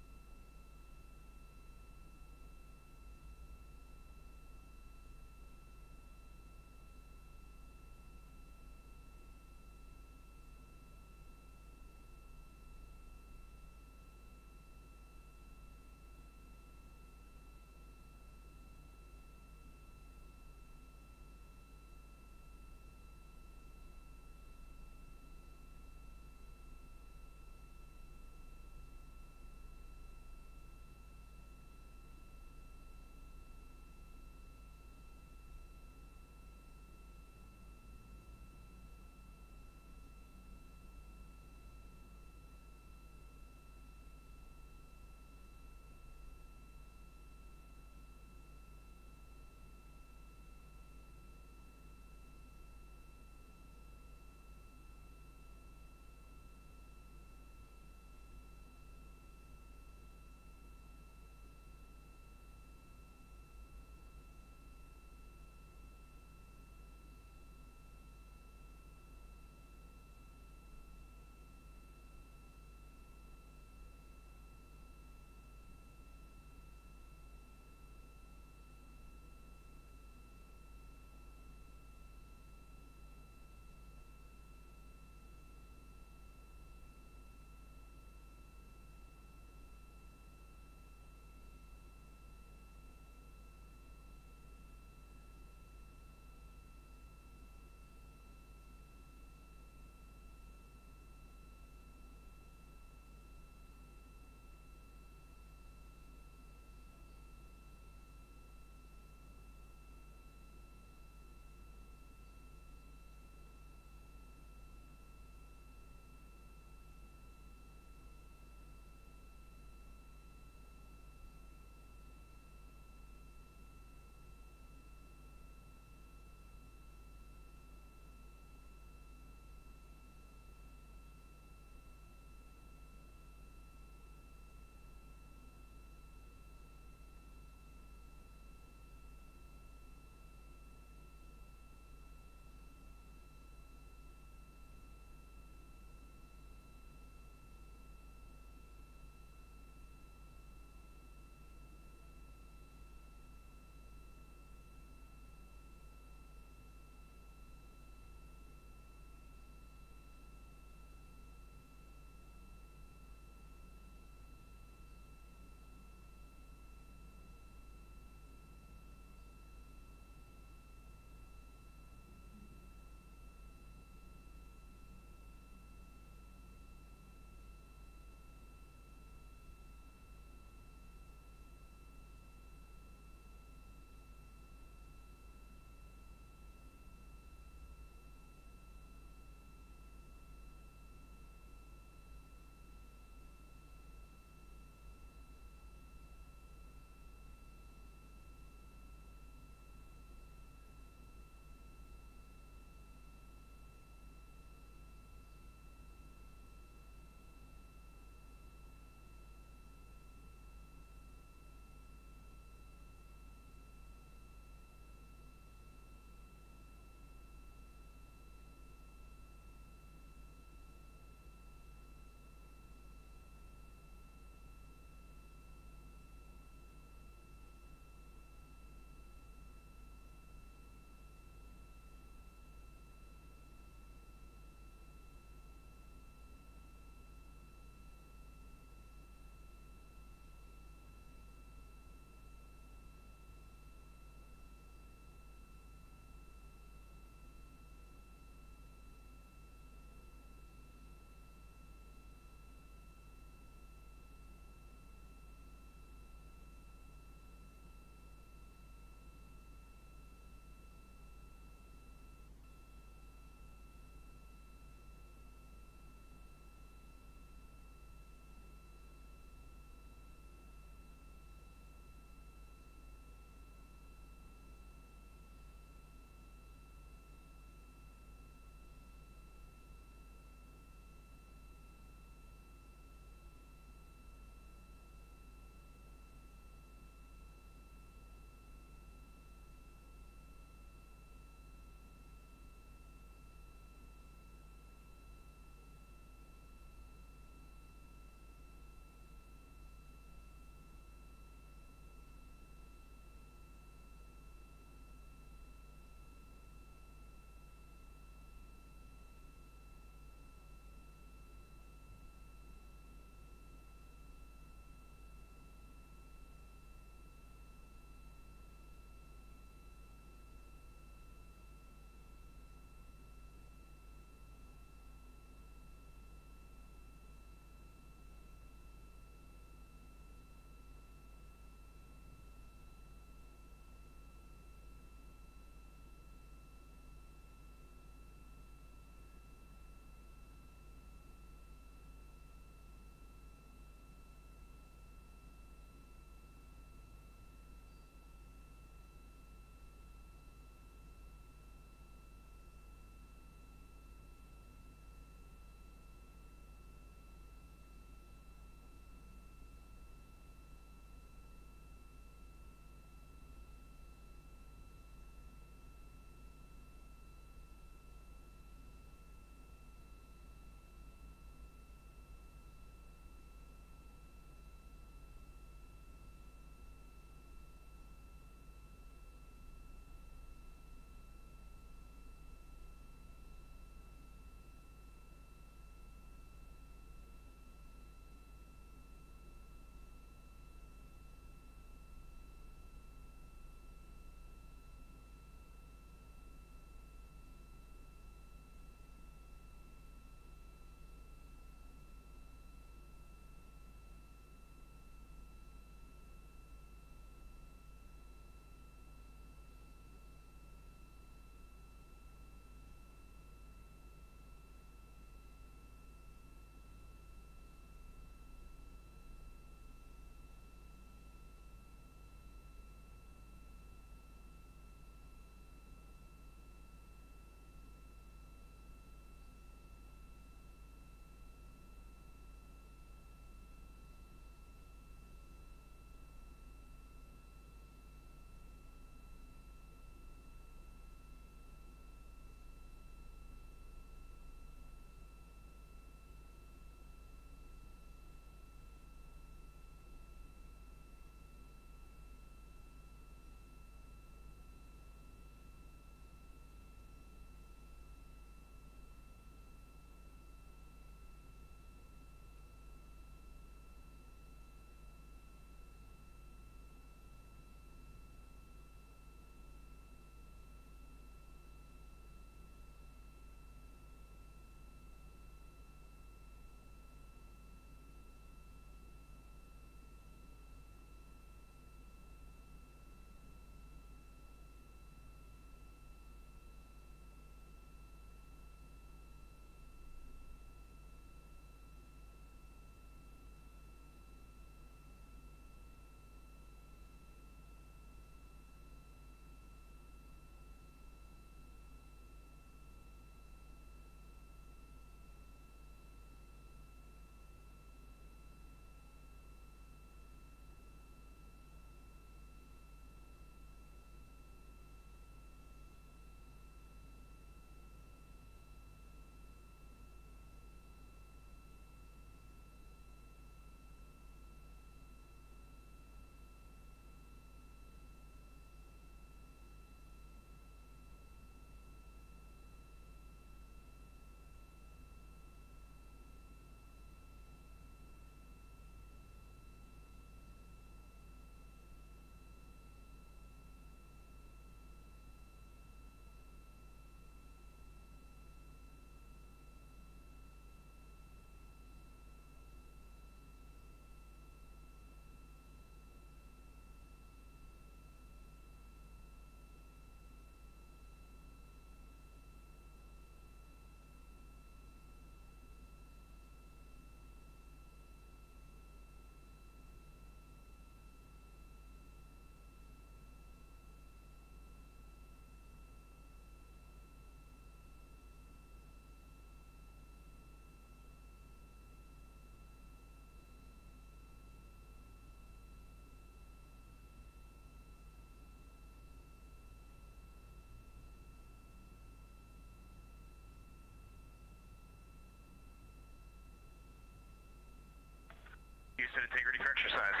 take ready for exercise.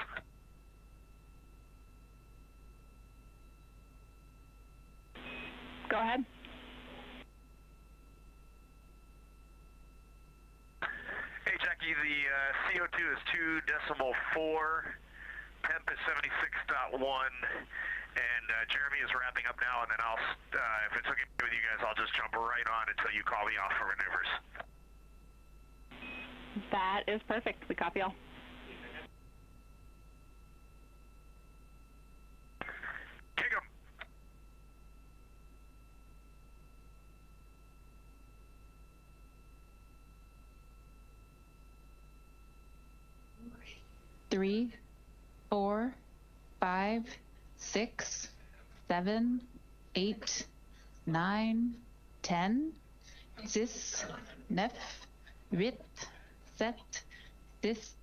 Go ahead. Hey, Jackie, the CO2 is 2.4, temp is 76.1, and Jeremy is wrapping up now, and then I'll, if it's okay with you guys, I'll just jump right on until you call me off for maneuvers. That is perfect. We copy all. Kick 'em. Three, 4, 5, 6, 7, 8, 9, 10, 6, 9, 8, 7, 6.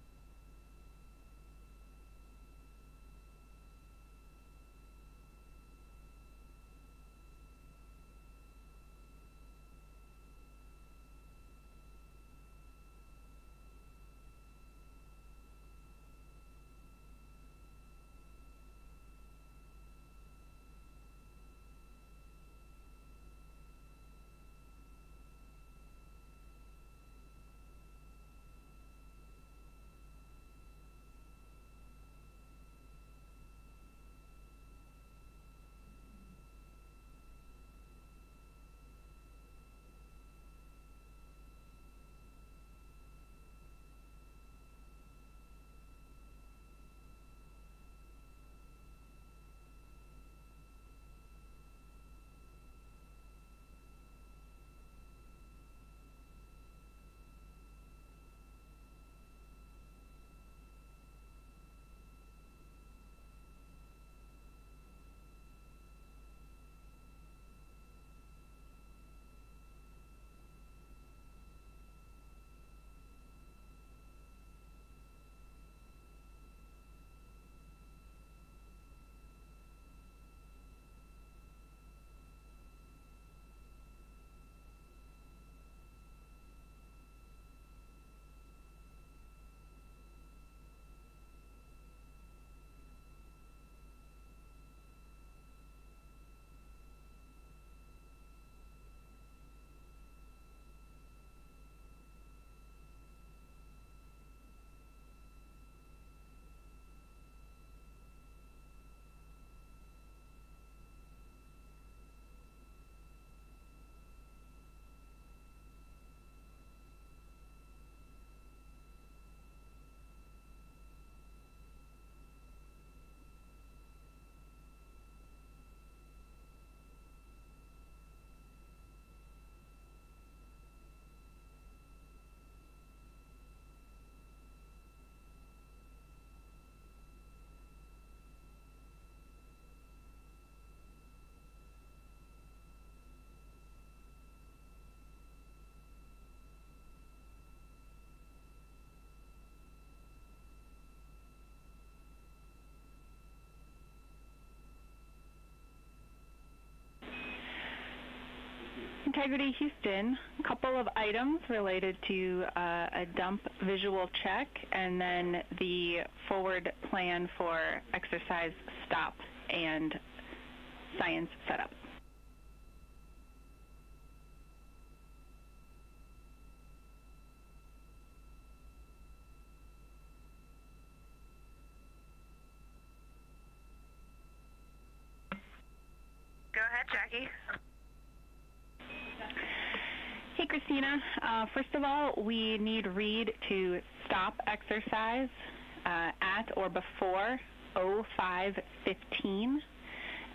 Integrity Houston, a couple of items related to a dump visual check and then the forward plan for exercise stop and science setup. Go ahead, Jackie. Hey, Christina. First of all, we need Reid to stop exercise at or before 05:15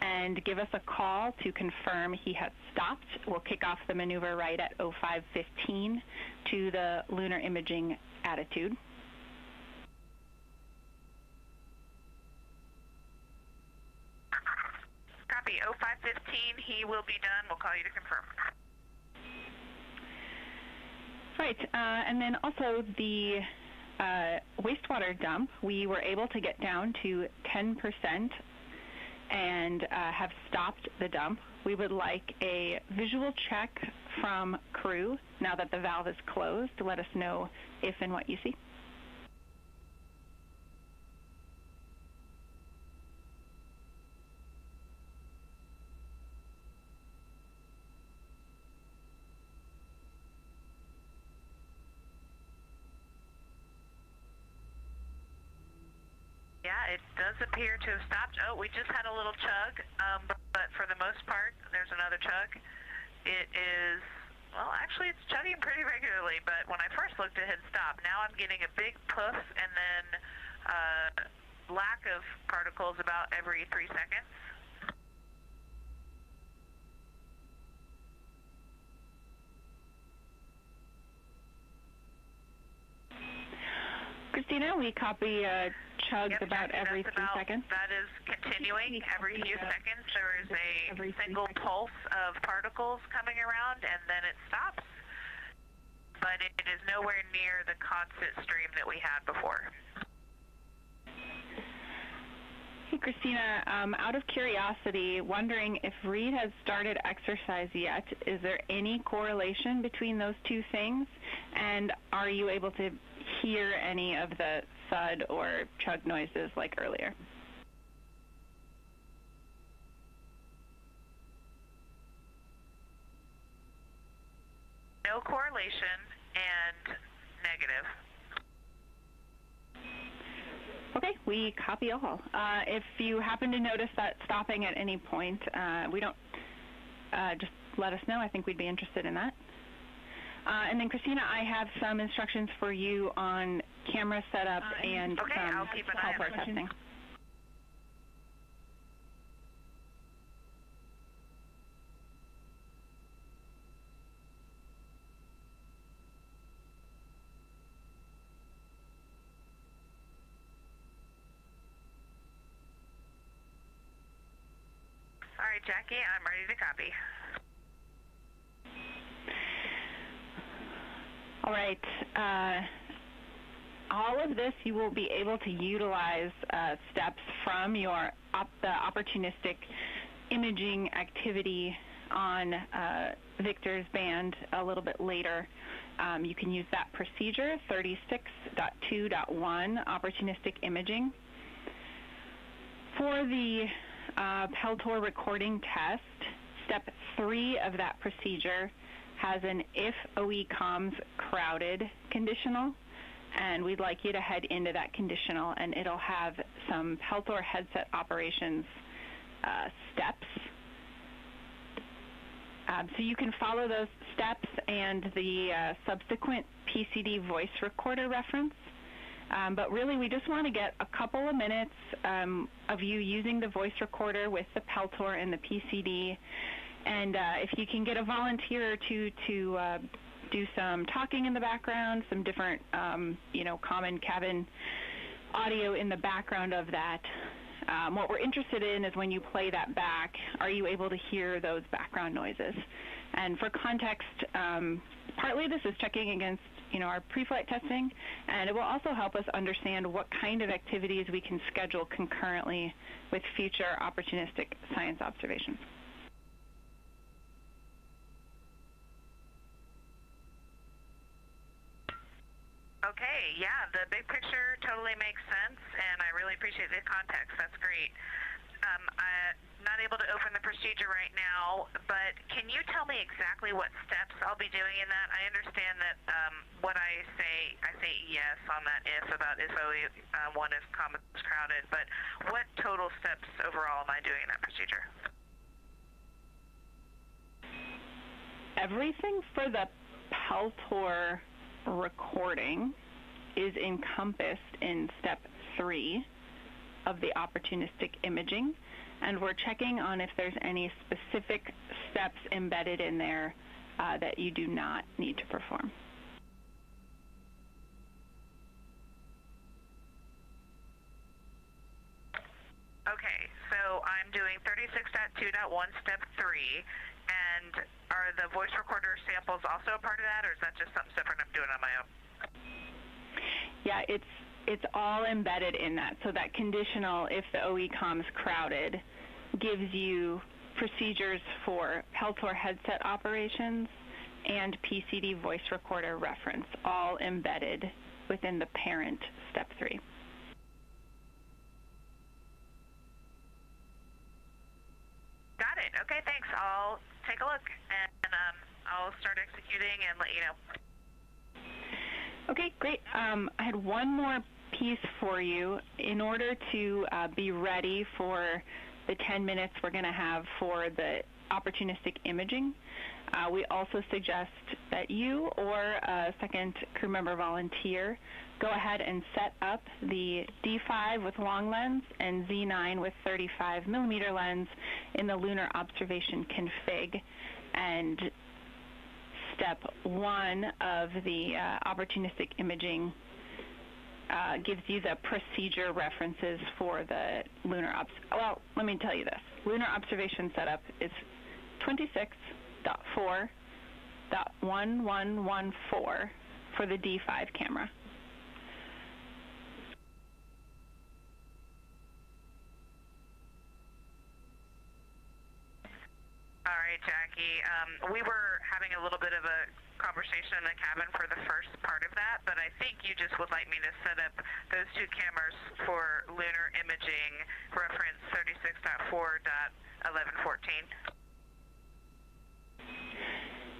and give us a call to confirm he has stopped. We'll kick off the maneuver right at 05:15 to the lunar imaging attitude. Copy. 05:15. He will be done. We'll call you to confirm. Right, and then also the wastewater dump, we were able to get down to 10% and have stopped the dump. We would like a visual check from crew now that the valve is closed to let us know if and what you see. it does appear to have stopped. Oh, we just had a little chug, but for the most part, there's another chug. It is, well, actually, it's chugging pretty regularly, but when I first looked, it had stopped. Now I'm getting a big puff and then lack of particles about every 3 seconds. Christina, we copy chugs about every 3 seconds. That is continuing every few seconds. There is a single pulse of particles coming around, and then it stops. But it is nowhere near the constant stream that we had before. Hey, Christina, out of curiosity, wondering if Reid has started exercise yet. Is there any correlation between those two things? And are you able to hear any of the thud or chug noises like earlier? No correlation and negative. Okay, we copy all. If you happen to notice that stopping at any point, we don't, just let us know. I think we'd be interested in that. And then, Christina, I have some instructions for you on camera setup and okay, I'll keep an eye on helper testing. All right, Jackie, I'm ready to copy. All right. All of this you will be able to utilize steps from your the opportunistic imaging activity on Victor's band a little bit later. You can use that procedure, 36.2.1, opportunistic imaging. For the Peltor recording test, step 3 of that procedure has an if OE comms crowded conditional, and we'd like you to head into that conditional, and it'll have some Peltor headset operations steps. So you can follow those steps and the subsequent PCD voice recorder reference. But really, we just want to get a couple of minutes of you using the voice recorder with the Peltor and the PCD. And if you can get a volunteer or two to do some talking in the background, some different, common cabin audio in the background of that. What we're interested in is when you play that back, are you able to hear those background noises? And for context, partly this is checking against our pre-flight testing, and it will also help us understand what kind of activities we can schedule concurrently with future opportunistic science observations. Okay, yeah, the big picture totally makes sense, and I really appreciate the context. That's great. I'm not able to open the procedure right now, but can you tell me exactly what steps I'll be doing in that? I understand that what I say yes on that if about if one is common is crowded, but what total steps overall am I doing in that procedure? Everything for the Peltor recording is encompassed in step 3 of the opportunistic imaging, and we're checking on if there's any specific steps embedded in there that you do not need to perform. Okay, so I'm doing 36.2.1 step 3, and are the voice recorder samples also a part of that, or is that just something separate I'm doing on my own? Yeah, it's all embedded in that. So that conditional, if the OE comms crowded, gives you procedures for Peltor headset operations and PCD voice recorder reference, all embedded within the parent step 3. Got it. Okay, thanks. I'll take a look, and I'll start executing and let you know. Okay, great. I had one more piece for you. In order to be ready for the 10 minutes we're going to have for the opportunistic imaging, we also suggest that you or a second crew member volunteer go ahead and set up the D5 with long lens and Z9 with 35 millimeter lens in the lunar observation config. And step 1 of the opportunistic imaging gives you the procedure references for the lunar well, let me tell you this. Lunar observation setup is 26.4.1114 for the D5 camera. All right, Jackie. We were having a little bit of a conversation in the cabin for the first part of that, but I think you just would like me to set up those 2 cameras for lunar imaging, reference 36.4.1114.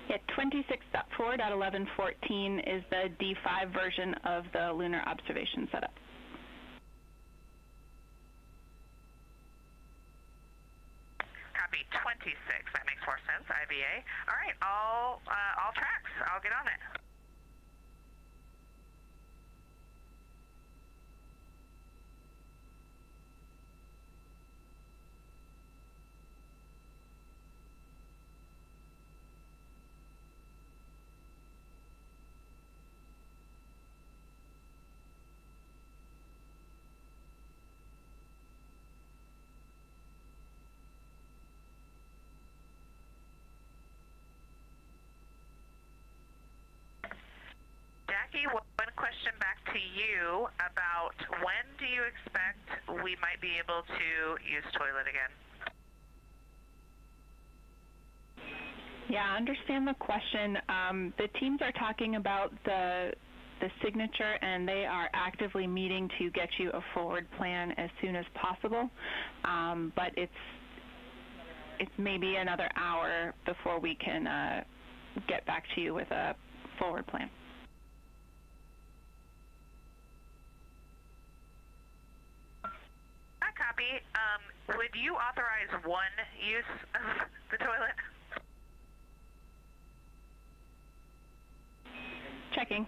Yeah, 26.4.1114 is the D5 version of the lunar observation setup. Copy 26. That makes more sense. IVA. All right. All tracks. I'll get on it. Jackie, one question back to you about when do you expect we might be able to use toilet again? Yeah, I understand the question. The teams are talking about the signature, and they are actively meeting to get you a forward plan as soon as possible. But it's maybe another hour before we can get back to you with a forward plan. Copy. Would you authorize one use of the toilet? Checking.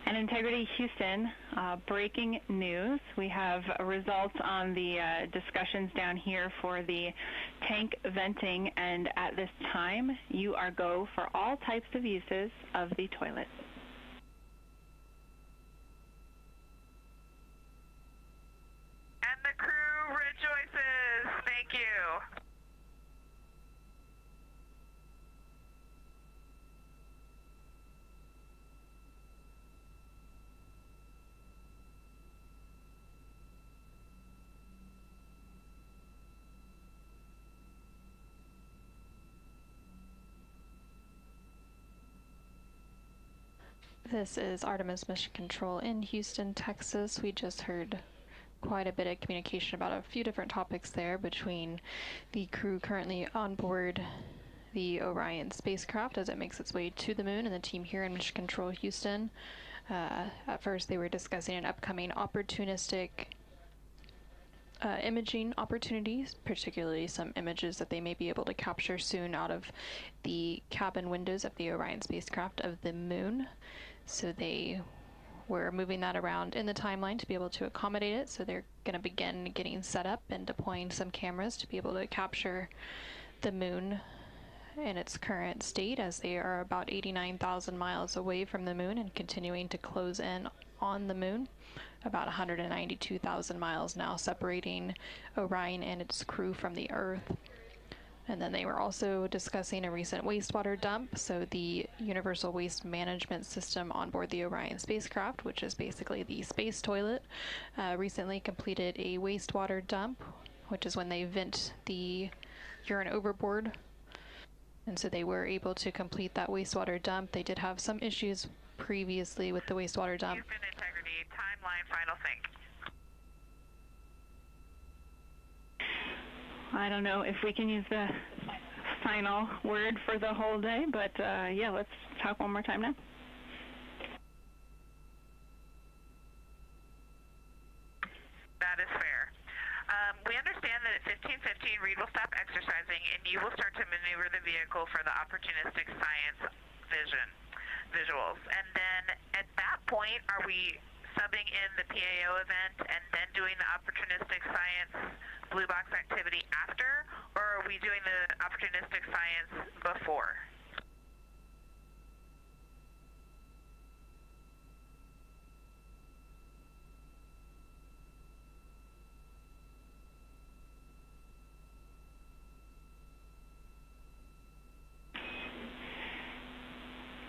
And Integrity Houston, breaking news. We have results on the discussions down here for the tank venting, and at this time, you are go for all types of uses of the toilet. And the crew rejoices. Thank you. This is Artemis Mission Control in Houston, Texas. We just heard quite a bit of communication about a few different topics there between the crew currently on board the Orion spacecraft as it makes its way to the moon and the team here in Mission Control Houston. At first they were discussing an upcoming opportunistic imaging opportunities, particularly some images that they may be able to capture soon out of the cabin windows of the Orion spacecraft of the moon. So they were moving that around in the timeline to be able to accommodate it. So they're going to begin getting set up and deploying some cameras to be able to capture the moon in its current state, as they are about 89,000 miles away from the moon and continuing to close in on the moon. About 192,000 miles now separating Orion and its crew from the Earth. And then they were also discussing a recent wastewater dump. So the Universal Waste Management System on board the Orion spacecraft, which is basically the space toilet, recently completed a wastewater dump, which is when they vent the urine overboard. And so they were able to complete that wastewater dump. They did have some issues previously with the wastewater dump. Human integrity, timeline, final thing. I don't know if we can use the final word for the whole day, but yeah, let's talk one more time now. That is fair. We understand that at 15:15, Reid will stop exercising, and you will start to maneuver the vehicle for the opportunistic science visuals. And then at that point, are we subbing in the PAO event and then doing the opportunistic science blue box activity after, or are we doing the opportunistic science before?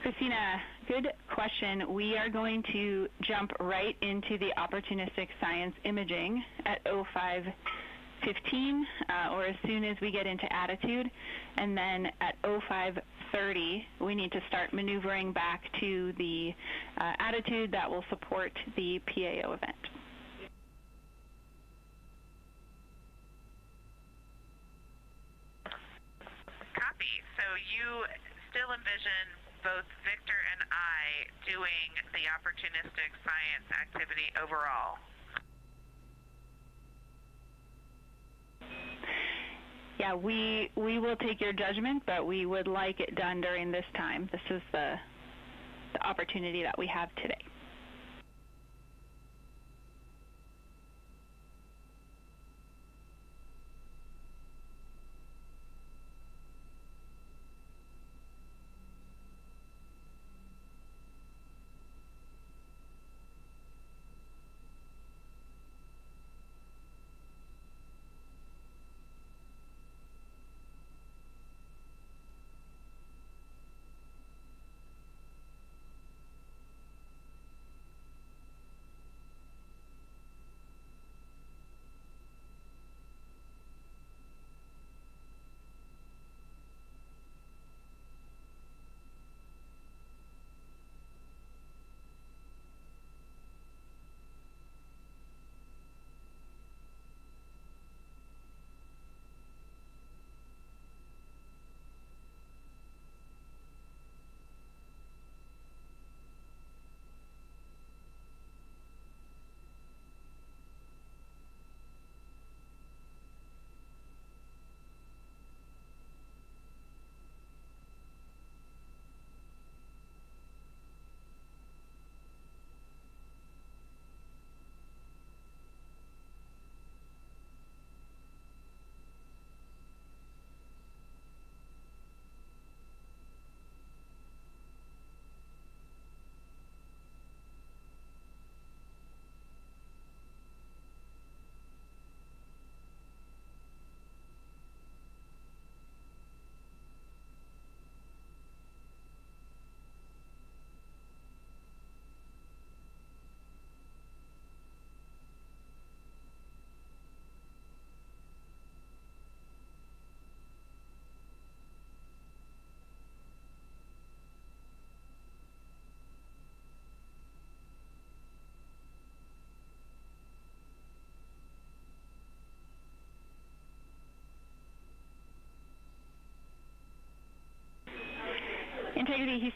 Christina, good question. We are going to jump right into the opportunistic science imaging at 05:15, or as soon as we get into attitude, and then at 05:30 we need to start maneuvering back to the attitude that will support the PAO event. Copy. So you still envision both Victor and I doing the opportunistic science activity overall? Yeah, we will take your judgment, but we would like it done during this time. This is the opportunity that we have today.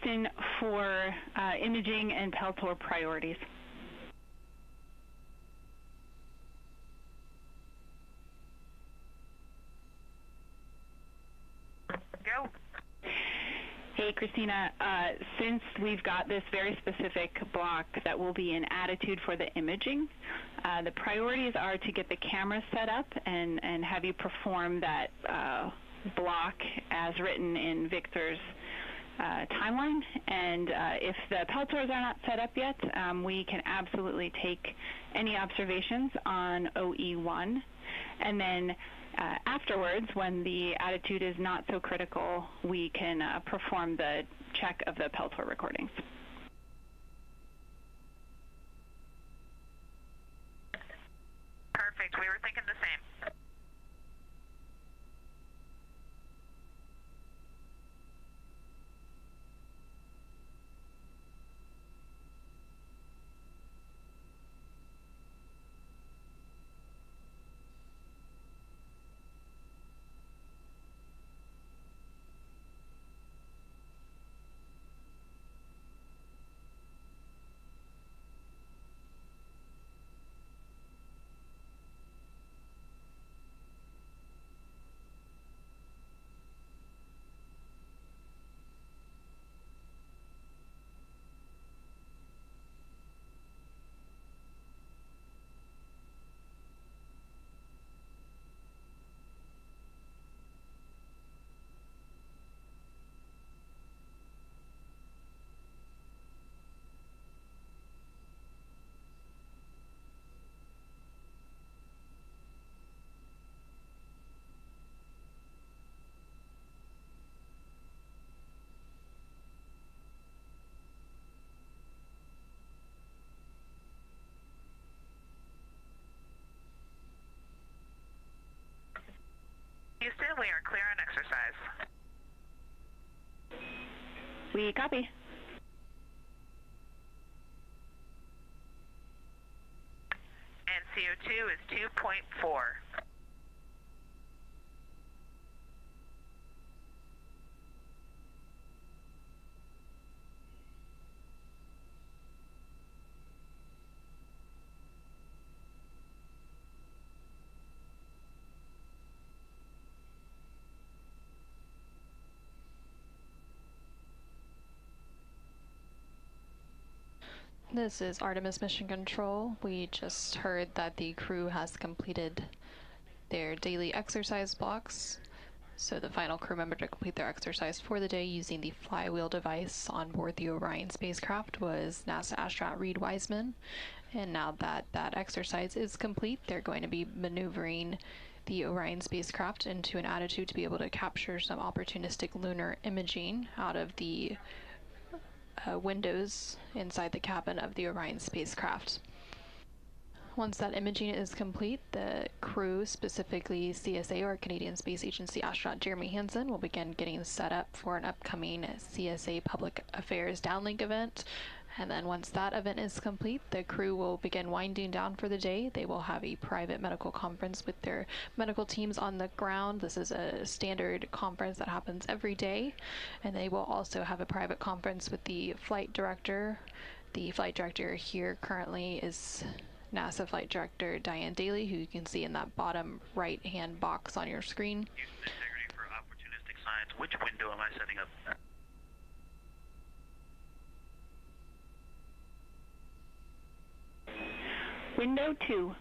Houston for imaging and Peltor priorities. Go. Hey, Christina, since we've got this very specific block that will be an attitude for the imaging, the priorities are to get the camera set up and have you perform that block as written in Victor's timeline. And if the Peltors are not set up yet, we can absolutely take any observations on OE1. And then afterwards, when the attitude is not so critical, we can perform the check of the Peltor recordings. Perfect. We were thinking the same. Houston, we are clear on exercise. We copy. And CO2 is 2.4. This is Artemis Mission Control. We just heard that the crew has completed their daily exercise blocks. So the final crew member to complete their exercise for the day using the flywheel device on board the Orion spacecraft was NASA astronaut Reid Wiseman. And now that that exercise is complete, they're going to be maneuvering the Orion spacecraft into an attitude to be able to capture some opportunistic lunar imaging out of the windows inside the cabin of the Orion spacecraft. Once that imaging is complete, the crew, specifically CSA or Canadian Space Agency astronaut Jeremy Hansen, will begin getting set up for an upcoming CSA Public Affairs Downlink event. And then once that event is complete, the crew will begin winding down for the day. They will have a private medical conference with their medical teams on the ground. This is a standard conference that happens every day. And they will also have a private conference with the flight director. The flight director here currently is NASA Flight Director Diane Daly, who you can see in that bottom right-hand box on your screen. Houston integrity for opportunistic science. Which window am I setting up? Window 2.